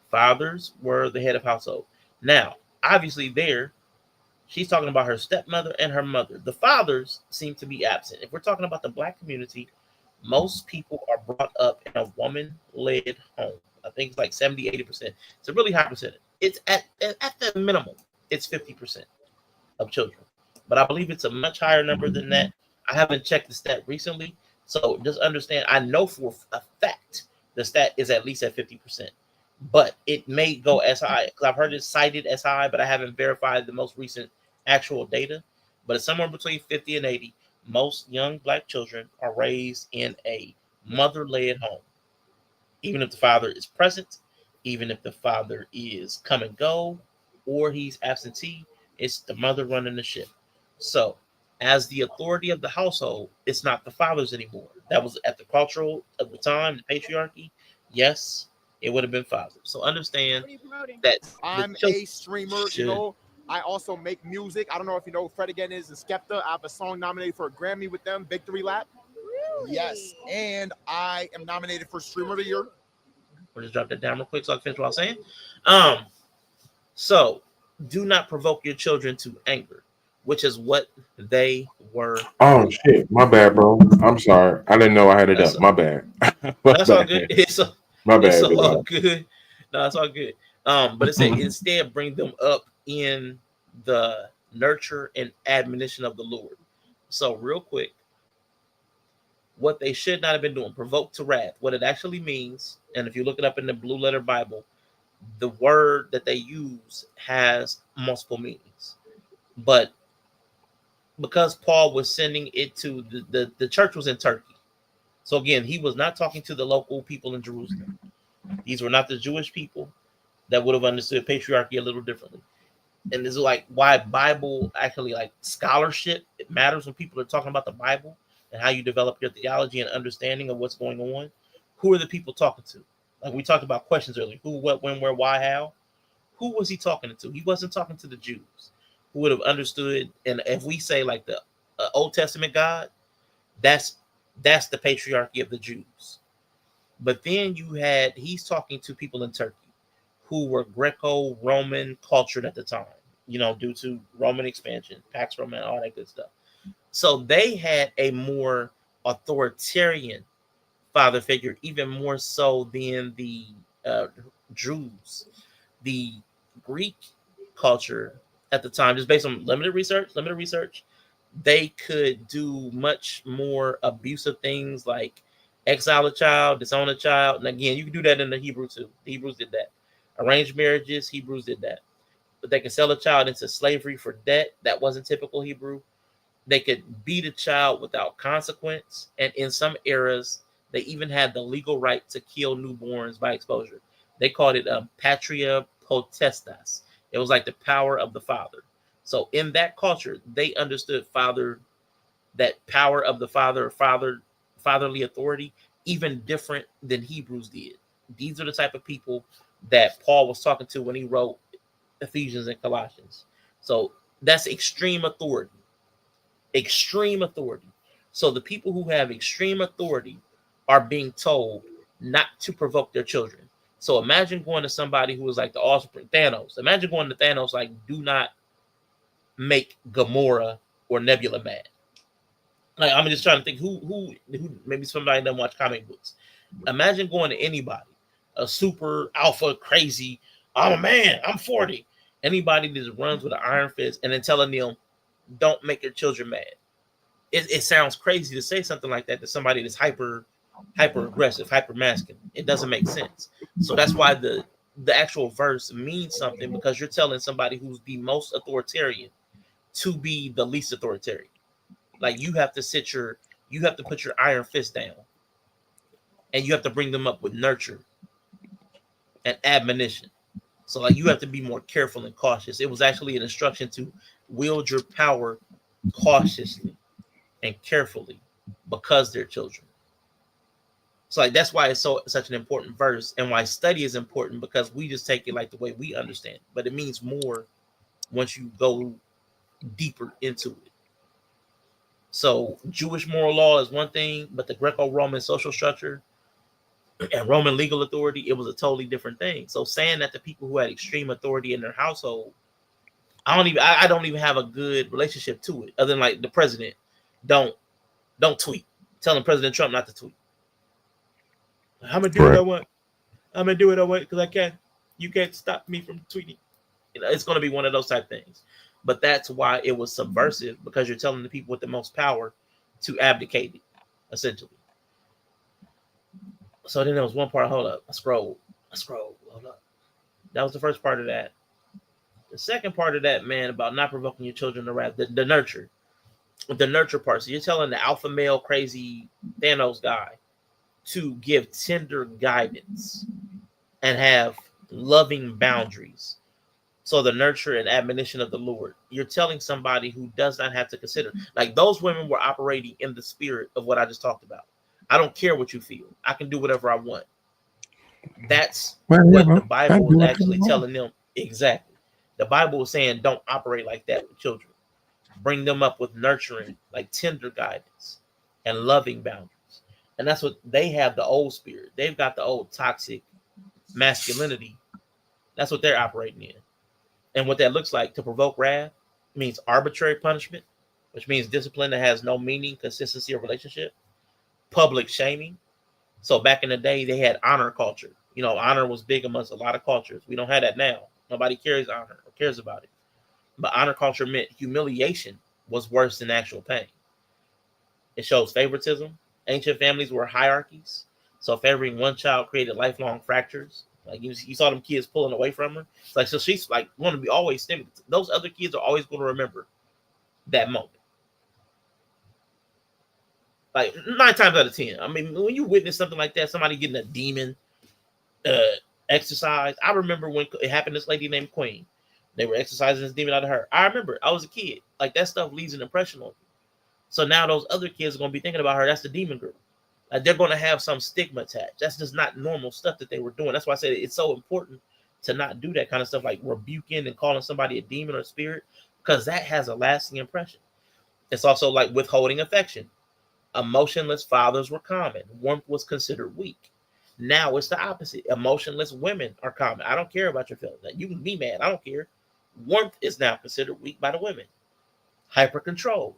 Fathers were the head of household. Now, obviously, there she's talking about her stepmother and her mother. The fathers seem to be absent. If we're talking about the Black community, most people are brought up in a woman-led home. I think it's like 70, 80%. It's a really high percentage. It's at the minimum, it's 50% of children. But I believe it's a much higher number than that. I haven't checked the stat recently. So just understand, I know for a fact the stat is at least at 50%. But it may go as high, because I've heard it cited as high, but I haven't verified the most recent actual data. But it's somewhere between 50 and 80. Most young Black children are raised in a mother-led home. Even if the father is present, even if the father is come and go, or he's absentee, it's the mother running the ship. So, as the authority of the household, it's not the fathers anymore. That was at the cultural of the time, the patriarchy. Yes, it would have been fathers. So understand that I'm a streamer, you know. I also make music. I don't know if you know who Fred Again is and Skepta. I have a song nominated for a Grammy with them, Victory Lap. Really? Yes. And I am nominated for Streamer of the Year. We'll just drop that down real quick so I can finish what I was saying. So do not provoke your children to anger, which is what they were. Oh shit, my bad, bro. I'm sorry. I didn't know I had it up. My bad. That's all good. My bad. It's all good. No, it's all good. But it said instead bring them up in the nurture and admonition of the Lord. So real quick, what they should not have been doing, provoke to wrath, what it actually means, and if you look it up in the Blue Letter Bible, the word that they use has multiple meanings. But because Paul was sending it to the church was in Turkey. So again, he was not talking to the local people in Jerusalem. These were not the Jewish people that would have understood patriarchy a little differently. And this is like why Bible actually like scholarship. It matters when people are talking about the Bible and how you develop your theology and understanding of what's going on. Who are the people talking to? Like we talked about questions earlier. Who, what, when, where, why, how? Who was he talking to? He wasn't talking to the Jews who would have understood. And if we say like the Old Testament God, that's the patriarchy of the Jews. But then he's talking to people in Turkey who were Greco-Roman cultured at the time, due to Roman expansion, Pax Romana, all that good stuff. So they had a more authoritarian father figure, even more so than the Jews. The Greek culture at the time, just based on limited research, they could do much more abusive things like exile a child, disown a child. And again, you can do that in the Hebrew too. The Hebrews did that. Arranged marriages, Hebrews did that. But they could sell a child into slavery for debt. That wasn't typical Hebrew. They could beat a child without consequence. And in some eras, they even had the legal right to kill newborns by exposure. They called it patria potestas. It was like the power of the father. So in that culture, they understood that power of the fatherly authority, even different than Hebrews did. These are the type of people that Paul was talking to when he wrote Ephesians and Colossians. So that's extreme authority. Extreme authority. So the people who have extreme authority are being told not to provoke their children. So imagine going to somebody who is like the offspring Thanos. Imagine going to Thanos like, do not make Gamora or Nebula mad. Like, I'm just trying to think who maybe somebody doesn't watch comic books. Imagine going to anybody, a super alpha crazy, I'm a man, I'm 40. Anybody that just runs with an iron fist and then telling them, don't make your children mad. It sounds crazy to say something like that to somebody that's hyper aggressive, hyper masculine. It doesn't make sense. So that's why the actual verse means something, because you're telling somebody who's the most authoritarian to be the least authoritarian. Like you have to put your iron fist down, and you have to bring them up with nurture and admonition. So like you have to be more careful and cautious. It was actually an instruction to wield your power cautiously and carefully because they're children. So like that's why it's such an important verse, and why study is important, because we just take it like the way we understand it. But it means more once you go deeper into it. So Jewish moral law is one thing, but the Greco-Roman social structure and Roman legal authority, it was a totally different thing. So saying that the people who had extreme authority in their household, I don't even have a good relationship to it, other than like the president, don't tweet, telling President Trump not to tweet. I'm gonna do what I want. I'm gonna do what I want because I can. You can't stop me from tweeting. It's gonna be one of those type things. But that's why it was subversive, because you're telling the people with the most power to abdicate it, essentially. So then there was one part. Hold up. I scrolled. Hold up. That was the first part of that. The second part of that, man, about not provoking your children to wrath, the nurture. The nurture part. So you're telling the alpha male crazy Thanos guy to give tender guidance and have loving boundaries. So the nurture and admonition of the Lord. You're telling somebody who does not have to consider. Like those women were operating in the spirit of what I just talked about. I don't care what you feel. I can do whatever I want. That's what the Bible is actually telling them. Exactly. The Bible is saying don't operate like that with children. Bring them up with nurturing, like tender guidance and loving boundaries. And that's what they have, the old spirit. They've got the old toxic masculinity. That's what they're operating in. And what that looks like to provoke wrath means arbitrary punishment, which means discipline that has no meaning, consistency, or relationship. Public shaming. So back in the day, they had honor culture. Honor was big amongst a lot of cultures. We don't have that now. Nobody cares honor or cares about it. But honor culture meant humiliation was worse than actual pain. It shows favoritism. Ancient families were hierarchies. So favoring one child created lifelong fractures. Like you saw them kids pulling away from her. It's like, so she's like going to be always stemming. Those other kids are always going to remember that moment. Like 9 times out of 10. I mean, when you witness something like that, somebody getting a demon exercise. I remember when it happened to this lady named Queen. They were exercising this demon out of her. I remember I was a kid. Like that stuff leaves an impression on you. So now those other kids are gonna be thinking about her. That's the demon girl. Like they're gonna have some stigma attached. That's just not normal stuff that they were doing. That's why I said it's so important to not do that kind of stuff, like rebuking and calling somebody a demon or spirit, because that has a lasting impression. It's also like withholding affection. Emotionless fathers were common. Warmth was considered weak. Now it's the opposite. Emotionless women are common. I don't care about your feelings. You can be mad. I don't care. Warmth is now considered weak by the women. Hyper control.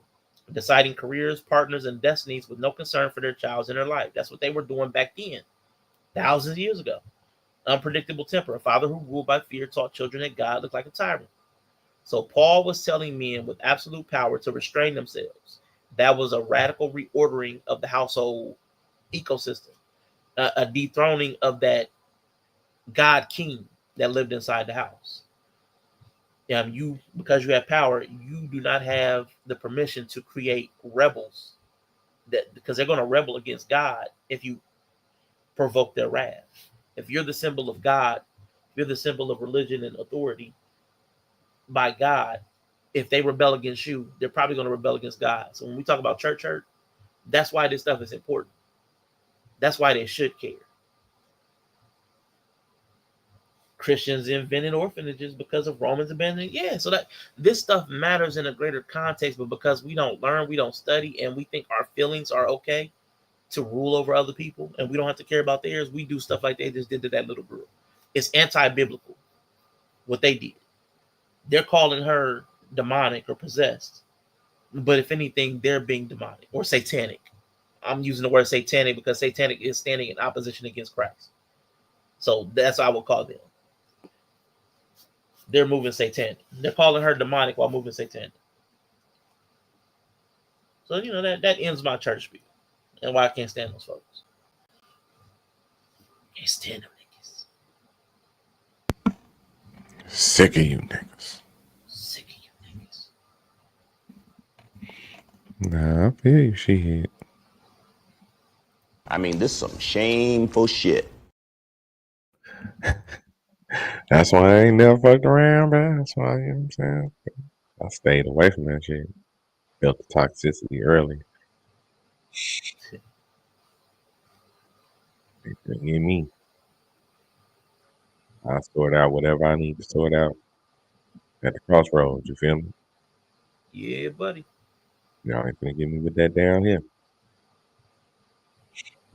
Deciding careers, partners, and destinies with no concern for their child's inner life. That's what they were doing back then, thousands of years ago. Unpredictable temper. A father who ruled by fear taught children that God looked like a tyrant. So Paul was telling men with absolute power to restrain themselves. That was a radical reordering of the household ecosystem, a dethroning of that God king that lived inside the house. You, because you have power, you do not have the permission to create rebels, that because they're going to rebel against God if you provoke their wrath. If you're the symbol of God, you're the symbol of religion and authority by God. If they rebel against you, they're probably going to rebel against God. So when we talk about church hurt, that's why this stuff is important. That's why they should care. Christians invented orphanages because of Romans abandoning. Yeah, so that this stuff matters in a greater context, but because we don't learn, we don't study, and we think our feelings are okay to rule over other people, and we don't have to care about theirs, we do stuff like they just did to that little girl. It's anti-biblical, what they did. They're calling her demonic or possessed, but if anything, they're being demonic or satanic. I'm using the word satanic because satanic is standing in opposition against Christ. So that's what I would call them. They're moving satanic. They're calling her demonic while moving satanic. So, that ends my church speak and why I can't stand those folks. Can't stand them niggas. Sick of you niggas. Sick of you niggas. Nah, I feel you, shit. I mean, this is some shameful shit. That's why I ain't never fucked around, bro. That's why, you know what I'm saying? I stayed away from that shit. Built the toxicity early. In me. I sort out whatever I need to sort out at the crossroads, you feel me? Yeah, buddy. Y'all ain't finna get me with that down here.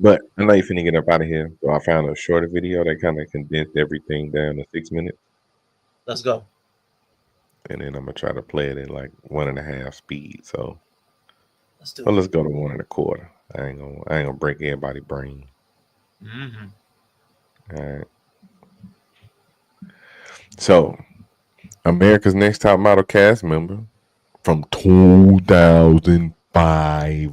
But I know you finna get up out of here. So I found a shorter video that kind of condensed everything down to 6 minutes. Let's go. And then I'm gonna try to play it at like 1.5 speed. So let's do it. Let's go to 1.25. I ain't gonna break everybody's brain. Mm-hmm. All right. So America's Next Top Model cast member from 2005.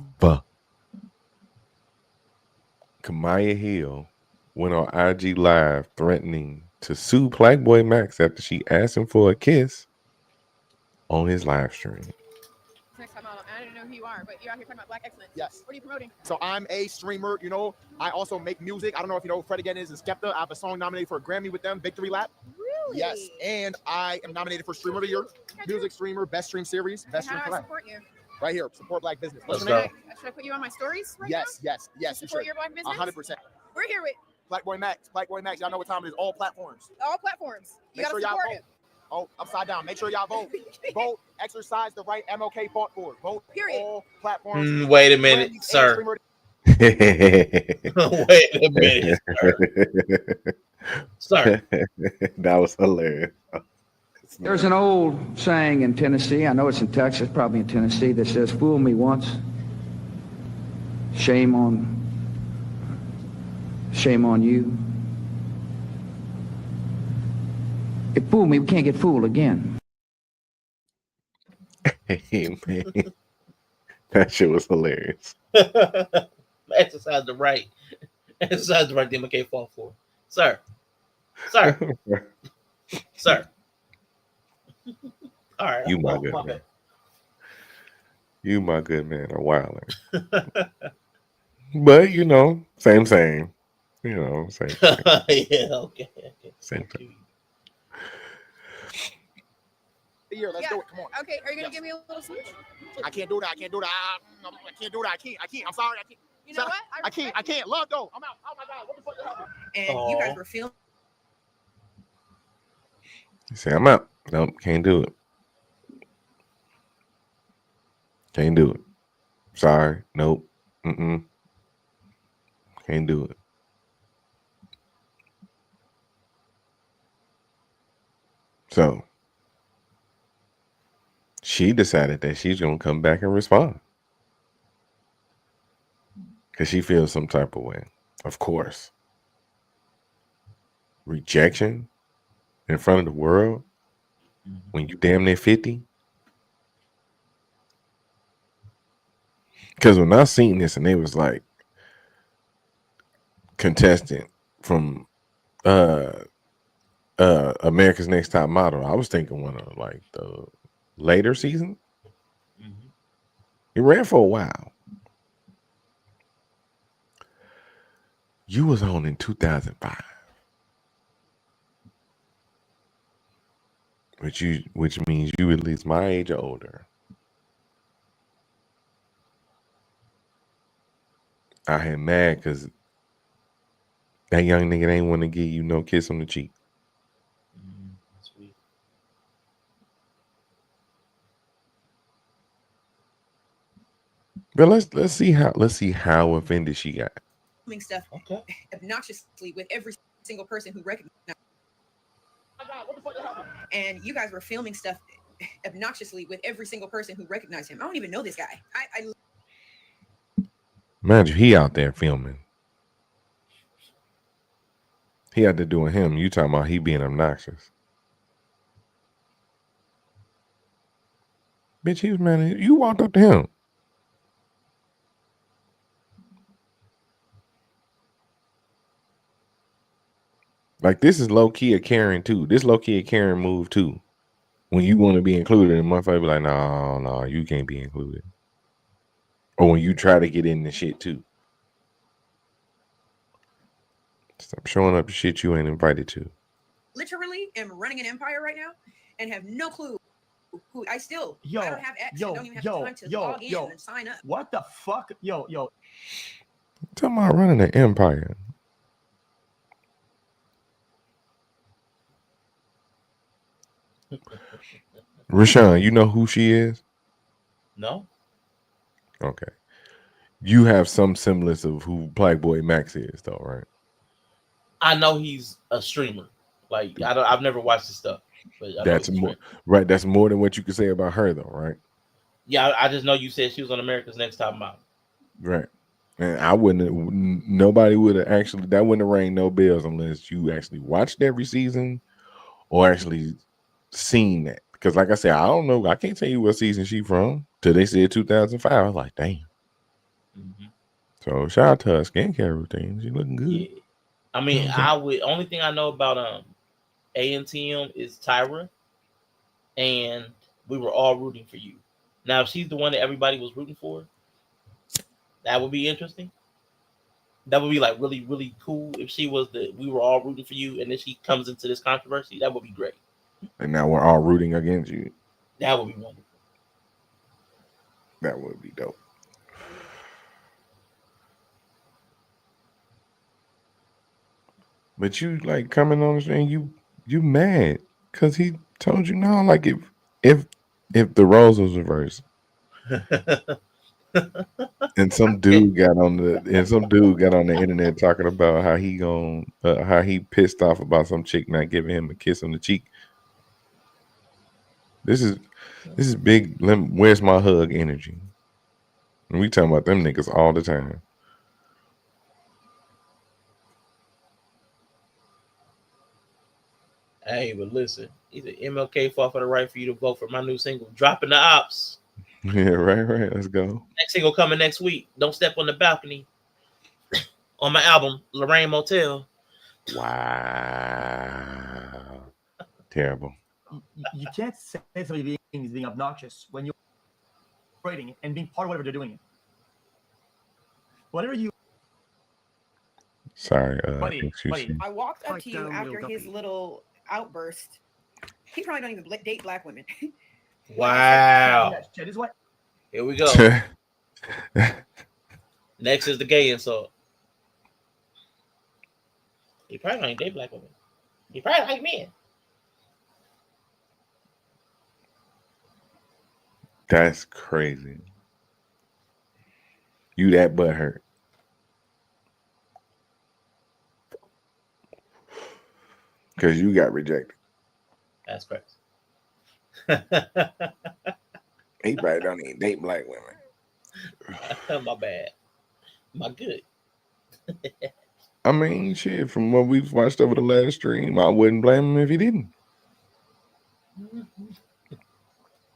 Kamaya Hill went on IG Live threatening to sue Playboy Max after she asked him for a kiss on his live stream. Next time out, I don't know who you are, but you're out here talking about Black excellence. Yes. What are you promoting? So I'm a streamer, I also make music. I don't know if you know Fred again is and Skepta. I have a song nominated for a Grammy with them, Victory Lap. Really? Yes. And I am nominated for Streamer of the Year, Music Streamer, Best Stream Series, Best Stream How do I Collab. support you? Right here, support Black business. Let's your name? Should I put you on my stories right Yes, now? yes. Support your Black business? 100%. We're here with Blackboy Max. Y'all know what time it is. All platforms. all platforms. You Make gotta sure y'all support vote. him. Oh, upside down. Make sure y'all vote. Vote. Exercise the right MLK fought for. Vote. Period. All platforms. Wait a minute, sir. Wait a minute, sir. That was hilarious. There's an old saying in Tennessee, I know it's in Texas, probably in Tennessee, that says, fool me once, shame on you. If fool me, we can't get fooled again. Hey, man. That shit was hilarious. Exercise the right MLK fought for. Sir. Sir. All right. You my good man. You my good man, a wilder. But same. Same thing. Yeah, okay. Same thing. Okay. Same thing. the year. Let's do it. Come on. Okay, are you gonna give me a little smooch? I can't do that. I can't do that. I can't do that. I can't. I'm sorry. I can't. You know what? I can't. Love though. I'm out. Oh my God. What the fuck happened? And you guys were filming. You say, I'm out. Nope, can't do it. Can't do it. Sorry. Nope. Can't do it. So she decided that she's going to come back and respond. Because she feels some type of way. Of course. Rejection in front of the world when you damn near 50. Because when I seen this and they was like contestant from America's Next Top Model, I was thinking one of like the later season. He ran for a while. You was on in 2005. Which means you at least my age or older. I had mad because that young nigga ain't want to give you no kiss on the cheek. Sweet. But let's see how offended she got. Stuff obnoxiously with every single person who recognized. And you guys were filming stuff obnoxiously with every single person who recognized him. I don't even know this guy. Imagine he out there filming. He out there doing him. You talking about he being obnoxious. Bitch, he was mad. You walked up to him. Like, this is low-key a Karen, too. This low-key a Karen move, too. When you want to be included, and motherfucker be like, no, you can't be included. Or when you try to get in the shit, too. Stop showing up to shit you ain't invited to. Literally am running an empire right now and have no clue who I don't have X. I don't even have time to log in and sign up. What the fuck? Yo. Talking about running an empire. Rashawn, you know who she is? No. Okay. You have some semblance of who Black Boy Max is, though, right? I know he's a streamer. Like, I've never watched his stuff. But that's more right. That's more than what you could say about her, though, right? Yeah, I just know you said she was on America's Next Top Model. Right. And I nobody would have actually, that wouldn't have rang no bells unless you actually watched every season or actually seen that. Because like I said, I don't know. I can't tell you what season she from till they said 2005. I was like, damn. So shout out to her skincare routine. She looking good. Yeah. I mean, only thing I know about A&TM is Tyra, and we were all rooting for you. Now, if she's the one that everybody was rooting for, that would be interesting. That would be like really, really cool if she was we were all rooting for you, and then she comes into this controversy. That would be great. And now we're all rooting against you. That would be wonderful. That would be dope. But you like coming on the stream, you mad because he told you no. Like if the roles was reversed, and some dude got on the internet talking about how he pissed off about some chick not giving him a kiss on the cheek. This is big. Where's my hug energy? And we talking about them niggas all the time. Hey, but listen, either MLK fought for the right for you to vote for my new single, Dropping the Ops. Yeah, right. Let's go. Next single coming next week. Don't Step on the Balcony. On my album, Lorraine Motel. Wow. Terrible. You can't say somebody being obnoxious when you're writing and being part of whatever they're doing. Whatever you. Sorry, buddy. I walked up to you after his little outburst. He probably don't even date black women. Wow. This is what. Here we go. Next is the gay insult. You probably don't date black women. You probably like men. That's crazy. You that butthurt. Because you got rejected. That's crazy. He probably don't even date black women. My bad. My good. I mean, shit, from what we've watched over the last stream, I wouldn't blame him if he didn't.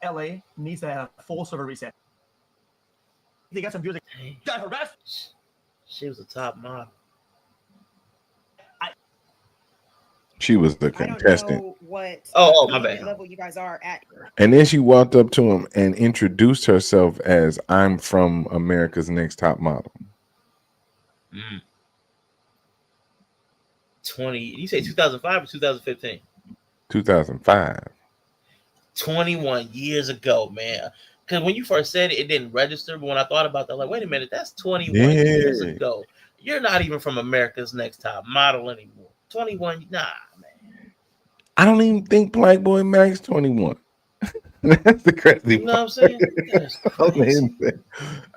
LA needs to have a full server reset. They got some views. Got harassed. She was a top model. She was the contestant. I don't know what my bad. level you guys are at. And then she walked up to him and introduced herself as, I'm from America's Next Top Model. 20, you say 2005 or 2015? 2005. 21 years ago, man. Because when you first said it, it didn't register. But when I thought about that, like, wait a minute, that's 21 years ago. You're not even from America's Next Top Model anymore. 21, nah, man. I don't even think Playboy Max 21. That's the crazy You know what I'm saying? That's crazy.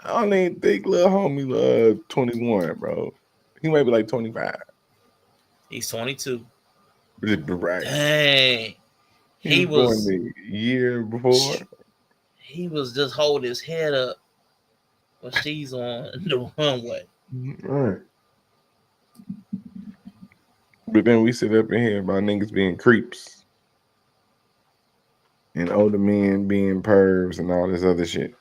I don't even think little homie 21, bro. He might be like 25. He's 22. Right. Dang. He was born the year before. He was just holding his head up when she's on the runway. Right. But then we sit up in here about niggas being creeps and older men being pervs and all this other shit.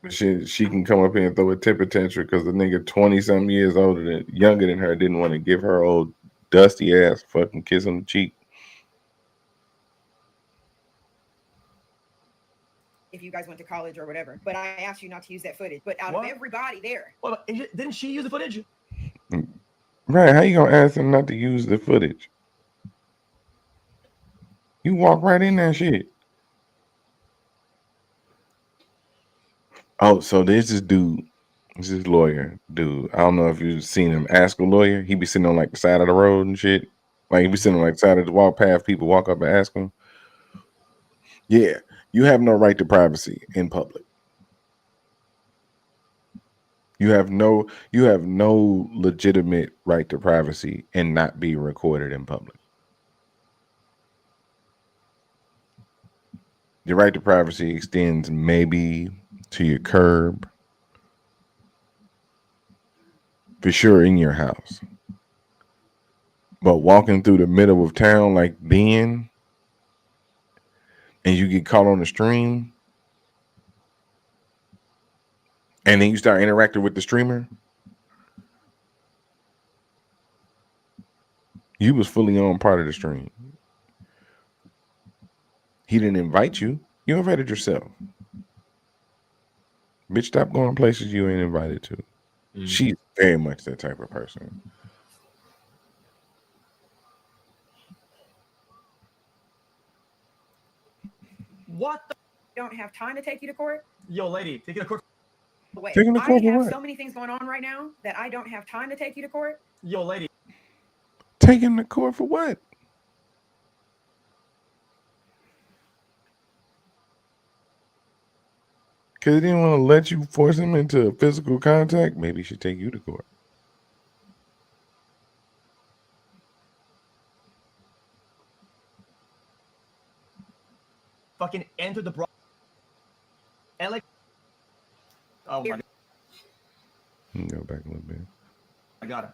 She can come up here and throw a temper tantrum because the nigga 20-something years younger than her didn't want to give her old dusty ass fucking kiss on the cheek. If you guys went to college or whatever, but I asked you not to use that footage. But out of everybody there, well, didn't she use the footage? Right? How you gonna ask him not to use the footage? You walk right in that shit. Oh, so there's this dude, this lawyer dude. I don't know if you've seen him. Ask a Lawyer. He be sitting on like the side of the road and shit. Like he be sitting on like the side of the walk path. People walk up and ask him. Yeah, you have no right to privacy in public. You have no legitimate right to privacy and not be recorded in public. Your right to privacy extends maybe to your curb, for sure in your house. But walking through the middle of town like then, and you get caught on the stream, and then you start interacting with the streamer, you was fully on part of the stream. He didn't invite you. You invited yourself. Bitch, stop going places you ain't invited to. She's very much that type of person. what the? Don't have time to take you to court. Yo, lady, take you to court. Wait, Taking to court I for have what? so many things going on right now that I don't have time to take you to court. Yo, lady. Taking the court for what? Because he didn't want to let you force him into physical contact. Maybe he should take you to court. Fucking enter the LA. Oh my. Go back a little bit. I got it.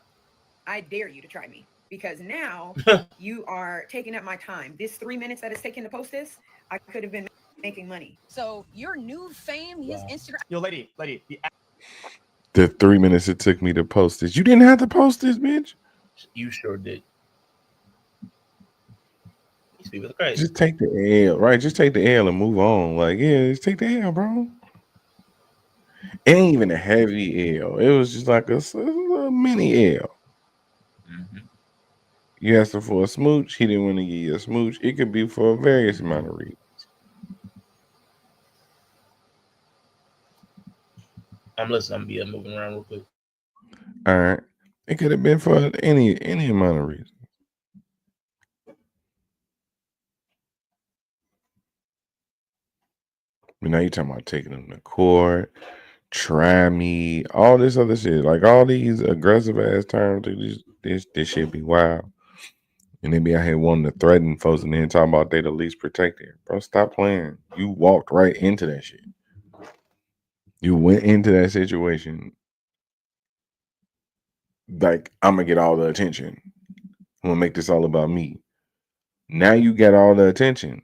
I dare you to try me because now you are taking up my time. This 3 minutes that it's taking to post this, I could have been making money. So your new fame, his Instagram. Yo, lady. The 3 minutes it took me to post this. You didn't have to post this, bitch. You sure did. These people are crazy. Just take the L, right? Just take the L and move on. Like, yeah, just take the L, bro. It ain't even a heavy L. It was just like a mini L. Mm-hmm. You asked him for a smooch. He didn't want to give you a smooch. It could be for a various amount of reasons. I'm listening. I'm gonna be moving around real quick. All right. It could have been for any amount of reasons. You know, you talking about taking them to court, try me, all this other shit. Like all these aggressive ass terms, this shit be wild. And they be out here wanting to threaten folks and then talking about they the least protected. Bro, stop playing. You walked right into that shit. You went into that situation like, I'm gonna get all the attention. I'm gonna make this all about me. Now you got all the attention.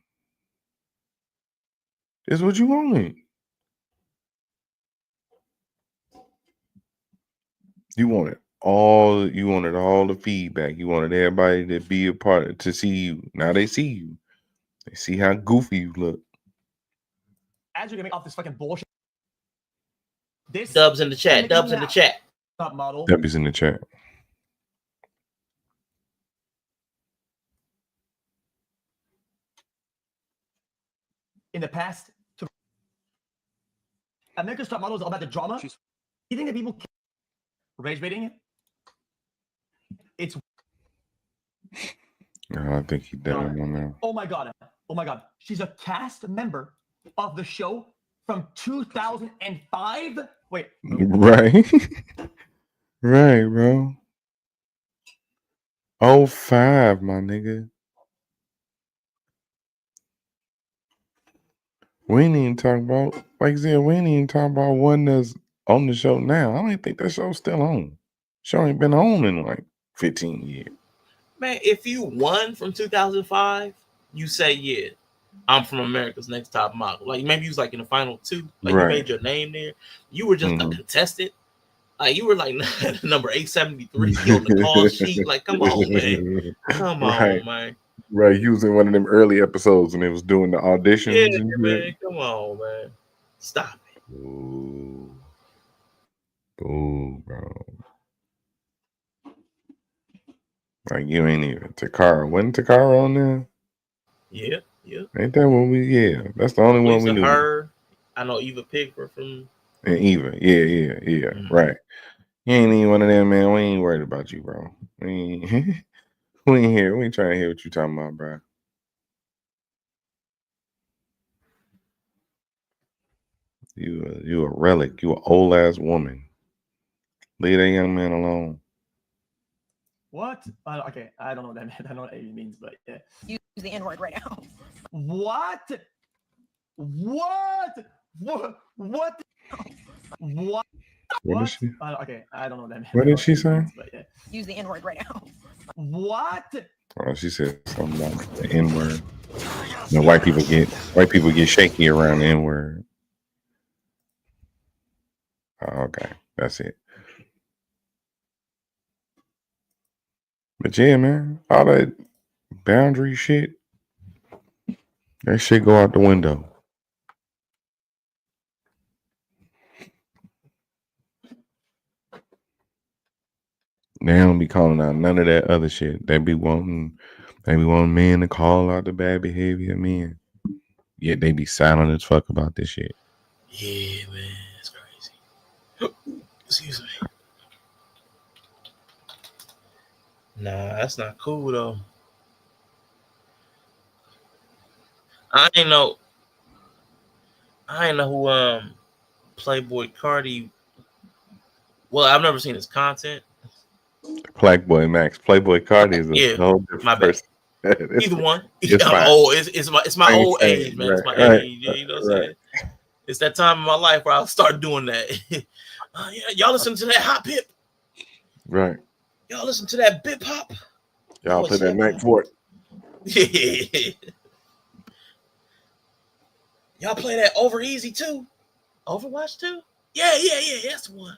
This is what you wanted. You wanted all the feedback. You wanted everybody to be a part of, to see you. Now they see you. They see how goofy you look. As you're getting off this fucking bullshit. This Dubs in the chat. Dubs in the chat. Top model. W's in the chat. In the past, America's Top Model is all about the drama. You think that people rage baiting it? It's. I think he done one now. Oh my god! Oh my god! She's a cast member of the show from 2005. Wait. Right. Right, bro. 05, my nigga. We ain't even talking about, like I said, we ain't even talking about one that's on the show now. I don't even think that show's still on. Show ain't been on in like 15 years. Man, if you won from 2005, you say, yeah, I'm from America's Next Top Model. Like maybe you was like in the final two, like you made your name there. You were just a contestant. Like you were like number 873 on the call sheet. Like, come on, man. Come on, man. Right, he was in one of them early episodes when they was doing the auditions. Yeah, and man. Come on, man. Stop it. Ooh, bro. Like you ain't even Takara. Wasn't Takara on there? Yeah. Ain't that one we? Yeah, that's the only one we knew. Her. I know Eva Pickford from. And Eva, yeah, right. You ain't even one of them, man. We ain't worried about you, bro. We ain't, we ain't here. We ain't trying to hear what you talking about, bro. You a relic. You an old ass woman. Leave that young man alone. What? Okay, I don't know what that means. I don't know what it means, but yeah. Use the N-word right now. What? What? What? What? What? What is she? Okay, I don't know what that means. What did she say? But yeah. Use the N-word right now. What? Oh, she said something about the N-word. You know, white people get shaky around the N-word. Oh, okay, that's it. But yeah, man, all that boundary shit, that shit go out the window. They don't be calling out none of that other shit. They be wanting men to call out the bad behavior of men. Yet they be silent as fuck about this shit. Yeah, man, it's crazy. Excuse me. Nah, that's not cool though. I ain't know who Playboy Cardi. Well, I've never seen his content. Playboy Max. Playboy Cardi is a whole different person. Either one. It's I'm old. It's my old age, man. Right, it's my right, age. You know what I'm saying? It's that time in my life where I'll start doing that. Yeah, y'all listen to that hop hip. Right. Y'all listen to that bip hop. Y'all play that Mac Fort. Yeah. Y'all play that Over Easy too? Overwatch too? Yeah, that's the one.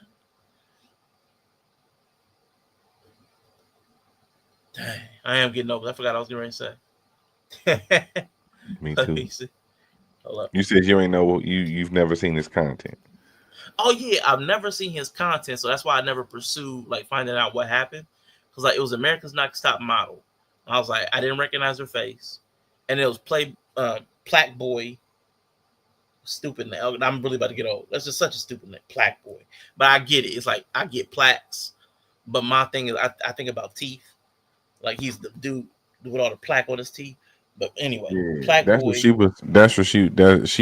Dang, I am getting over. I forgot I was getting ready to say. Me too. Hold up. You said you ain't know you've never seen his content. Oh yeah, I've never seen his content, so that's why I never pursued like finding out what happened. Because like it was America's Next Top Model. I was like, I didn't recognize her face, and it was Plaque Boy Stupid name. I'm really about to get old. That's just such a stupid name, Plaque Boy. But I get it. It's like I get plaques, but my thing is I think about teeth. Like he's the dude with all the plaque on his teeth. But anyway, Yeah, Plaque that's Boy. what she was. That's what she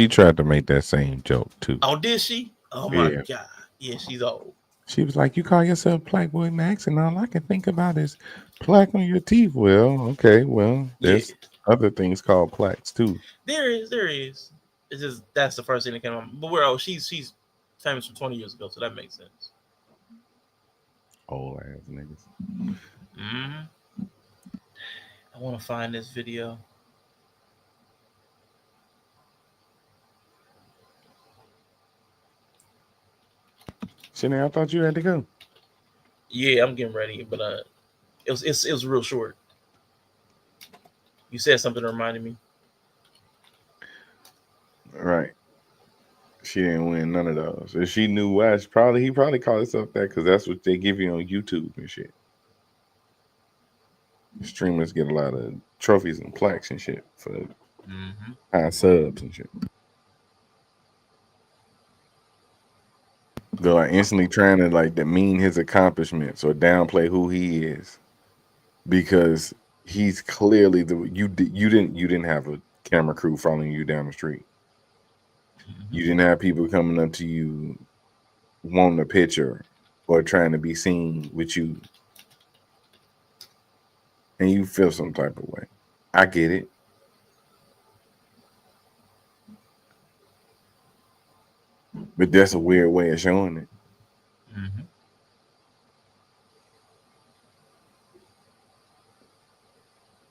tried to make that same joke too. Oh, did she? Oh my god. Yeah, she's old. She was like, "You call yourself Plaque Boy Max, and all I can think about is plaque on your teeth." Well, okay, well, there's other things called plaques too. There is. It's just that's the first thing that came on. But we're she's famous from 20 years ago, so that makes sense. Old ass niggas. Mm-hmm. I want to find this video. Shanae, I thought you had to go. Yeah, I'm getting ready, but it was real short. You said something that reminded me. Right. She didn't win none of those. If she knew West, he probably called himself that because that's what they give you on YouTube and shit. Streamers get a lot of trophies and plaques and shit for high subs and shit. They're like instantly trying to like demean his accomplishments or downplay who he is because he's clearly you didn't have a camera crew following you down the street. You didn't have people coming up to you wanting a picture or trying to be seen with you. And you feel some type of way. I get it. But that's a weird way of showing it.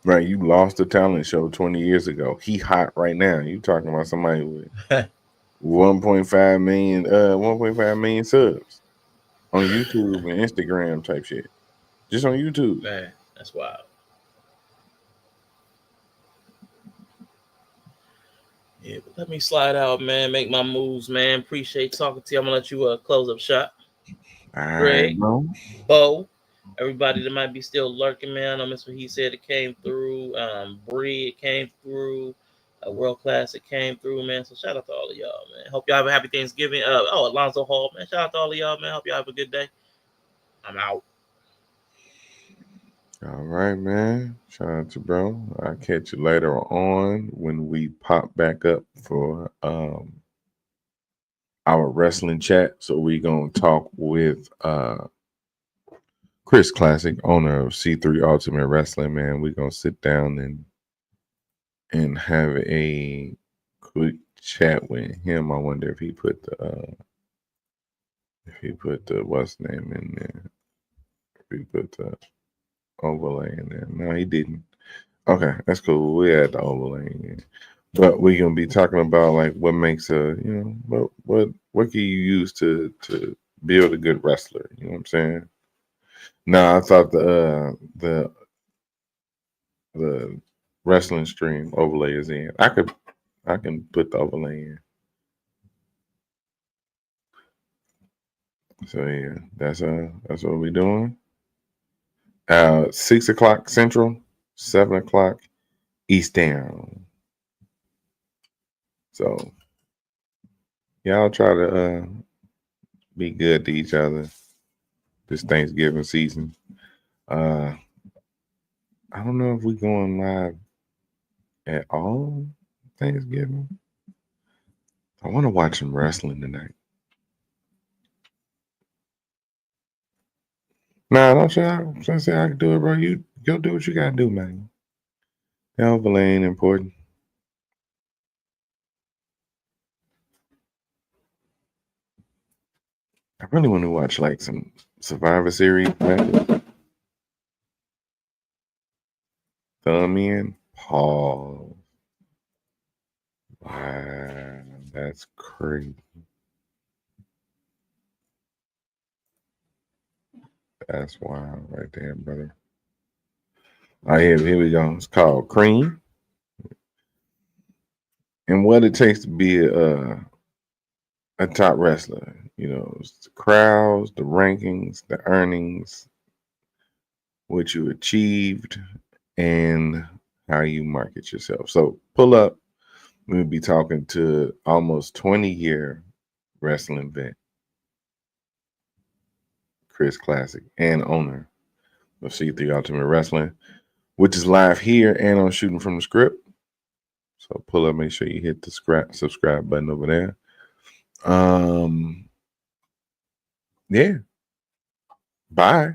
Right, you lost a talent show 20 years ago. He hot right now. You talking about somebody with 1.5 million subs on YouTube and Instagram type shit. Just on YouTube. Man, that's wild. Yeah, but let me slide out, man. Make my moves, man. Appreciate talking to you. I'm gonna let you close up shop. All right, Greg, bro. Bo, everybody that might be still lurking, man. I know Mr. He said it came through. Bree, it came through. World Class, it came through, man. So shout out to all of y'all, man. Hope y'all have a happy Thanksgiving. Alonzo Hall, man. Shout out to all of y'all, man. Hope y'all have a good day. I'm out. All right, man. Shout out to bro. I'll catch you later on when we pop back up for our wrestling chat. So we're gonna talk with Chris Classic, owner of C3 Ultimate Wrestling, man. We're gonna sit down and have a quick chat with him. I wonder if he put the what's name in there. If he put the overlay in there. No, he didn't. Okay, that's cool. We had the overlay in there. But we're gonna be talking about like what makes what can you use to build a good wrestler? You know what I'm saying? No, I thought the wrestling stream overlay is in. I can put the overlay in. So yeah, that's what we're doing. 6 o'clock Central, 7 o'clock Eastern. So y'all try to be good to each other this Thanksgiving season. I don't know if we're going live at all Thanksgiving. I want to watch some wrestling tonight. Nah, don't say I can do it, bro. You go do what you gotta do, man. The overlay ain't important. I really want to watch like some Survivor Series matches. Thumb in, pause. Wow, that's crazy. That's wild right there, brother. All right, here we go. It's called Cream. And what it takes to be a top wrestler. You know, it's the crowds, the rankings, the earnings, what you achieved, and how you market yourself. So pull up We'll be talking to almost 20-year wrestling vet, Chris Classic, and owner of C3 Ultimate Wrestling, which is live here and on Shooting from the Script. So pull up, make sure you hit the subscribe button over there. Yeah. Bye.